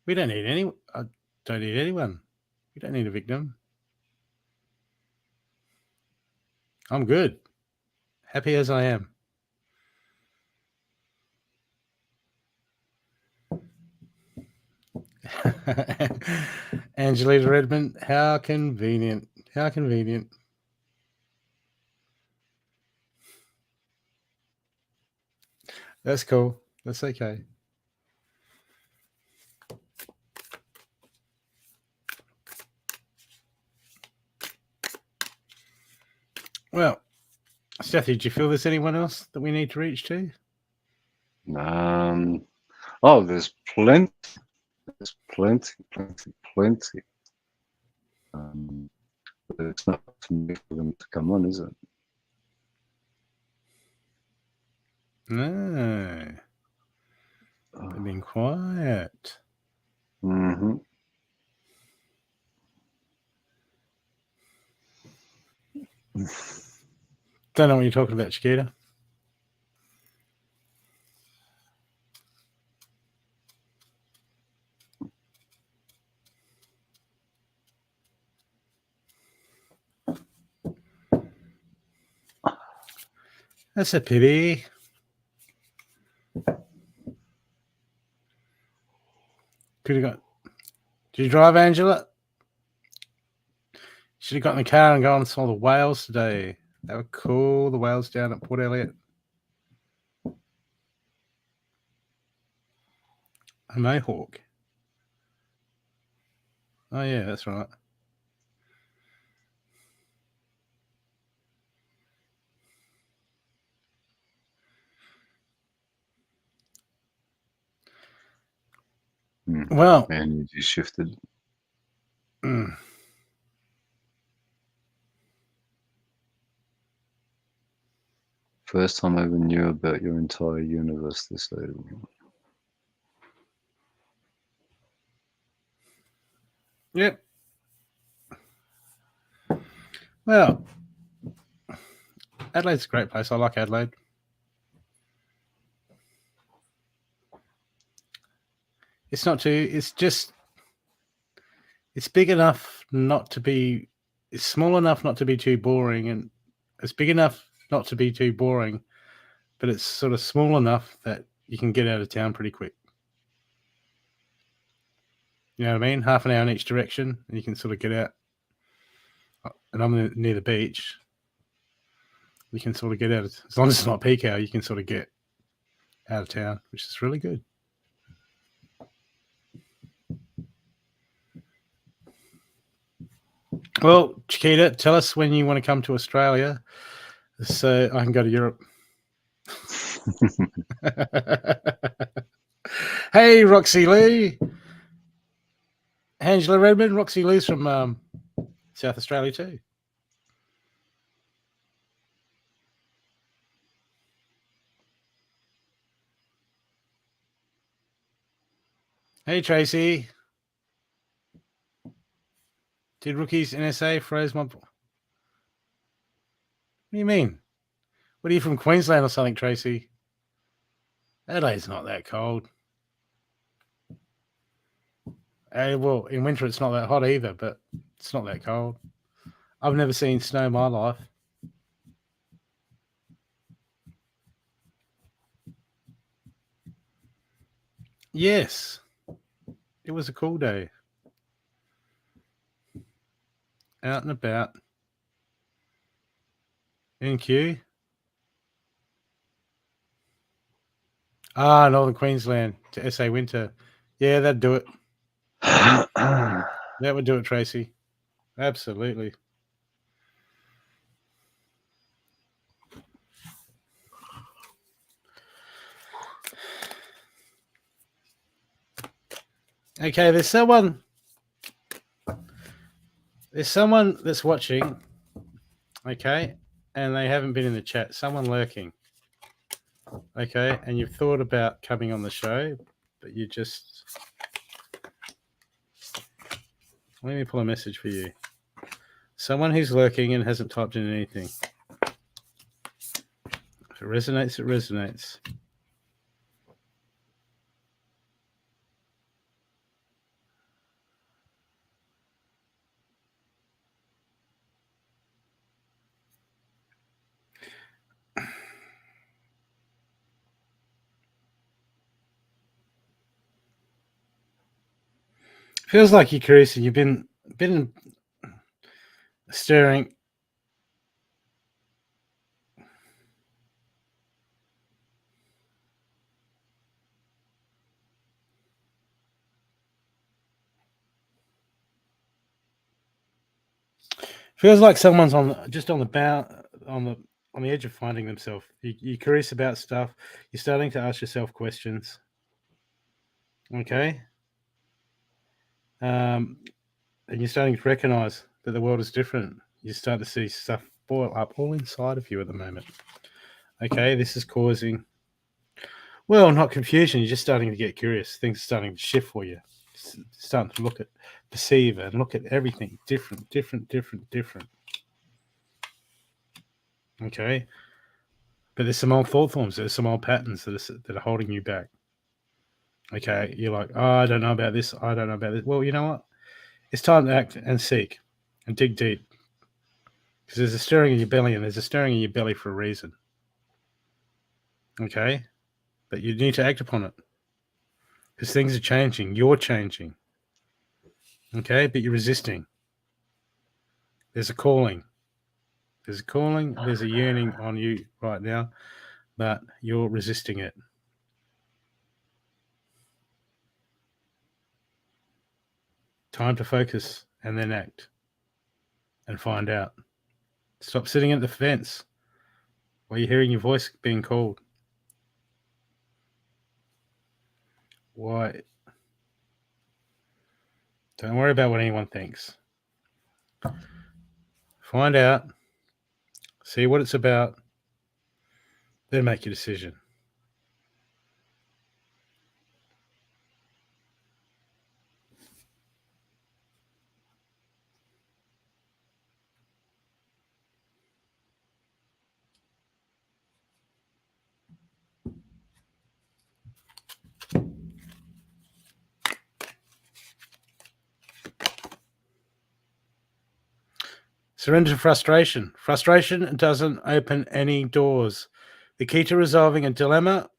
We don't need any. I don't need anyone. We don't need a victim. I'm good. Happy as I am. Angelita Redmond, how convenient. How convenient. That's cool. That's okay. Well, Stathi, did you feel there's anyone else that we need to reach to? Oh, there's plenty. There's plenty. But it's not for me for them to come on, is it? No. They've been quiet. Mm-hmm. Don't know what you're talking about, Chiquita. That's a pity. Could have got. Did you drive, Angela? Should have got in the car and gone and saw the whales today. They were cool. The whales down at Port Elliot. A mohawk. Oh yeah, that's right. Well, energy shifted. First time I ever knew about your entire universe this late. Yep. Well, Adelaide's a great place. I like Adelaide. It's not too. It's just. It's big enough not to be. It's small enough not to be too boring, and it's big enough not to be too boring, but it's sort of small enough that you can get out of town pretty quick. You know what I mean? Half an hour in each direction, and you can sort of get out. And I'm near the beach. You can sort of get out. As long as it's not peak hour, you can sort of get out of town, which is really good. Well, Chiquita, tell us when you want to come to Australia so I can go to Europe. Hey, Roxy Lee. Angela Redmond. Roxy Lee's from South Australia too. Hey, Tracy. Did Rookies NSA froze my... What do you mean? What are you from Queensland or something, Tracy? Adelaide's not that cold. Well, in winter it's not that hot either, but it's not that cold. I've never seen snow in my life. Yes. It was a cool day. Out and about. NQ. Northern Queensland to SA winter. Yeah, that'd do it. That would do it, Tracy. Absolutely. Okay, there's someone that's watching, okay, and they haven't been in the chat. Someone lurking, okay, and you've thought about coming on the show, but you just... Let me pull a message for you. Someone who's lurking and hasn't typed in anything. If it resonates, it resonates. Feels like you're curious and you've been stirring. Feels like someone's on the edge of finding themselves. You're curious about stuff. You're starting to ask yourself questions. Okay. And you're starting to recognize that the world is different. You start to see stuff boil up all inside of you at the moment. Okay, this is causing, well, not confusion. You're just starting to get curious. Things are starting to shift for you. Starting to perceive and look at everything different. Okay, but there's some old thought forms. There's some old patterns that are holding you back. Okay, you're like, oh, I don't know about this. I don't know about this. Well, you know what? It's time to act and seek and dig deep. Because there's a stirring in your belly, and there's a stirring in your belly for a reason. Okay? But you need to act upon it. Because things are changing. You're changing. Okay? But you're resisting. There's a calling. There's a calling. There's a yearning on you right now. But you're resisting it. Time to focus and then act and find out. Stop sitting at the fence while you're hearing your voice being called. Why? Don't worry about what anyone thinks. Find out, see what it's about, then make your decision. Surrender to frustration. Frustration doesn't open any doors. The key to resolving a dilemma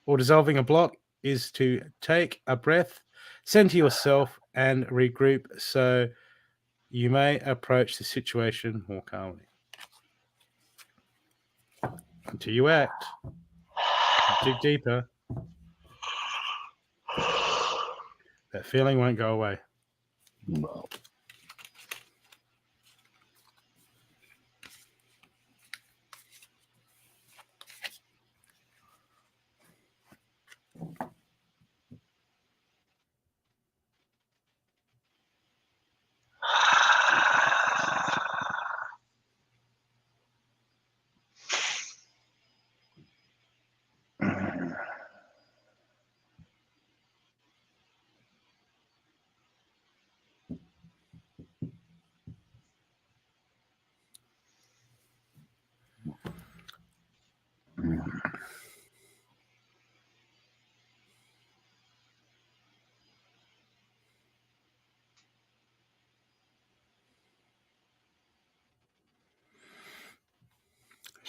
or dissolving a block is to take a breath, center yourself, and regroup so you may approach the situation more calmly. Until you act, dig deeper, that feeling won't go away. No.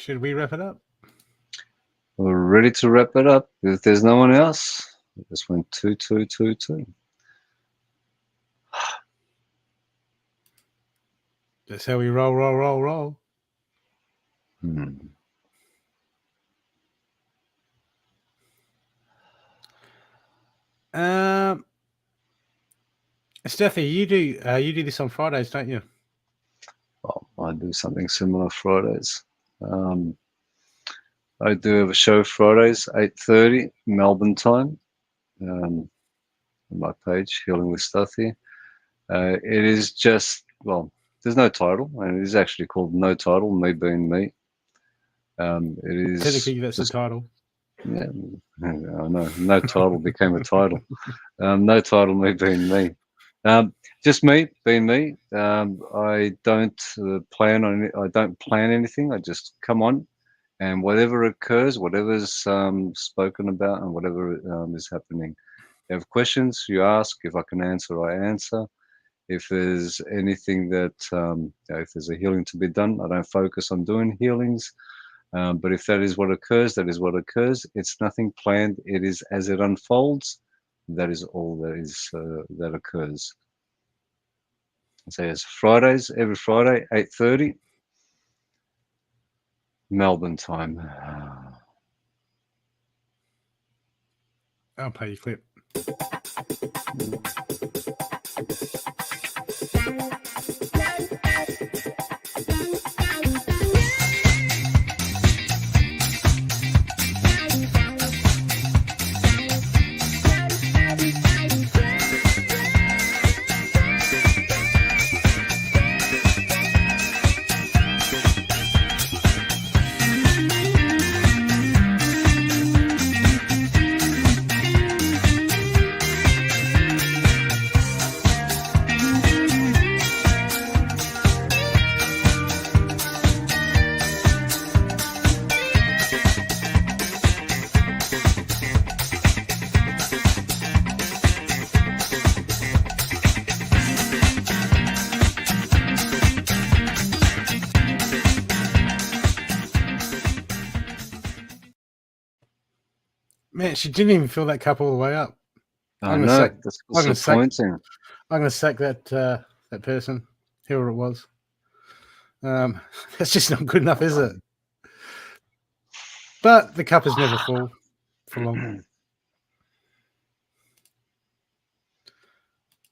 Should we wrap it up? We're ready to wrap it up. If there's no one else, this went 2, 2, 2, 2. That's how we roll. Hmm. Stathi, you do this on Fridays, don't you? Well, I do something similar Fridays. I do have a show Fridays, 8:30 Melbourne time, on my page, Healing with Stathi. It is just, well, there's no title, and it is actually called No Title, me being me. It is Technically, that's just, the title. yeah, I know. No title became a title. No title, me being me. Just me being me. I don't plan on it. I don't plan anything. I just come on, and whatever occurs, whatever's spoken about, and whatever is happening. You have questions, you ask. If I can answer, I answer. If there's anything that, if there's a healing to be done, I don't focus on doing healings. But if that is what occurs, that is what occurs. It's nothing planned. It is as it unfolds. That is all that is that occurs. So it's Fridays, every Friday, 8:30 Melbourne time. I'll play your clip. Man, she didn't even fill that cup all the way up. I I'm gonna know, sack- that's I'm gonna sack- disappointing. I'm going to sack that person, whoever it was. That's just not good enough, is it? But the cup is never full for long.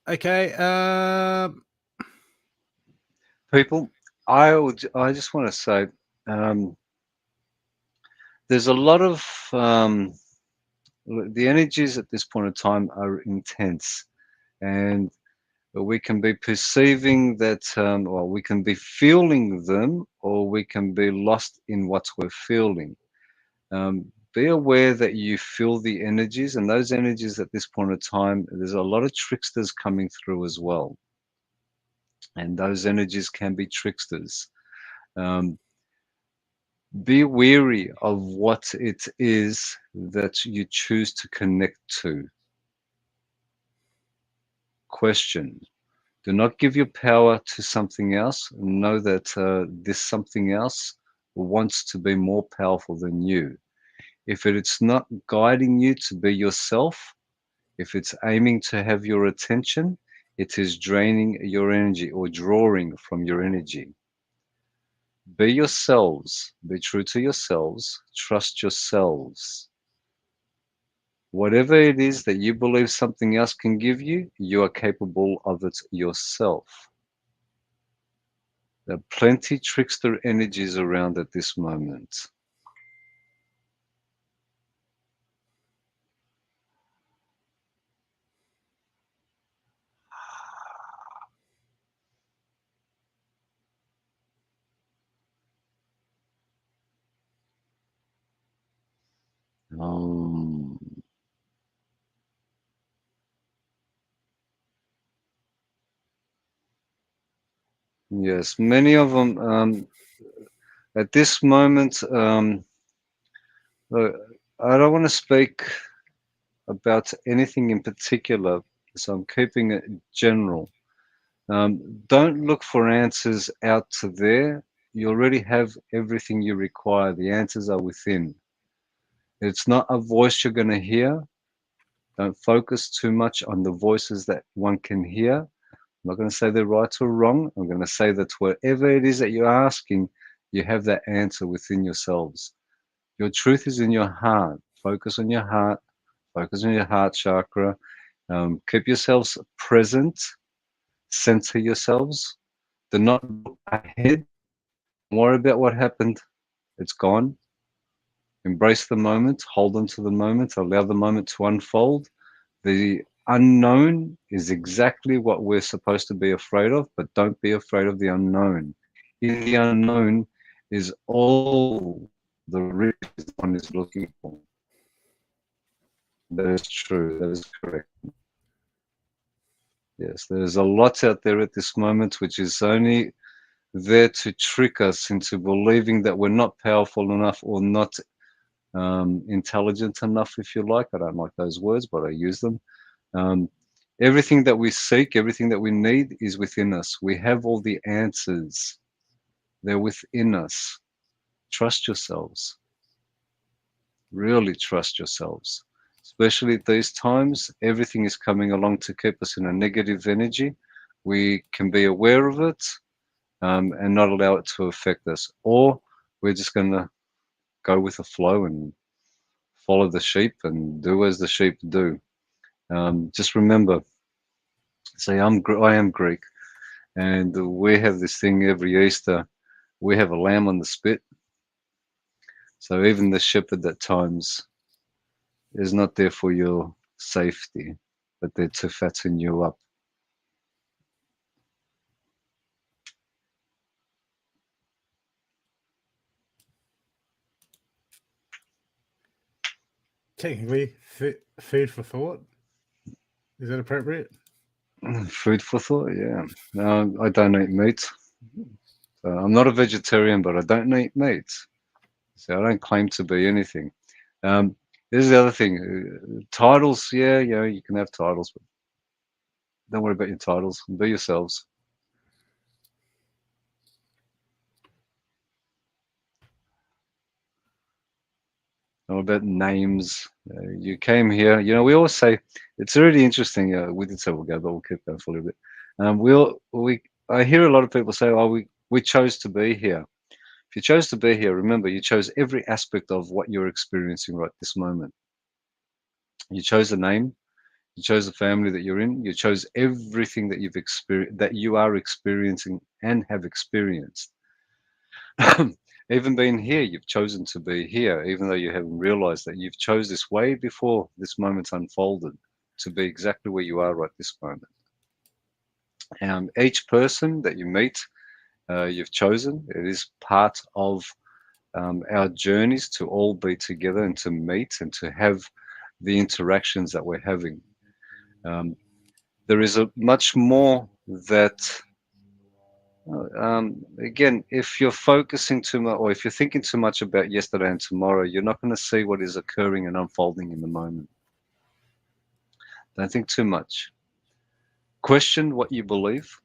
Okay. People, I just want to say, there's a lot of the energies at this point in time are intense, and we can be perceiving that, or we can be feeling them, or we can be lost in what we're feeling. Be aware that you feel the energies, and those energies at this point in time, there's a lot of tricksters coming through as well. And those energies can be tricksters. Be wary of what it is that you choose to connect to. Question. Do not give your power to something else. Know that this something else wants to be more powerful than you. If it's not guiding you to be yourself, if it's aiming to have your attention, it is draining your energy or drawing from your energy. Be yourselves. Be true to yourselves. Trust yourselves. Whatever it is that you believe something else can give you, you are capable of it yourself. There are plenty trickster energies around at this moment. Yes, many of them at this moment. Look, I don't want to speak about anything in particular, so I'm keeping it general. Don't look for answers out there. You already have everything you require. The answers are within. It's not a voice you're going to hear. Don't focus too much on the voices that one can hear. I'm not going to say they're right or wrong. I'm going to say that whatever it is that you're asking, you have that answer within yourselves. Your truth is in your heart. Focus on your heart. Focus on your heart chakra. Keep yourselves present. Center yourselves. Do not look ahead. Don't worry about what happened. It's gone. Embrace the moment. Hold on to the moment. Allow the moment to unfold. The unknown is exactly what we're supposed to be afraid of, but don't be afraid of the unknown. In the unknown is all the riches one is looking for. That is true. That is correct. Yes, there's a lot out there at this moment which is only there to trick us into believing that we're not powerful enough or not intelligent enough, if you like. I don't like those words, but I use them. Everything that we seek, everything that we need is within us. We have all the answers. They're within us. Trust yourselves. Really trust yourselves. Especially at these times, everything is coming along to keep us in a negative energy. We can be aware of it and not allow it to affect us. Or we're just going to go with the flow and follow the sheep and do as the sheep do. Just remember, say, I am Greek, and we have this thing every Easter. We have a lamb on the spit. So even the shepherd at times is not there for your safety, but there to fatten you up. Technically, food for thought. Is that appropriate? Food for thought, yeah. No, I don't eat meat. I'm not a vegetarian, but I don't eat meat. So I don't claim to be anything. This is the other thing. Titles, yeah, you can have titles, but don't worry about your titles. Be yourselves. Not about names. You came here. We always say it's really interesting. We did say we'll go, but we'll keep going for a little bit. I hear a lot of people say, "Oh, we chose to be here." If you chose to be here, remember you chose every aspect of what you're experiencing right this moment. You chose a name. You chose the family that you're in. You chose everything that you've experienced, that you are experiencing and have experienced. Even being here, you've chosen to be here, even though you haven't realized that you've chose this way before this moment unfolded to be exactly where you are right this moment. Each person that you meet, you've chosen. It is part of our journeys to all be together and to meet and to have the interactions that we're having. There is a much more that again, if you're focusing too much or if you're thinking too much about yesterday and tomorrow, you're not going to see what is occurring and unfolding in the moment. Don't think too much. Question what you believe.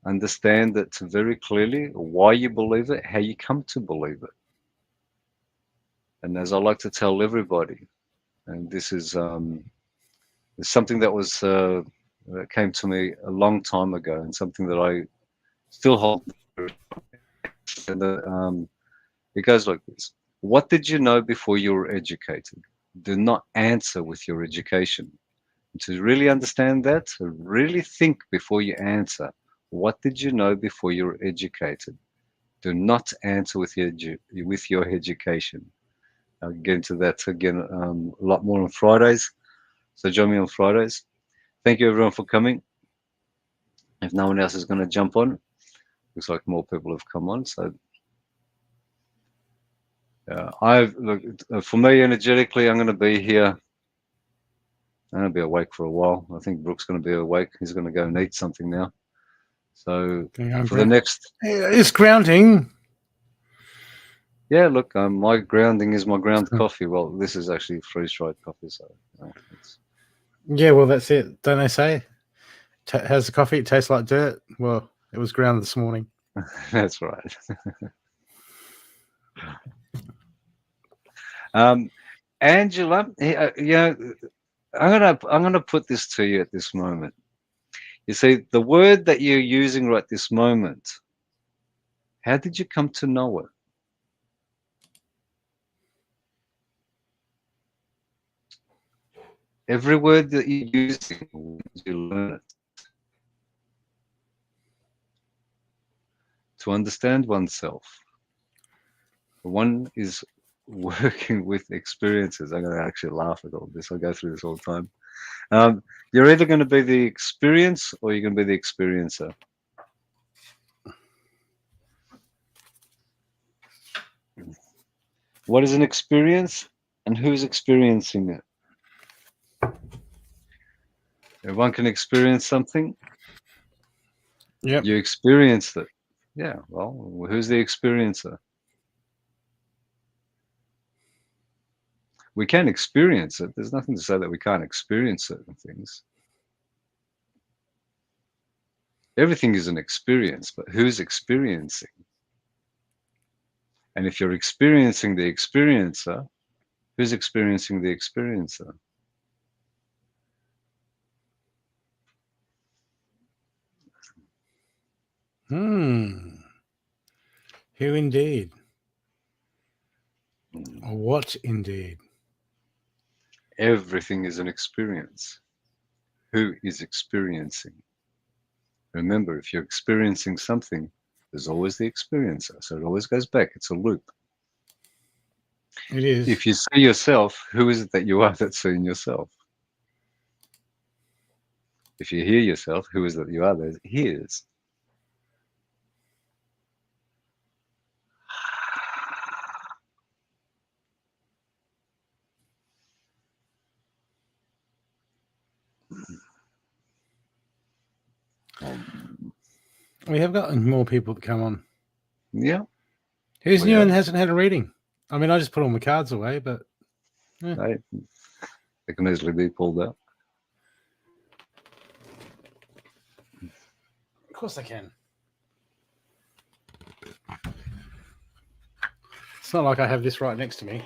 Understand that very clearly why you believe it, how you come to believe it. And as I like to tell everybody, and this is something that was that came to me a long time ago, and something that I still hold. And it goes like this: what did you know before you were educated? Do not answer with your education. To really understand that, really think before you answer. What did you know before you were educated? Do not answer with your education. I'll get into that again a lot more on Fridays. So join me on Fridays. Thank you everyone for coming. If no one else is going to jump on, looks like more people have come on. So for me, energetically, I'm going to be here. I'm going to be awake for a while. I think Brooke's going to be awake. He's going to go and eat something now. So for the next, it's grounding. Yeah, look, my grounding is my ground coffee. Well, this is actually freeze-dried coffee, so yeah. Well, that's it. Don't they say? How's the coffee? It tastes like dirt. Well, it was ground this morning. that's right. Angela, I'm gonna put this to you at this moment. You see, the word that you're using right this moment, how did you come to know it? Every word that you're using, when did you learn it? To understand oneself. One is working with experiences. I'm going to actually laugh at all this. I go through this all the time. You're either going to be the experience or you're going to be the experiencer. What is an experience and who's experiencing it? Everyone can experience something. Yep. You experienced it. Yeah, well, who's the experiencer? We can experience it. There's nothing to say that we can't experience certain things. Everything is an experience, but who's experiencing? And if you're experiencing the experiencer, who's experiencing the experiencer? Who indeed? Or what indeed? Everything is an experience. Who is experiencing? Remember, if you're experiencing something, there's always the experiencer. So it always goes back. It's a loop. It is. If you see yourself, who is it that you are that's seeing yourself? If you hear yourself, who is it that you are that hears? We have got more people that come on. Yeah. Who's We new have. and hasn't had a reading? I mean, I just put all my cards away, but They can easily be pulled out. of course I can. It's not like I have this right next to me.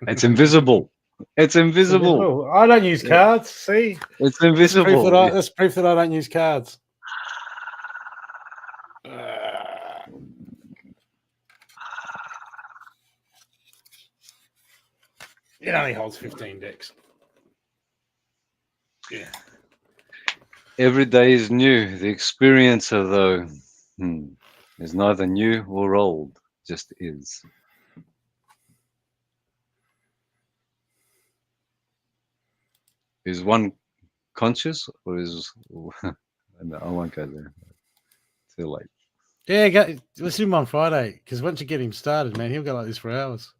It's invisible. It's invisible. I don't use cards. See, It's invisible. that's proof that I don't use cards. It only holds 15 decks. Yeah. Every day is new. The experiencer, though, is neither new or old, just is. Is one conscious or is... No, I won't go there. Too late. Yeah, let's do him on Friday, because once you get him started, man, he'll go like this for hours.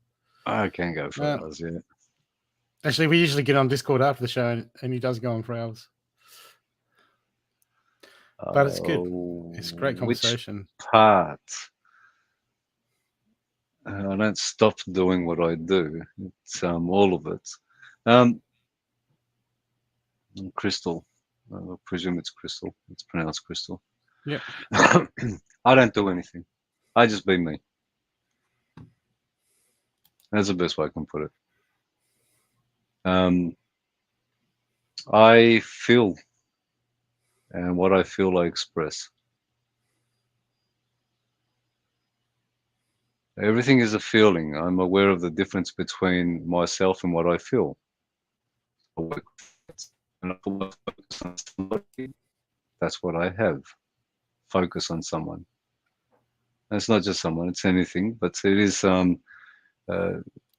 I can go for hours, yeah. Actually, we usually get on Discord after the show, and he does go on for hours. But it's good. It's a great conversation. Which part? I don't stop doing what I do. It's all of it. Crystal. I presume it's Crystal. It's pronounced Crystal. Yep. I don't do anything. I just be me. That's the best way I can put it. I feel, and what I feel I express. Everything is a feeling. I'm aware of the difference between myself and what I feel. And I focus on somebody, that's what I have. Focus on someone. And it's not just someone, it's anything, but it is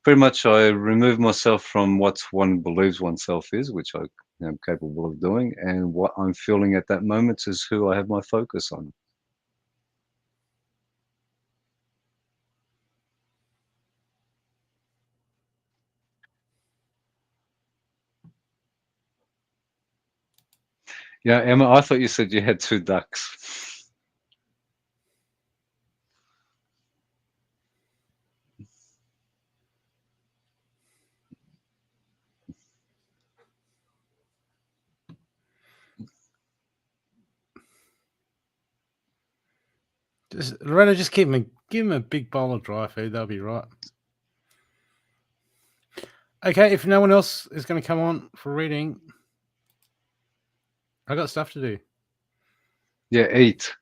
pretty much I remove myself from what one believes oneself is, which I am capable of doing, and what I'm feeling at that moment is who I have my focus on. Yeah, Emma, I thought you said you had 2 ducks. Loretta, just give him a big bowl of dry food. They'll be right. Okay, if no one else is going to come on for reading, I got stuff to do. Yeah, eat,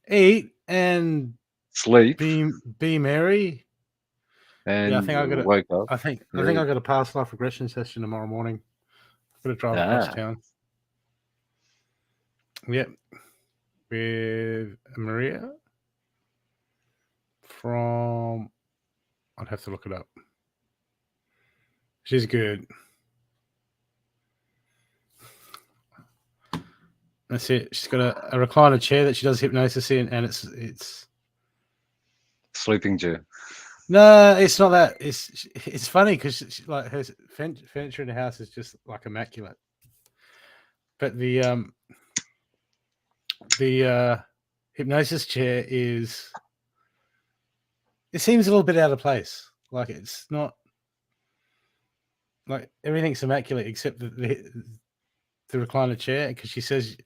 Eat and sleep, be merry. and Yeah, I think I got wake up. I think I got a past life regression session tomorrow morning. I've got to drive across town. Yep, with Maria from. I'd have to look it up. She's good. That's it. She's got a recliner chair that she does hypnosis in, and it's Sleeping chair. no, it's not that. It's funny because like her furniture in the house is just like immaculate, but the hypnosis chair is. It seems a little bit out of place. Like it's not. Like everything's immaculate except the recliner chair, because she says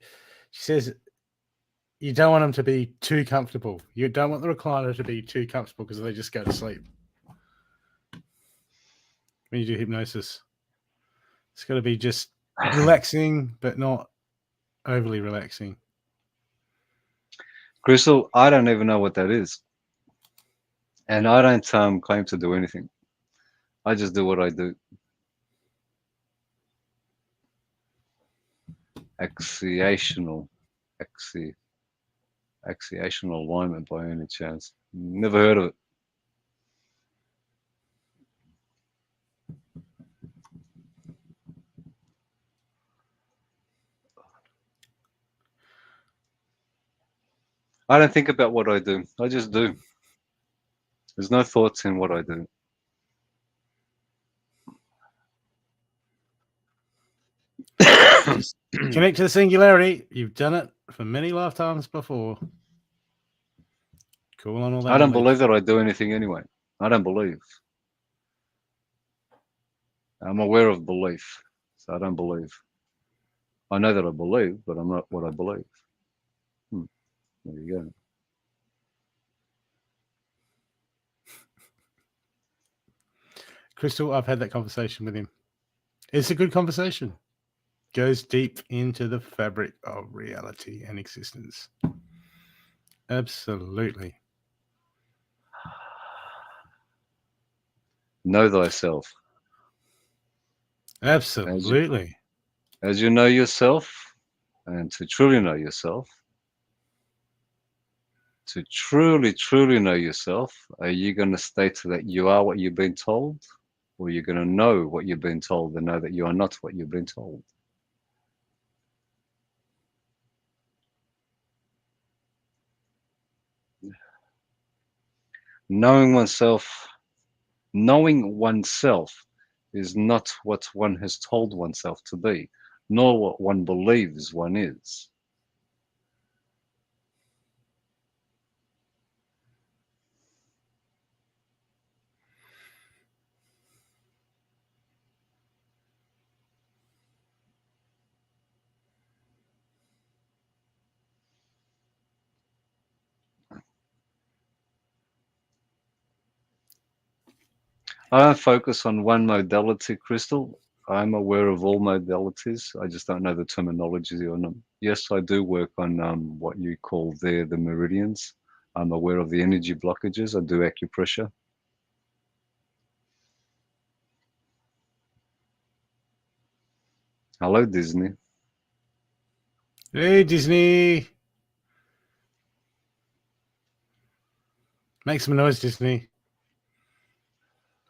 you don't want them to be too comfortable. You don't want the recliner to be too comfortable because they just go to sleep when you do hypnosis. It's got to be just relaxing, but not overly relaxing. Crystal, I don't even know what that is, and I don't claim to do anything. I just do what I do. Axiational alignment by any chance? Never heard of it. I don't think about what I do. I just do. There's no thoughts in what I do. Connect to the singularity. You've done it for many lifetimes before. Cool on all that. I don't believe that I do anything anyway. I don't believe. I'm aware of belief, so I don't believe. I know that I believe, but I'm not what I believe. There you go. Crystal, I've had that conversation with him. It's a good conversation. Goes deep into the fabric of reality and existence. Absolutely. Know thyself. Absolutely. As you know yourself, and to truly know yourself, to truly, truly know yourself, are you going to state that you are what you've been told? Or you're going to know what you've been told and know that you are not what you've been told? Knowing oneself is not what one has told oneself to be, nor what one believes one is. I don't focus on one modality, Crystal. I'm aware of all modalities. I just don't know the terminology on them. Yes, I do work on what you call there the meridians. I'm aware of the energy blockages. I do acupressure. Hello, Disney. Hey, Disney. Make some noise, Disney.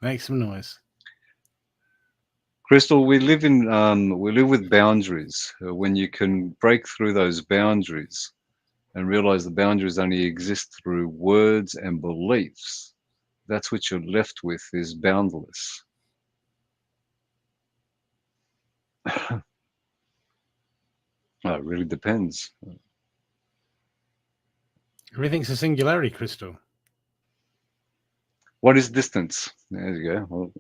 Make some noise. Crystal, we live with boundaries. When you can break through those boundaries and realize the boundaries only exist through words and beliefs, that's what you're left with is boundless. It really depends. Everything's a singularity, Crystal. What is distance? There you go.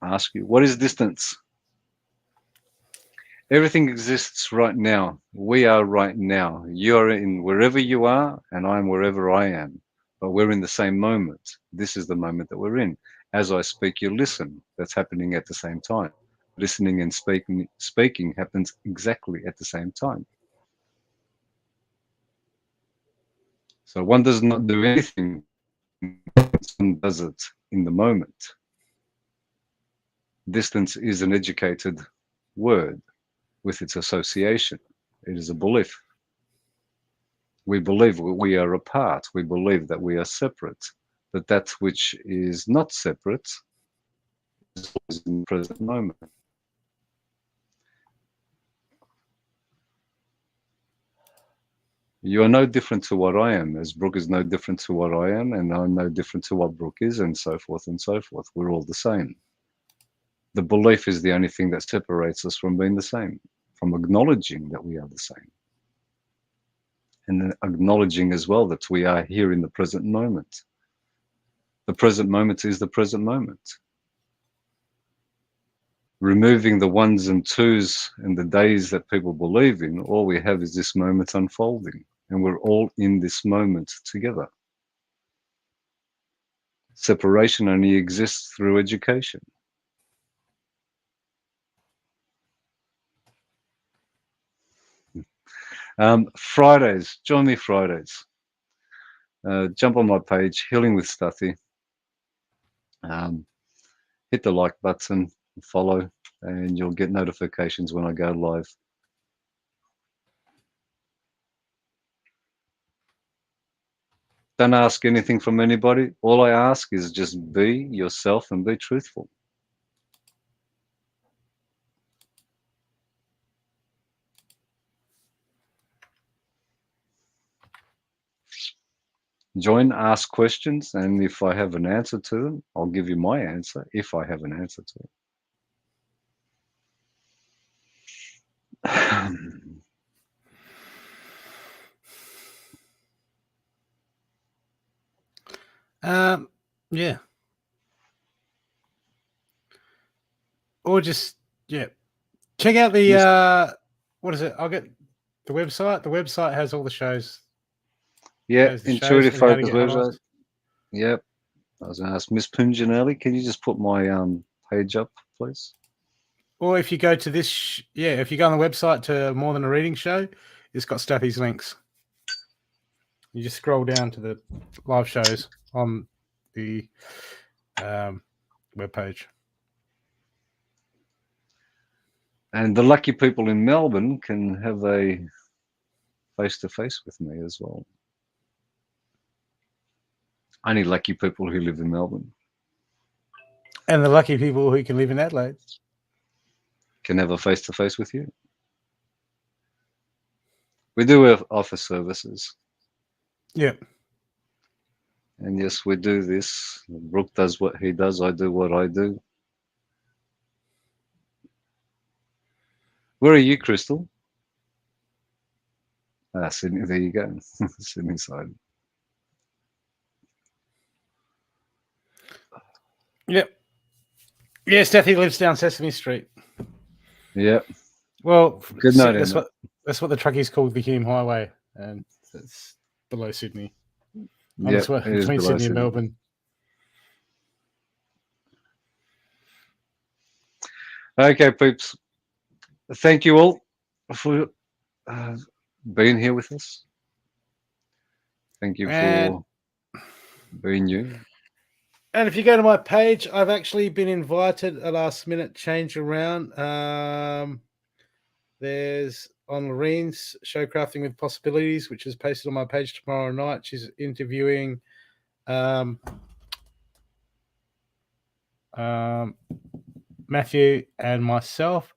I'll ask you, what is distance? Everything exists right now. We are right now. You are in wherever you are, and I'm wherever I am. But we're in the same moment. This is the moment that we're in. As I speak, you listen. That's happening at the same time. Listening and speaking happens exactly at the same time. So one does not do anything, one does it in the moment. Distance is an educated word with its association. It is a belief. We believe we are apart. We believe that we are separate. But that which is not separate is always in the present moment. You are no different to what I am, as Brooke is no different to what I am, and I'm no different to what Brooke is, and so forth and so forth. We're all the same. The belief is the only thing that separates us from being the same, from acknowledging that we are the same. And then acknowledging as well that we are here in the present moment. The present moment is the present moment. Removing the ones and twos and the days that people believe in, all we have is this moment unfolding. And we're all in this moment together. Separation only exists through education. Fridays, join me Fridays. Jump on my page, Healing with Stathi. Hit the like button, follow, and you'll get notifications when I go live. Don't ask anything from anybody. All I ask is just be yourself and be truthful. Join, ask questions, and if I have an answer to them, I'll give you my answer if I have an answer to it. Yeah. Or just check out the what is it? I'll get the website. The website has all the shows. Yeah, Has the Intuitive shows and how to Focus get website. analyzed. Yep. I was going to ask Miss Punjanelli, can you just put my page up, please? Or if you go to this, if you go on the website to More Than a Reading Show, it's got Stathi's links. You just scroll down to the live shows on the webpage. And the lucky people in Melbourne can have a face-to-face with me as well. Only lucky people who live in Melbourne. And the lucky people who can live in Adelaide can have a face-to-face with you. We do offer services. Yep. And yes, we do this. Brooke does what he does. I do what I do. Where are you, Crystal? Sydney. There you go. Sydney side. Yep. Yeah, Stathi lives down Sesame Street. Yep. Well, good night. That's what the truckies call the Hume Highway, and it's below Sydney. Yeah, between Sydney and Melbourne. Okay, peeps. Thank you all for being here with us. Thank you for being you. And if you go to my page, I've actually been invited a last minute change around. There's on Lorraine's show Crafting with Possibilities, which is posted on my page tomorrow night. She's interviewing Matthew and myself,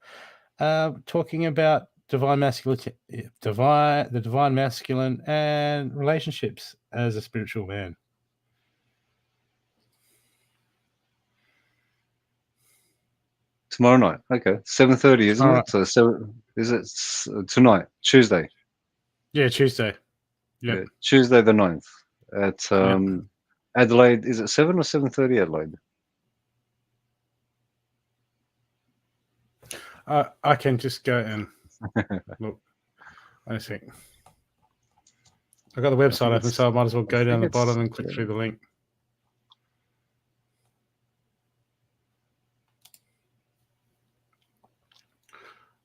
talking about divine masculinity, the divine masculine, and relationships as a spiritual man. Tomorrow night, okay, 7:30, isn't it? So is it tonight, Tuesday? Yeah, Tuesday. Yep. Yeah, Tuesday the 9th at Adelaide. Is it 7 or 7:30 Adelaide? I can just go and look. Wait a sec. I've got the website open, so I might as well go down the bottom and click through the link.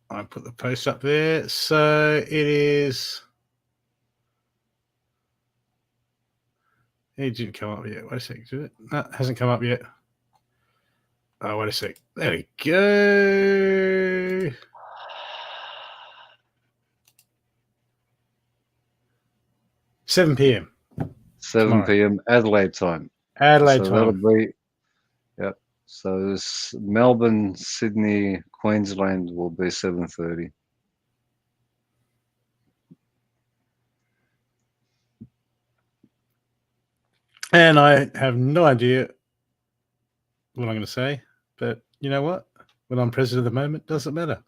I put the post up there. So it is. It didn't come up yet. Wait a sec. Did it? No, it hasn't come up yet. Oh, wait a sec. There we go. $7 p.m. 7 tomorrow. p.m. Adelaide time. Adelaide So that'll time. be, yep. So this Melbourne, Sydney, Queensland will be 7:30. And I have no idea what I'm going to say, but you know what? When I'm president of the moment, doesn't matter.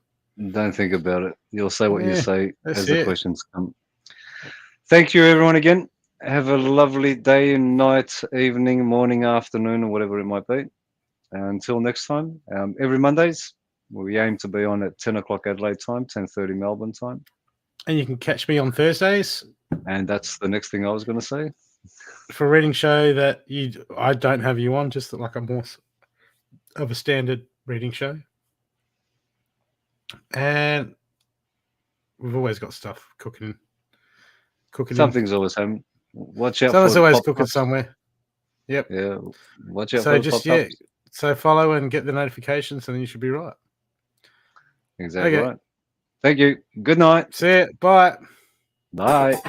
Don't think about it. You'll say what you Yeah, say that's as the it. questions come. Thank you, everyone, again. Have a lovely day, night, evening, morning, afternoon, or whatever it might be. Until next time, every Mondays, we aim to be on at 10 o'clock Adelaide time, 10:30 Melbourne time. And you can catch me on Thursdays And that's the next thing I was going to say. for a reading show that I don't have you on, just like a more of a standard reading show. And we've always got stuff cooking. Something's always happening. Watch out Someone's for always pop-ups. cooking somewhere. Yep. Yeah, watch out So for the just pop-ups. so follow and get the notifications, and then you should be right. Exactly Okay. right. Thank you. Good night. See it. Bye. Bye.